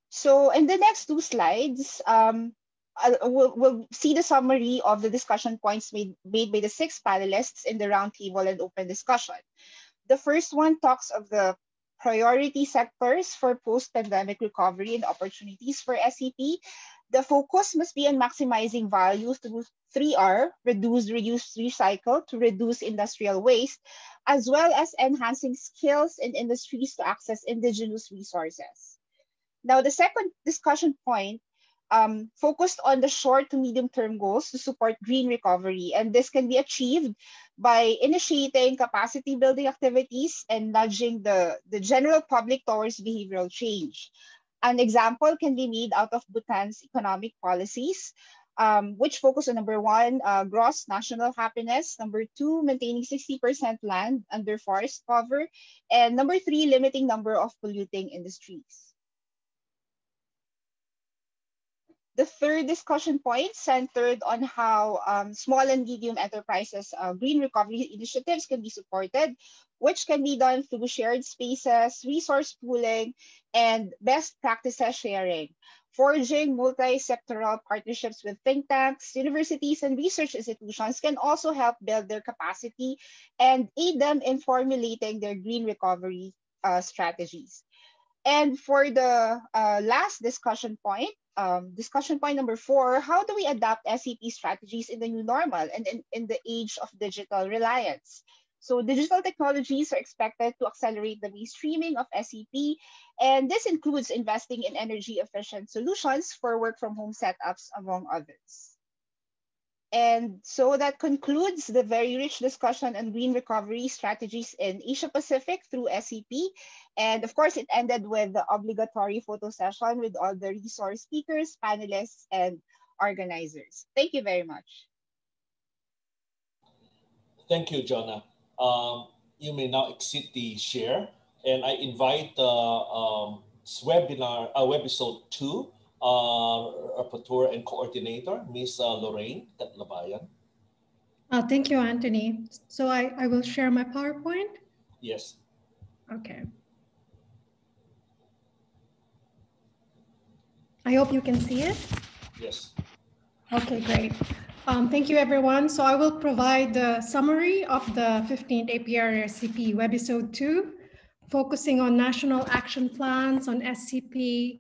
So in the next 2 slides, we'll see the summary of the discussion points made by the 6 panelists in the roundtable and open discussion. The first one talks of the priority sectors for post-pandemic recovery and opportunities for SCP. The focus must be on maximizing value through 3R, reduce, reuse, recycle, to reduce industrial waste, as well as enhancing skills in industries to access indigenous resources. Now, the second discussion point focused on the short to medium term goals to support green recovery. And this can be achieved by initiating capacity building activities and nudging the general public towards behavioral change. An example can be made out of Bhutan's economic policies, which focus on number 1, gross national happiness, number 2, maintaining 60% land under forest cover, and number 3, limiting number of polluting industries. The third discussion point centered on how small and medium enterprises' green recovery initiatives can be supported, which can be done through shared spaces, resource pooling, and best practices sharing. Forging multi-sectoral partnerships with think tanks, universities, and research institutions can also help build their capacity and aid them in formulating their green recovery strategies. And for the last discussion point number 4, how do we adapt SCP strategies in the new normal and in the age of digital reliance? So digital technologies are expected to accelerate the mainstreaming of SCP, and this includes investing in energy efficient solutions for work from home setups, among others. And so that concludes the very rich discussion on green recovery strategies in Asia Pacific through SCP. And of course, it ended with the obligatory photo session with all the resource speakers, panelists, and organizers. Thank you very much. Thank you, Jonna. You may now exit the share, and I invite the Webisode 2 rapporteur and coordinator, Ms. Lorraine Tatlabayan. Thank you, Anthony. So I will share my PowerPoint. Yes. Okay. I hope you can see it. Yes. Okay, great. Thank you, everyone. So I will provide the summary of the 15th APRSCP Webisode 2, focusing on national action plans on SCP,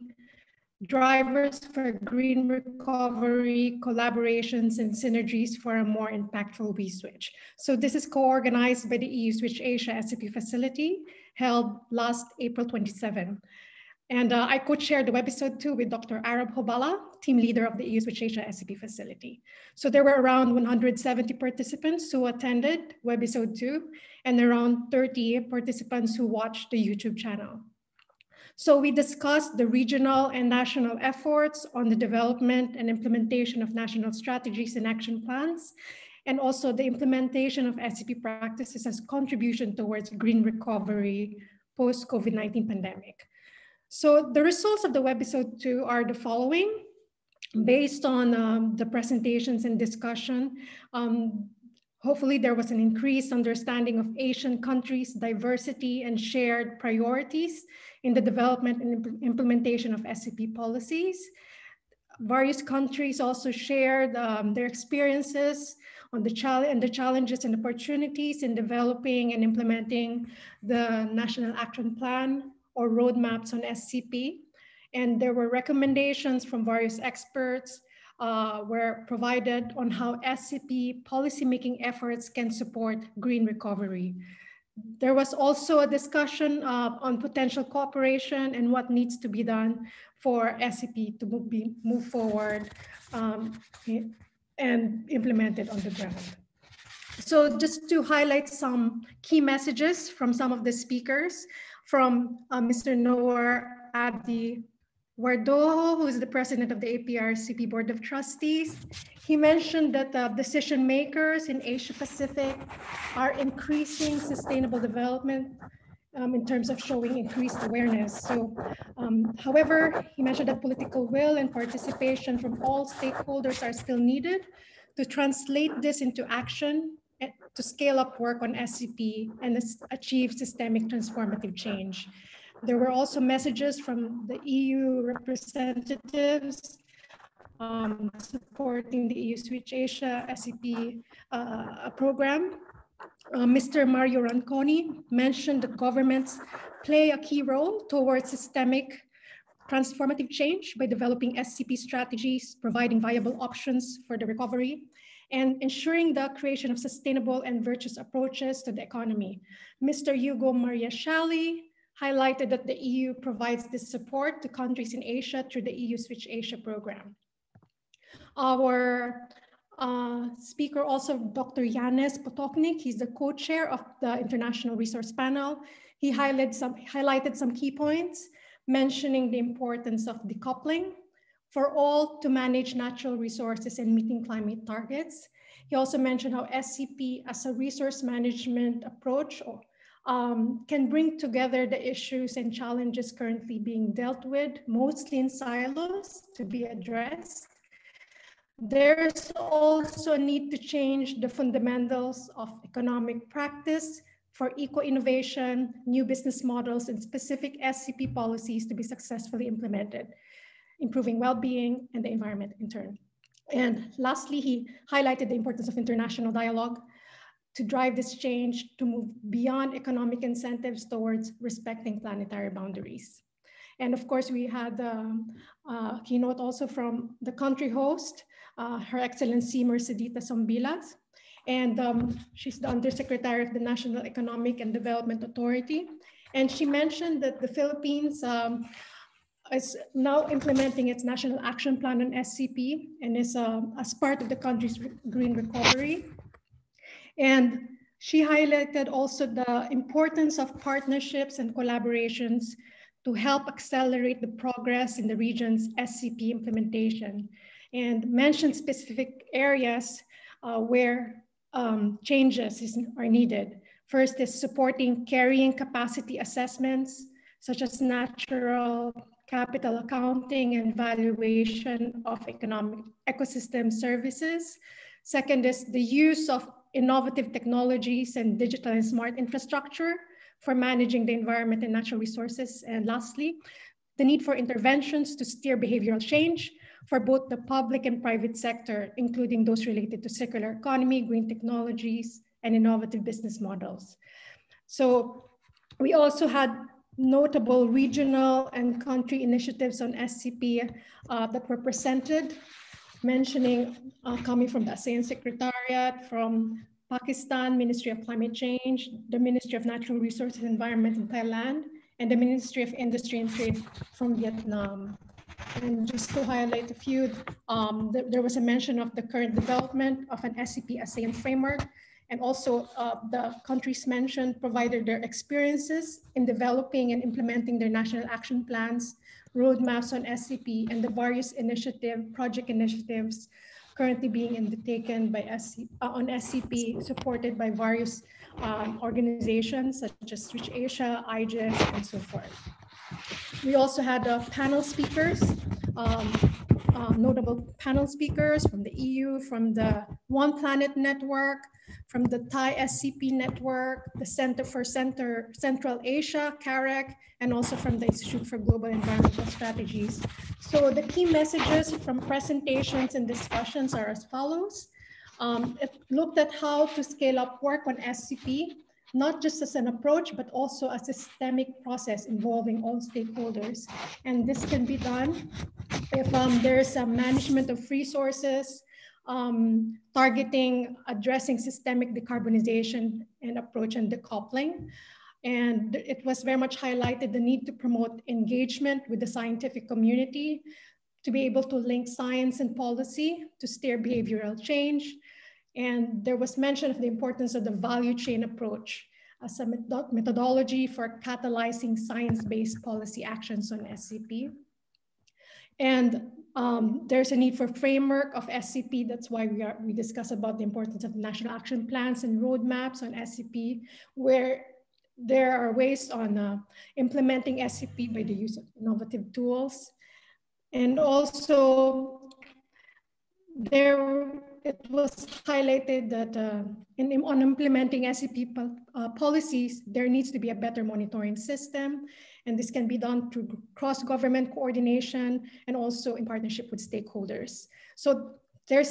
drivers for green recovery, collaborations, and synergies for a more impactful WeSwitch. So this is co-organized by the EU Switch Asia SCP facility, held last April 27. And I co-chaired the Webisode 2 with Dr. Arab Hobala, team leader of the EU Switch Asia SCP facility. So there were around 170 participants who attended Webisode 2 and around 30 participants who watched the YouTube channel. So we discussed the regional and national efforts on the development and implementation of national strategies and action plans, and also the implementation of SCP practices as contribution towards green recovery post-COVID-19 pandemic. So the results of the Webisode 2 are the following. Based on the presentations and discussion, Hopefully there was an increased understanding of Asian countries' diversity and shared priorities in the development and implementation of SCP policies. Various countries also shared their experiences on the challenges and opportunities in developing and implementing the National Action Plan or roadmaps on SCP. And there were recommendations from various experts were provided on how SCP policymaking efforts can support green recovery. There was also a discussion on potential cooperation and what needs to be done for SCP to move forward and implemented on the ground. So just to highlight some key messages from some of the speakers, from Mr. Noor Abdi Wardoho, who is the president of the APRSCP Board of Trustees. He mentioned that the decision makers in Asia Pacific are increasing sustainable development in terms of showing increased awareness. So, however, he mentioned that political will and participation from all stakeholders are still needed to translate this into action, to scale up work on SCP and achieve systemic transformative change. There were also messages from the EU representatives supporting the EU Switch Asia SCP program. Mr. Mario Ranconi mentioned that governments play a key role towards systemic transformative change by developing SCP strategies, providing viable options for the recovery, and ensuring the creation of sustainable and virtuous approaches to the economy. Mr. Hugo Mariashali highlighted that the EU provides this support to countries in Asia through the EU Switch Asia program. Our speaker also, Dr. Yanis Potoknik, he's the co-chair of the International Resource Panel. He highlighted some key points, mentioning the importance of decoupling for all to manage natural resources and meeting climate targets. He also mentioned how SCP as a resource management approach can bring together the issues and challenges currently being dealt with, mostly in silos, to be addressed. There's also a need to change the fundamentals of economic practice for eco-innovation, new business models, and specific SCP policies to be successfully implemented, improving well-being and the environment in turn. And lastly, he highlighted the importance of international dialogue to drive this change to move beyond economic incentives towards respecting planetary boundaries. And of course, we had a keynote also from the country host, Her Excellency Mercedita Sombilas. And she's the Undersecretary of the National Economic and Development Authority. And she mentioned that the Philippines is now implementing its National Action Plan on SCP and is as part of the country's green recovery. And she highlighted also the importance of partnerships and collaborations to help accelerate the progress in the region's SCP implementation, and mentioned specific areas where changes are needed. First is supporting carrying capacity assessments, such as natural capital accounting and valuation of economic ecosystem services. Second is the use of innovative technologies and digital and smart infrastructure for managing the environment and natural resources. And lastly, the need for interventions to steer behavioral change for both the public and private sector, including those related to circular economy, green technologies, and innovative business models. So we also had notable regional and country initiatives on SCP that were presented, mentioning coming from the ASEAN Secretariat, from Pakistan, Ministry of Climate Change, the Ministry of Natural Resources and Environment in Thailand, and the Ministry of Industry and Trade from Vietnam. And just to highlight a few, there was a mention of the current development of an SCP ASEAN framework, and also the countries mentioned provided their experiences in developing and implementing their national action plans, roadmaps on SCP, and the various project initiatives currently being undertaken by on SCP, supported by various organizations such as Switch Asia, IGES, and so forth. We also had panel speakers, notable panel speakers from the EU, from the One Planet Network, from the Thai SCP network, the Center for Central Asia, CAREC, and also from the Institute for Global Environmental Strategies. So the key messages from presentations and discussions are as follows. It looked at how to scale up work on SCP, not just as an approach, but also a systemic process involving all stakeholders. And this can be done if there's a management of resources, targeting, addressing systemic decarbonization and approach and decoupling. And it was very much highlighted the need to promote engagement with the scientific community, to be able to link science and policy to steer behavioral change. And there was mention of the importance of the value chain approach as a methodology for catalyzing science-based policy actions on SCP. And there's a need for framework of SCP. That's why we discuss about the importance of national action plans and roadmaps on SCP, where there are ways on implementing SCP by the use of innovative tools. And also, it was highlighted that on implementing SCP policies, there needs to be a better monitoring system. And this can be done through cross-government coordination and also in partnership with stakeholders. So it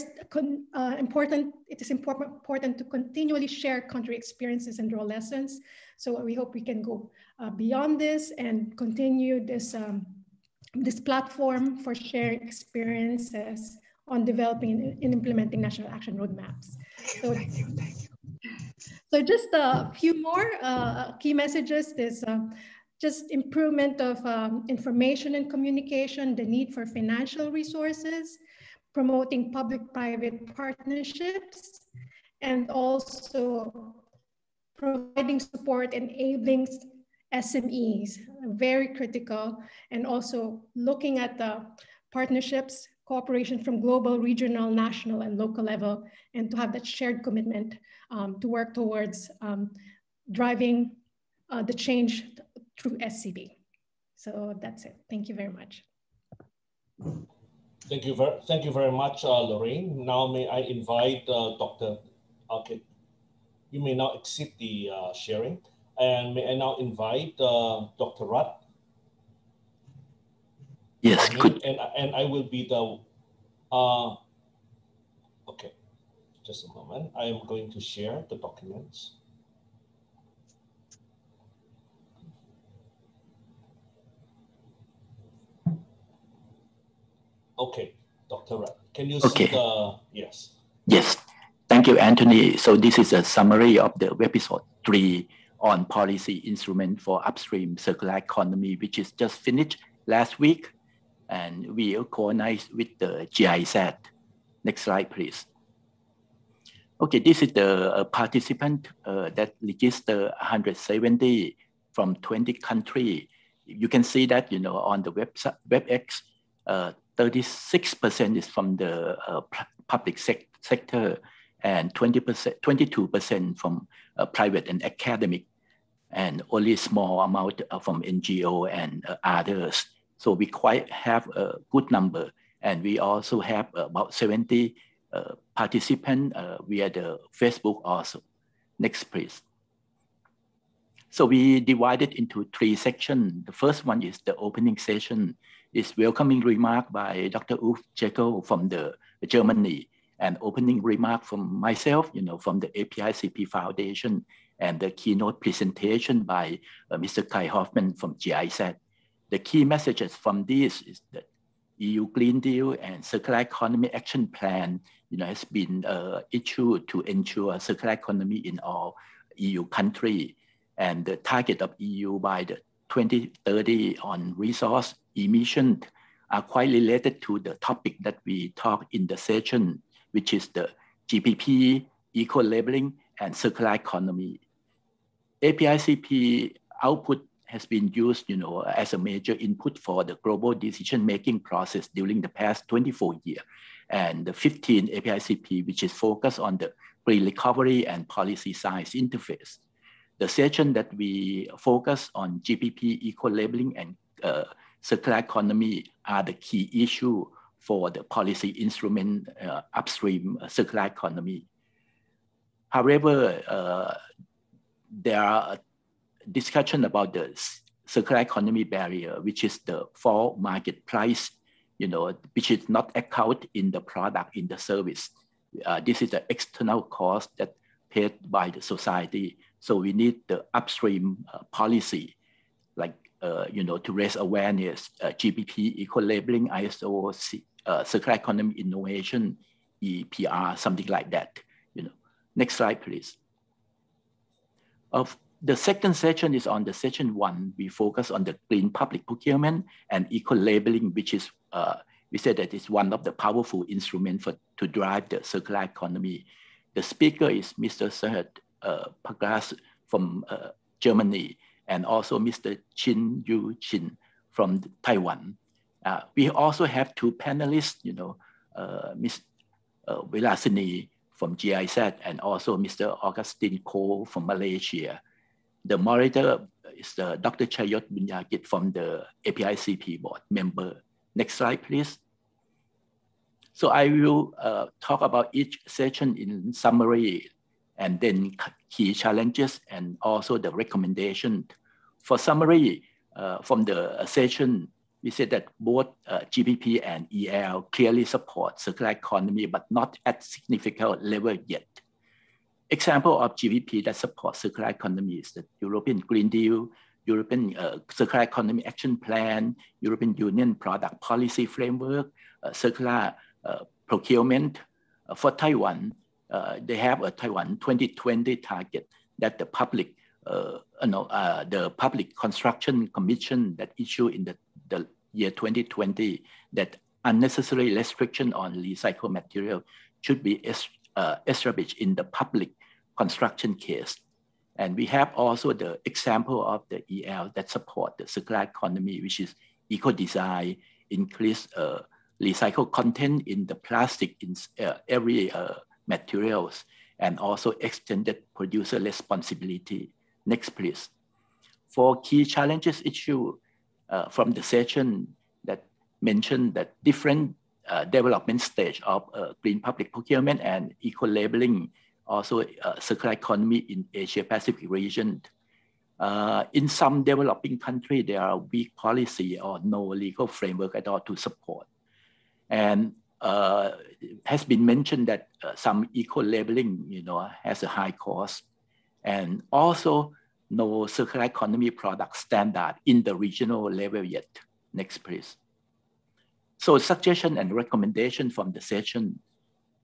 is important to continually share country experiences and draw lessons. So we hope we can go beyond this and continue this, this platform for sharing experiences on developing and implementing national action roadmaps. So just a few more key messages. There's just improvement of information and communication, the need for financial resources, promoting public-private partnerships, and also providing support, enabling SMEs, very critical, and also looking at the partnerships, cooperation from global, regional, national, and local level, and to have that shared commitment to work towards driving the change through SCP. So that's it. Thank you very much. Thank you very much, Lorraine. Now may I invite Dr. Okay, you may now exit the sharing. And may I now invite Dr. Rutt? Yes, good. And I will be the, okay, just a moment. I am going to share the documents. Okay, Dr. Rutt, can you see the, yes. Yes, thank you, Anthony. So this is a summary of the Webisode 3 on policy instrument for upstream circular economy, which is just finished last week. And we coordinate with the GIZ. Next slide, please. Okay, this is the participant that registered 170 from 20 countries. You can see that, you know, on the website, WebEx, 36% is from the public sector and 22% from private and academic, and only a small amount from NGO and others. So we quite have a good number. And we also have about 70 participants via the Facebook also. Next, please. So we divided into 3 sections. The first one is the opening session. Is welcoming remark by Dr. Ulf Jekyll from the Germany, and opening remark from myself, you know, from the APRSCP Foundation, and the keynote presentation by Mr. Kai Hoffman from GIZ. The key messages from this is that EU Green Deal and Circular Economy Action Plan, you know, has been issued to ensure circular economy in all EU countries, and the target of EU by the 2030 on resource emission are quite related to the topic that we talked in the session, which is the GPP, eco-labeling, and circular economy. APRSCP output has been used, you know, as a major input for the global decision-making process during the past 24 years. And the 15 APRSCP, which is focused on the pre-recovery and policy science interface. The session that we focus on GPP, eco-labeling, and circular economy are the key issue for the policy instrument upstream circular economy. However, there are discussion about the circular economy barrier, which is the fair market price, which is not account in the product, in the service. This is the external cost that paid by the society. So we need the upstream policy, like, to raise awareness, GBP, eco-labeling, ISO, circular economy innovation, EPR, something like that. Next slide, please. The second session is on the session 1. We focus on the green public procurement and eco-labeling, which is, we said that it's one of the powerful instruments to drive the circular economy. The speaker is Mr. Serhat Pagras from Germany, and also Mr. Chin Yu Chin from Taiwan. We also have 2 panelists, Ms. Vilasini from GIZ, and also Mr. Augustine Ko from Malaysia. The moderator is Dr. Chayot Bunyagit from the APRSCP board member. Next slide, please. So I will talk about each session in summary, and then key challenges, and also the recommendation. For summary, from the session, we said that both GBP and EL clearly support circular economy, but not at significant level yet. Example of GBP that supports circular economy is the European Green Deal, European Circular Economy Action Plan, European Union Product Policy Framework, circular procurement. For Taiwan, they have a Taiwan 2020 target that the public, the Public Construction Commission that issued in the year 2020, that unnecessary restriction on recycled material should be established in the public construction case. And we have also the example of the EL that support the circular economy, which is eco-design, increase recycled content in the plastic in every materials, and also extended producer responsibility. Next, please. For key challenges issue from the session that mentioned that different development stage of green public procurement and eco-labeling, also circular economy in Asia-Pacific region. In some developing countries, there are weak policy or no legal framework at all to support. And has been mentioned that some eco-labeling, has a high cost, and also no circular economy product standard in the regional level yet. Next, please. So suggestion and recommendation from the session: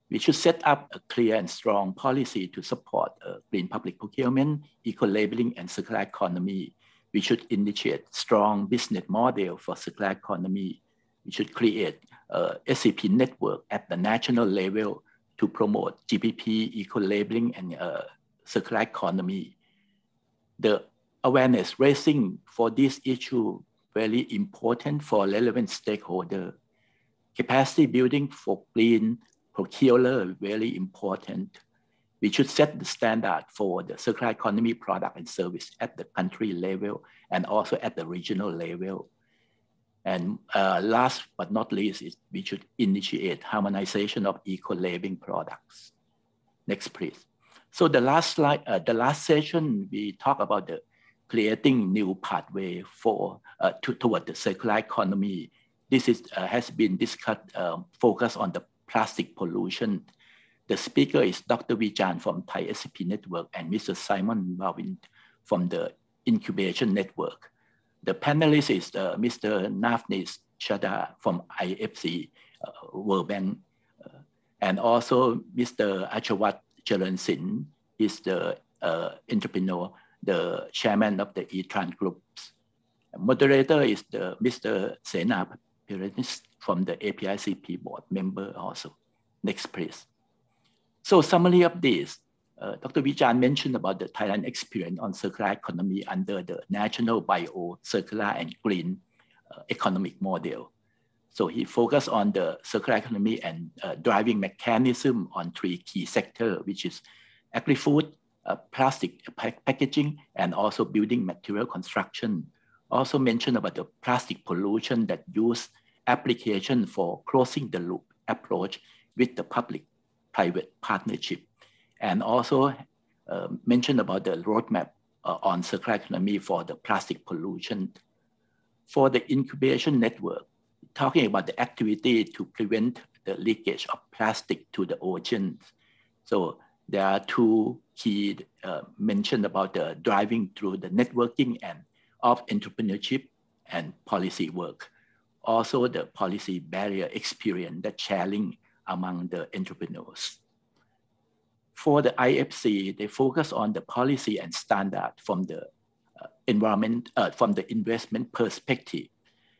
we should set up a clear and strong policy to support green public procurement, eco-labeling, and circular economy. We should initiate strong business model for circular economy. We should create a SCP network at the national level to promote GBP, eco-labeling, and circular economy. The awareness raising for this issue very important for relevant stakeholder. Capacity building for green procurer very important. We should set the standard for the circular economy product and service at the country level and also at the regional level. And last but not least, is we should initiate harmonization of eco-labeling products. Next, please. So the last slide, the last session, we talk about the creating new pathway for toward the circular economy. This is has been discussed, focused on the plastic pollution. The speaker is Dr. Vijan from Thai SCP Network and Mr. Simon Marvin from the Incubation Network. The panelist is Mr. Navneet Chadha from IFC World Bank, and also Mr. Achawat Charansin is the entrepreneur, the chairman of the eTran groups. Moderator is the Mr. Sena Pirenis from the APRSCP board member also. Next, please. So summary of this, Dr. Vijan mentioned about the Thailand experience on circular economy under the National Bio, Circular and Green Economic Model. So he focused on the circular economy and driving mechanism on 3 key sectors, which is agri-food, plastic packaging, and also building material construction. Also mentioned about the plastic pollution that use application for closing the loop approach with the public-private partnership. and also mentioned about the roadmap on circular economy for the plastic pollution. For the incubation network, talking about the activity to prevent the leakage of plastic to the oceans. So there are two key mentioned about the driving through the networking and of entrepreneurship and policy work. Also the policy barrier experience that sharing among the entrepreneurs. For the IFC, they focus on the policy and standard from the environment, from the investment perspective.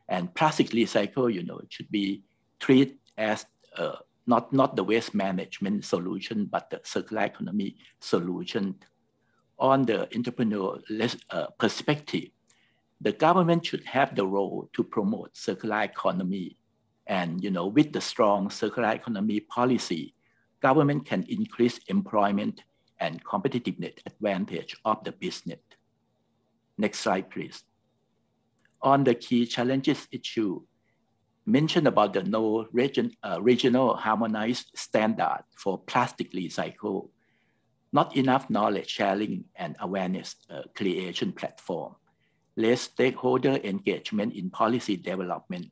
And plastic recycle, should be treated as not the waste management solution, but the circular economy solution. On the entrepreneurial perspective, the government should have the role to promote circular economy. And with the strong circular economy policy, government can increase employment and competitiveness advantage of the business. Next slide, please. On the key challenges issue, mentioned about the no regional harmonized standard for plastic recycle, not enough knowledge sharing and awareness creation platform, less stakeholder engagement in policy development,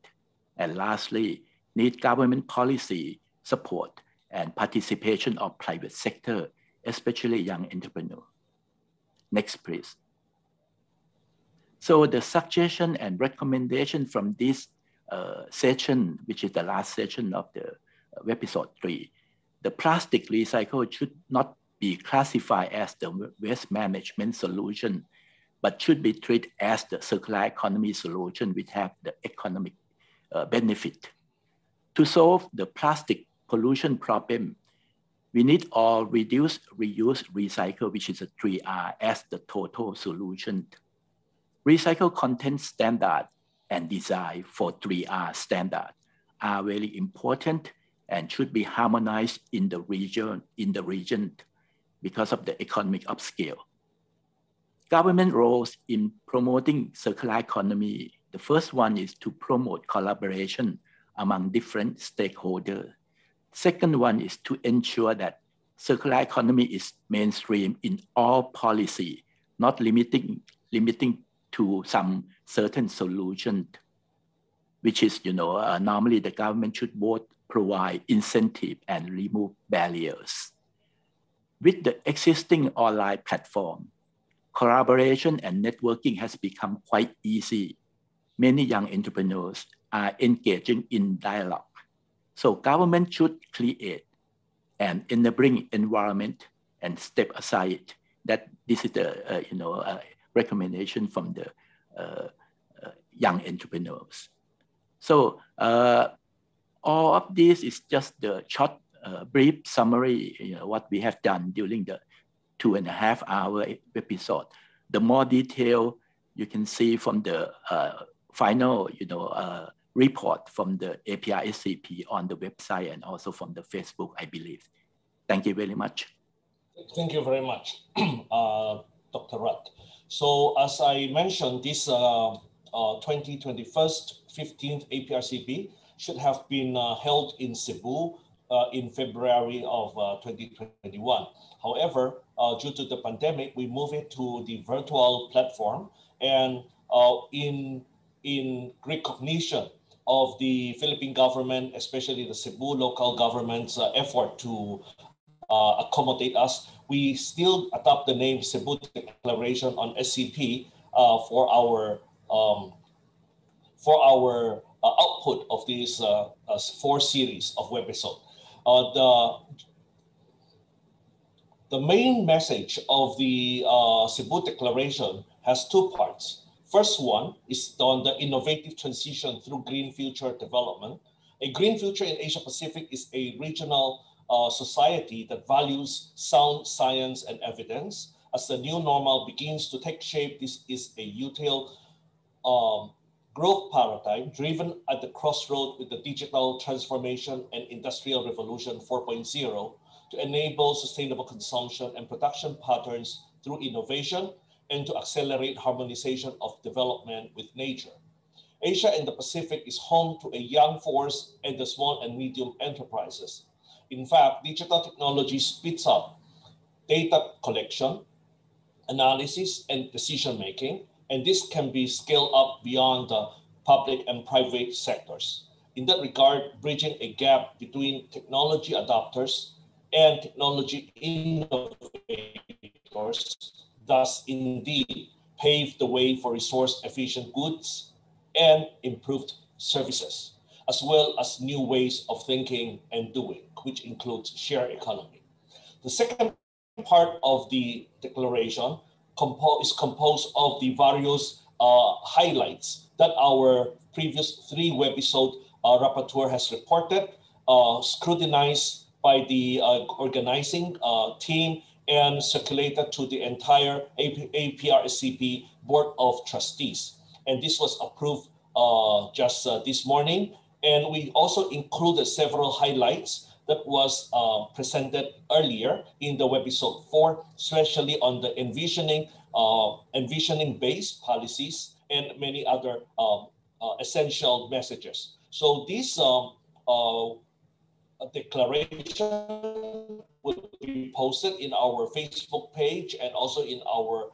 and lastly, need government policy support and participation of private sector, especially young entrepreneurs. Next, please. So the suggestion and recommendation from this session, which is the last session of the Webisode 3, the plastic recycle should not be classified as the waste management solution, but should be treated as the circular economy solution which have the economic benefit. To solve the plastic pollution problem, we need all reduce, reuse, recycle, which is a 3R as the total solution. Recycle content standard and design for 3R standard are very important and should be harmonized in the region because of the economic of scale. Government roles in promoting circular economy. The first one is to promote collaboration among different stakeholders. Second one is to ensure that circular economy is mainstream in all policy, not limiting to some certain solution, which is, normally the government should both provide incentive and remove barriers. With the existing online platform, collaboration and networking has become quite easy. Many young entrepreneurs are engaging in dialogue. So government should create an enabling environment and step aside. That this is the a recommendation from the young entrepreneurs. So all of this is just the short, brief summary. What we have done during the 2.5-hour episode. The more detail you can see from the final, report from the APRSCP on the website and also from the Facebook, I believe. Thank you very much. Thank you very much, Dr. Rutt. So as I mentioned, this 2021 15th APRSCP should have been held in Cebu in February of 2021. However, due to the pandemic, we moved it to the virtual platform, and in recognition of the Philippine government, especially the Cebu local government's effort to accommodate us, we still adopt the name Cebu Declaration on SCP for our output of these 4 series of Webisode. The main message of the Cebu Declaration has 2 parts. First one is on the innovative transition through green future development. A green future in Asia Pacific is a regional society that values sound science and evidence. As the new normal begins to take shape, this is a util growth paradigm driven at the crossroad with the digital transformation and industrial revolution 4.0 to enable sustainable consumption and production patterns through innovation and to accelerate harmonization of development with nature. Asia and the Pacific is home to a young force and the small and medium enterprises. In fact, digital technology speeds up data collection, analysis, and decision-making, and this can be scaled up beyond the public and private sectors. In that regard, bridging a gap between technology adopters and technology innovators does indeed pave the way for resource-efficient goods and improved services, as well as new ways of thinking and doing, which includes shared economy. The second part of the declaration is composed of the various highlights that our previous 3 webisode rapporteur has reported, scrutinized by the organizing team, and circulated to the entire APRSCP Board of Trustees. And this was approved just this morning. And we also included several highlights that was presented earlier in the Webisode 4, especially on the envisioning-based policies and many other essential messages. So this declaration will be posted in our Facebook page and also in our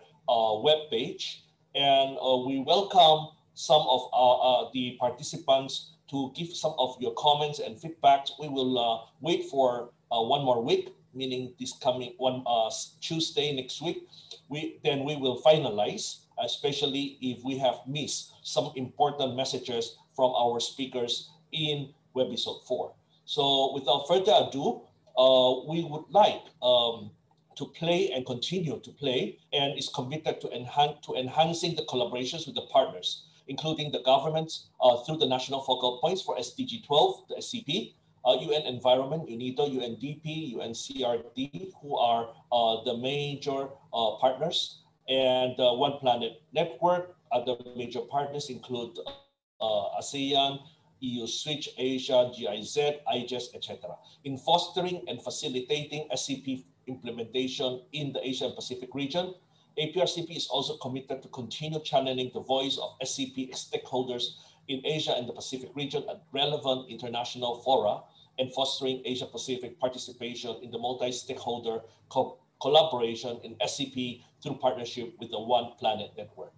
web page. And we welcome some of the participants to give some of your comments and feedback. We will wait for one more week, meaning this coming Tuesday next week. Then we will finalize, especially if we have missed some important messages from our speakers in Webisode 4. So without further ado, we would like to play and continue to play, and is committed to enhancing the collaborations with the partners, including the governments through the national focal points for SDG 12, the SCP, UN Environment, UNIDO, UNDP, UNCRD, who are the major partners, and One Planet Network. Other major partners include ASEAN, EU Switch, Asia, GIZ, IGES, etc. In fostering and facilitating SCP implementation in the Asia and Pacific region, APRSCP is also committed to continue channeling the voice of SCP stakeholders in Asia and the Pacific region at relevant international fora, and fostering Asia-Pacific participation in the multi-stakeholder collaboration in SCP through partnership with the One Planet Network.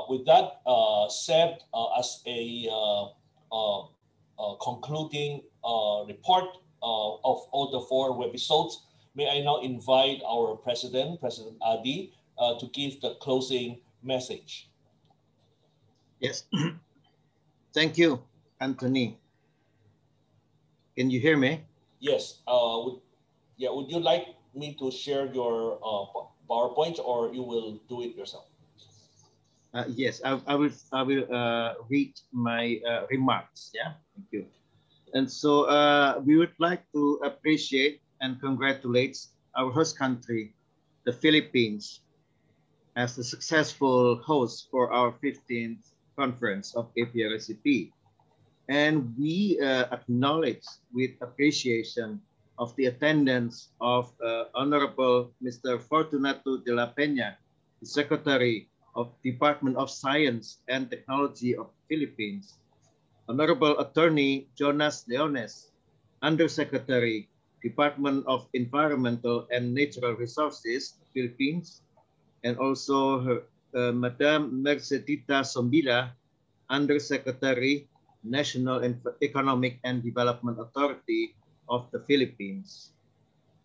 With that said, as a concluding report of all the 4 webisodes, may I now invite our President Adi, to give the closing message. Yes. Thank you, Anthony. Can you hear me? Yes. Would you like me to share your PowerPoint, or you will do it yourself? Yes, I will read my remarks. Yeah, thank you. And so we would like to appreciate and congratulate our host country, the Philippines, as the successful host for our 15th conference of APRSCP. And we acknowledge with appreciation of the attendance of Honorable Mr. Fortunato de la Peña, the Secretary of Department of Science and Technology of the Philippines, Honorable Attorney Jonas Leones, Undersecretary, Department of Environmental and Natural Resources, Philippines, and also Madame Mercedita Sombila, Undersecretary, National Economic and Development Authority of the Philippines.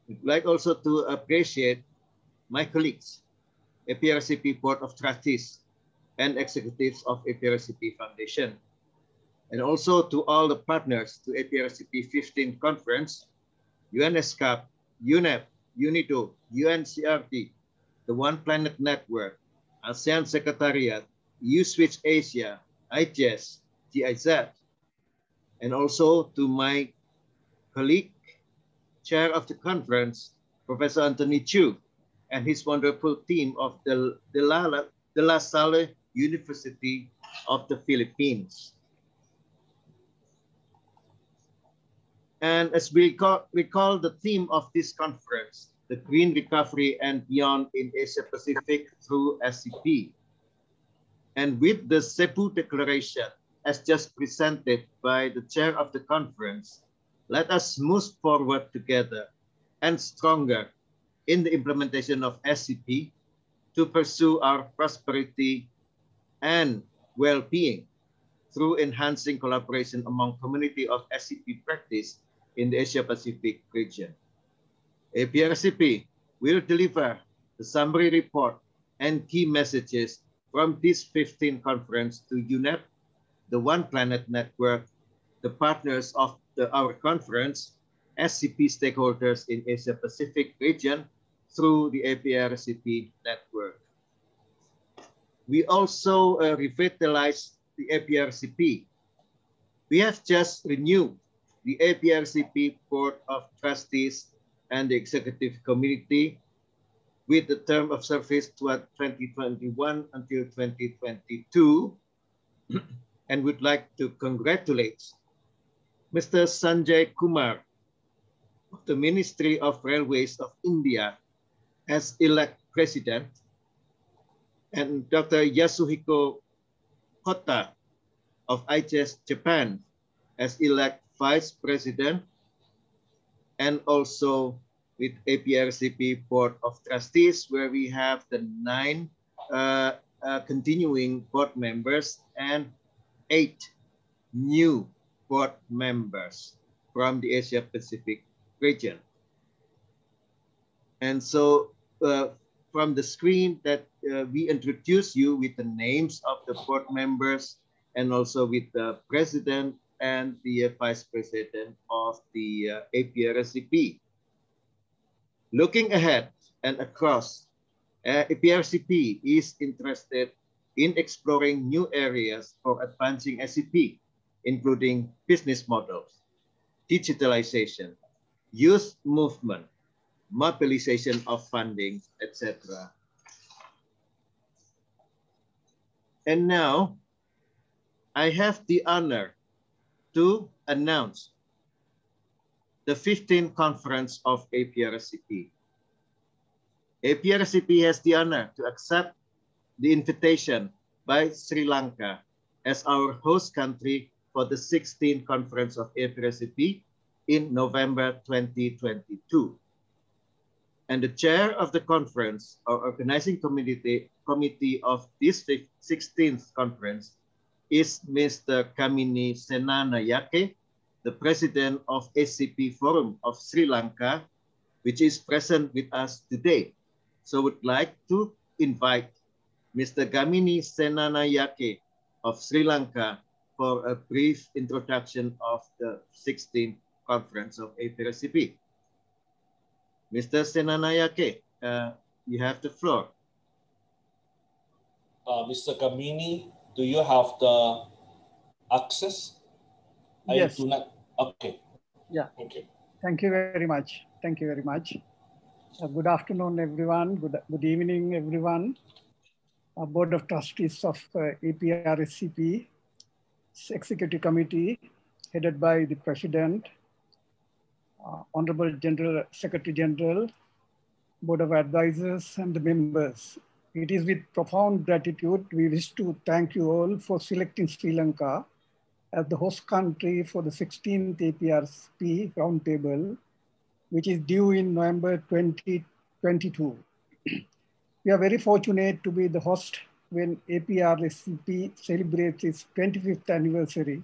We'd like also to appreciate my colleagues, APRSCP Board of Trustees and executives of APRSCP Foundation, and also to all the partners to APRSCP 15th Conference, UNESCAP, UNEP, UNIDO, UNCRD, the One Planet Network, ASEAN Secretariat, EU Switch Asia, IGES, GIZ, and also to my colleague, Chair of the conference, Professor Anthony Chu, and his wonderful team of the De La Salle University of the Philippines. And as we recall the theme of this conference, the Green Recovery and Beyond in Asia Pacific through SCP. And with the Cebu Declaration, as just presented by the chair of the conference, let us move forward together and stronger in the implementation of SCP to pursue our prosperity and well-being through enhancing collaboration among community of SCP practice in the Asia-Pacific region. APRSCP will deliver the summary report and key messages from this 15th conference to UNEP, the One Planet Network, the partners of our conference, SCP stakeholders in Asia-Pacific region through the APRSCP network. We also revitalized the APRSCP. We have just renewed the APRSCP Board of Trustees and the Executive Committee with the term of service to 2021 until 2022, and would like to congratulate Mr. Sanjay Kumar of the Ministry of Railways of India as elect president, and Dr. Yasuhiko Kota of ICHES Japan as elect vice president, and also with APRSCP Board of Trustees, where we have the 9 continuing board members and 8 new board members from the Asia Pacific region. And so from the screen that we introduce you with the names of the board members and also with the president and the vice president of the APRSCP. Looking ahead and across, APRSCP is interested in exploring new areas for advancing SCP, including business models, digitalization, youth movement, mobilization of funding, etc. And now, I have the honor to announce the 15th conference of APRSCP. APRSCP has the honor to accept the invitation by Sri Lanka as our host country for the 16th conference of APRSCP in November 2022. And the chair of the conference, or organizing committee of this 16th conference, is Mr. Kamini Senanayake, the president of SCP Forum of Sri Lanka, which is present with us today. So would like to invite Mr. Kamini Senanayake of Sri Lanka for a brief introduction of the 16th conference of APRSCP. Mr. Senanayake, you have the floor. Mr. Kamini, do you have the access? Yes. I do not. Okay. Yeah. Okay. Thank you very much. Thank you very much. Good afternoon, everyone. Good evening, everyone. Board of Trustees of APRSCP Executive Committee, headed by the President, Honorable General Secretary General, Board of Advisors, and the members. It is with profound gratitude we wish to thank you all for selecting Sri Lanka as the host country for the 16th APRSCP Roundtable, which is due in November 2022. We are very fortunate to be the host when APRSCP celebrates its 25th anniversary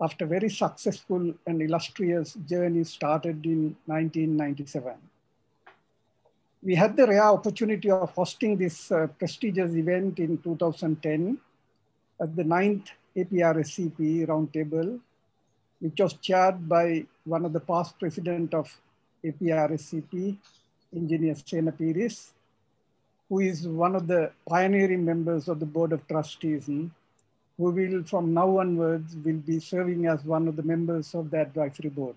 after a very successful and illustrious journey started in 1997. We had the rare opportunity of hosting this prestigious event in 2010 at the 9th APRSCP Roundtable, which was chaired by one of the past president of APRSCP, Engineer Sena Piris, who is one of the pioneering members of the Board of Trustees, who will from now onwards will be serving as one of the members of the advisory board.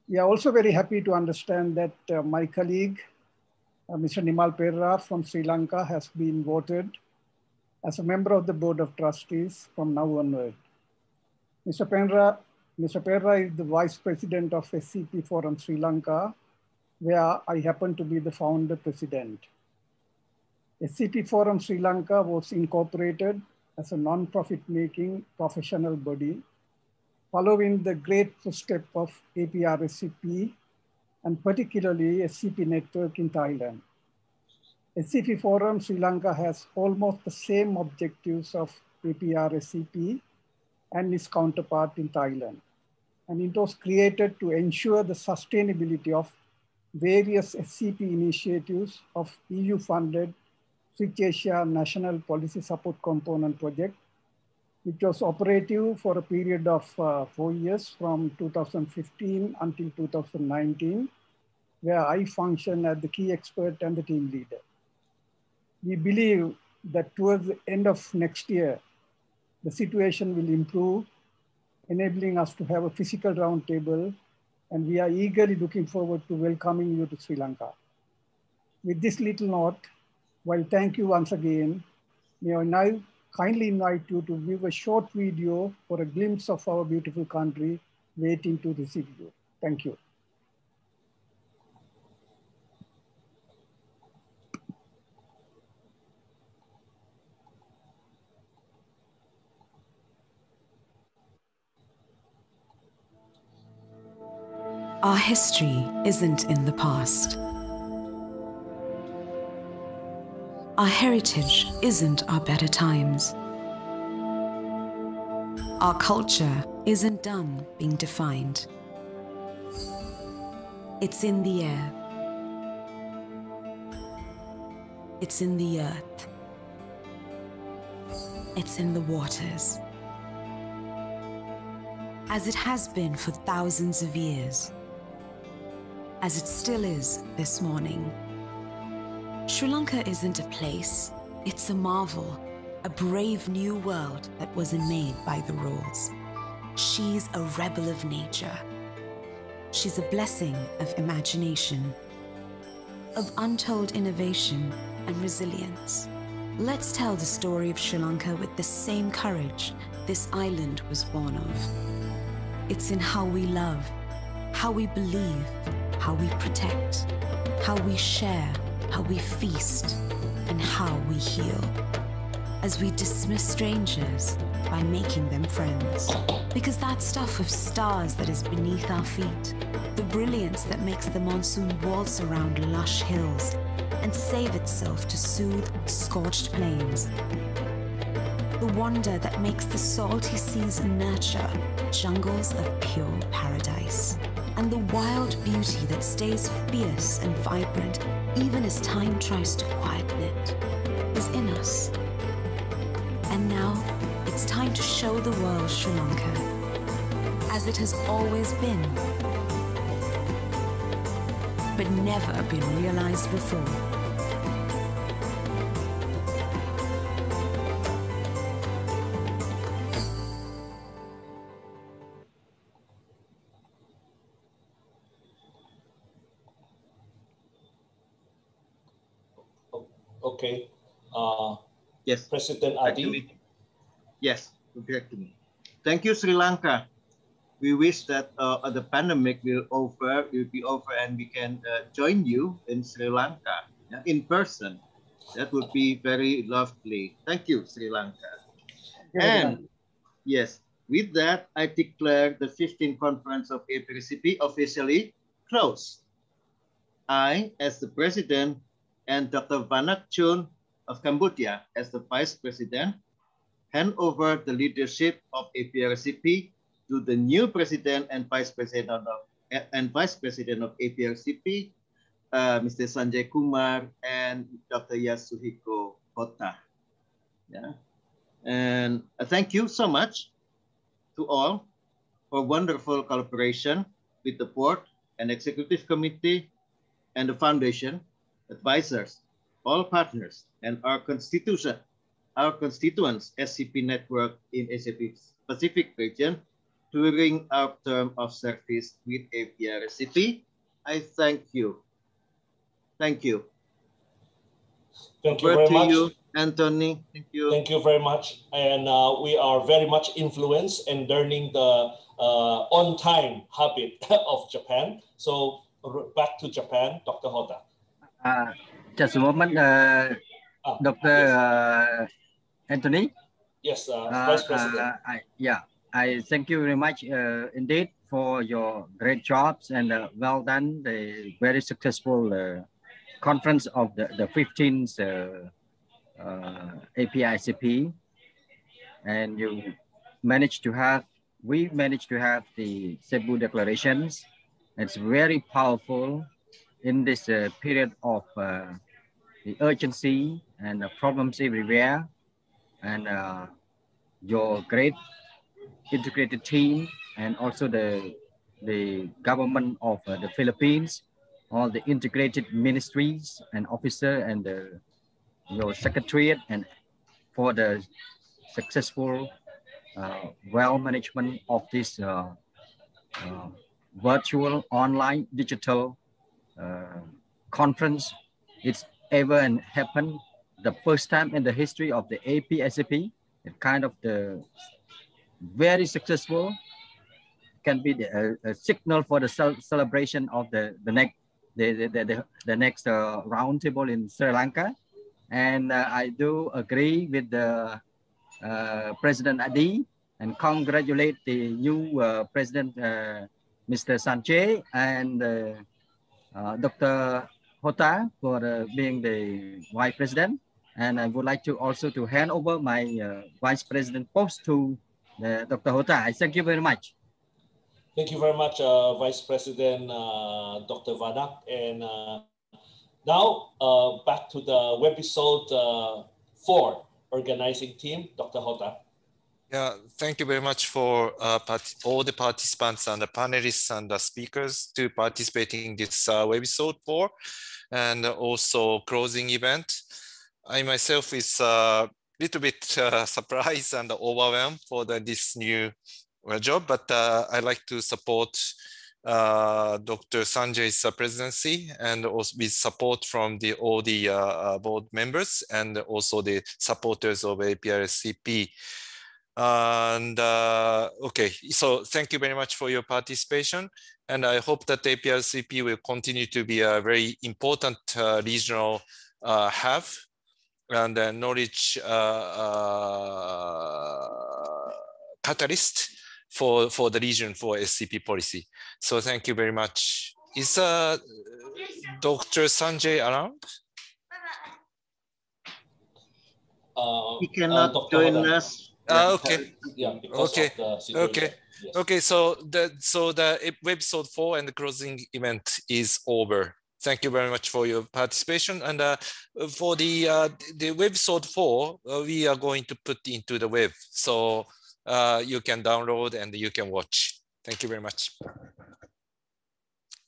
We are also very happy to understand that my colleague, Mr. Nimal Perra from Sri Lanka, has been voted as a member of the Board of Trustees from now onward. Mr. Perra is the Vice President of SCP Forum Sri Lanka, where I happen to be the founder president. SCP Forum Sri Lanka was incorporated as a non-profit making professional body, following the great footstep of APRSCP and particularly SCP network in Thailand. SCP Forum Sri Lanka has almost the same objectives of APRSCP and its counterpart in Thailand. And it was created to ensure the sustainability of various SCP initiatives of EU-funded Switch Asia National Policy Support Component Project, which was operative for a period of 4 years from 2015 until 2019, where I functioned as the key expert and the team leader. We believe that towards the end of next year, the situation will improve, enabling us to have a physical roundtable, and we are eagerly looking forward to welcoming you to Sri Lanka. With this little note, well, thank you once again. May I now kindly invite you to view a short video for a glimpse of our beautiful country waiting to receive you. Thank you. Our history isn't in the past. Our heritage isn't our better times. Our culture isn't done being defined. It's in the air. It's in the earth. It's in the waters. As it has been for thousands of years. As it still is this morning. Sri Lanka isn't a place, it's a marvel, a brave new world that wasn't made by the rules. She's a rebel of nature. She's a blessing of imagination, of untold innovation and resilience. Let's tell the story of Sri Lanka with the same courage this island was born of. It's in how we love, how we believe, how we protect, how we share, how we feast, and how we heal. As we dismiss strangers by making them friends. Because that stuff of stars that is beneath our feet, the brilliance that makes the monsoon waltz around lush hills and save itself to soothe scorched plains. The wonder that makes the salty seas nurture jungles of pure paradise. And the wild beauty that stays fierce and vibrant even as time tries to quieten it is in us. And now it's time to show the world Sri Lanka as it has always been, but never been realized before. Okay. Yes. President Adi. Yes, back to me. Thank you, Sri Lanka. We wish that the pandemic will be over, and we can join you in Sri Lanka in person. That would be very lovely. Thank you, Sri Lanka. And yes, with that, I declare the 15th conference of APRSCP officially closed. I, as the president, and Dr. Vanak Chun of Cambodia as the vice president, hand over the leadership of APRSCP to the new president and vice president of APRSCP, Mr. Sanjay Kumar and Dr. Yasuhiko Kota. Yeah. And thank you so much to all for wonderful collaboration with the board and executive committee and the foundation, advisors, all partners, and our constituents SCP network in Asia Pacific region during our term of service with APRSCP. I thank you. Thank you. Thank you very much. You, Anthony. Thank you. Thank you very much. And we are very much influenced in learning the on-time habit of Japan. So back to Japan, Dr. Hota. Just a moment, Dr. Yes. Anthony. Yes, Vice President. I thank you very much indeed for your great jobs and well done, the very successful conference of the 15th APRSCP. And we managed to have the Cebu declarations. It's very powerful in this period of the urgency and the problems everywhere. And your great integrated team and also the government of the Philippines, all the integrated ministries and officer and your secretariat, and for the successful well management of this virtual online digital conference. It's ever and happened the first time in the history of the APRSCP. It kind of the very successful, can be a signal for the celebration of the next roundtable in Sri Lanka. And I do agree with the President Adi and congratulate the new President Mr. Sanjay and Dr. Hota for being the Vice President. And I would like to also to hand over my Vice President post to Dr. Hota. I thank you very much. Thank you very much, Vice President Dr. Vanak. And now back to the Webisode 4 organizing team, Dr. Hota. Yeah, thank you very much for all the participants and the panelists and the speakers to participating in this Webisode 4 and also closing event. I myself is a little bit surprised and overwhelmed for this new job, but I like to support Dr. Sanjay's presidency and also with support from all the board members and also the supporters of APRSCP. And okay, so thank you very much for your participation, and I hope that APRSCP will continue to be a very important regional hub and a knowledge catalyst for the region for SCP policy. So thank you very much. Is Dr. Sanjay around? He cannot join us. Okay. Yeah, because okay. of the situation. Okay. Yes. Okay. So the Webisode 4 and the closing event is over. Thank you very much for your participation. And for the Webisode 4, we are going to put into the web, so you can download and you can watch. Thank you very much.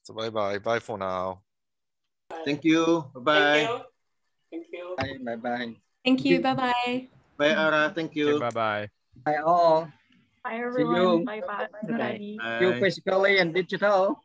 So bye for now. Thank you. Bye. Thank you. Bye bye. Thank you. Bye bye. Bye, Ara. Thank you. Bye bye. Bye all. Bye See everyone. you. Bye bye. See you physically and digital.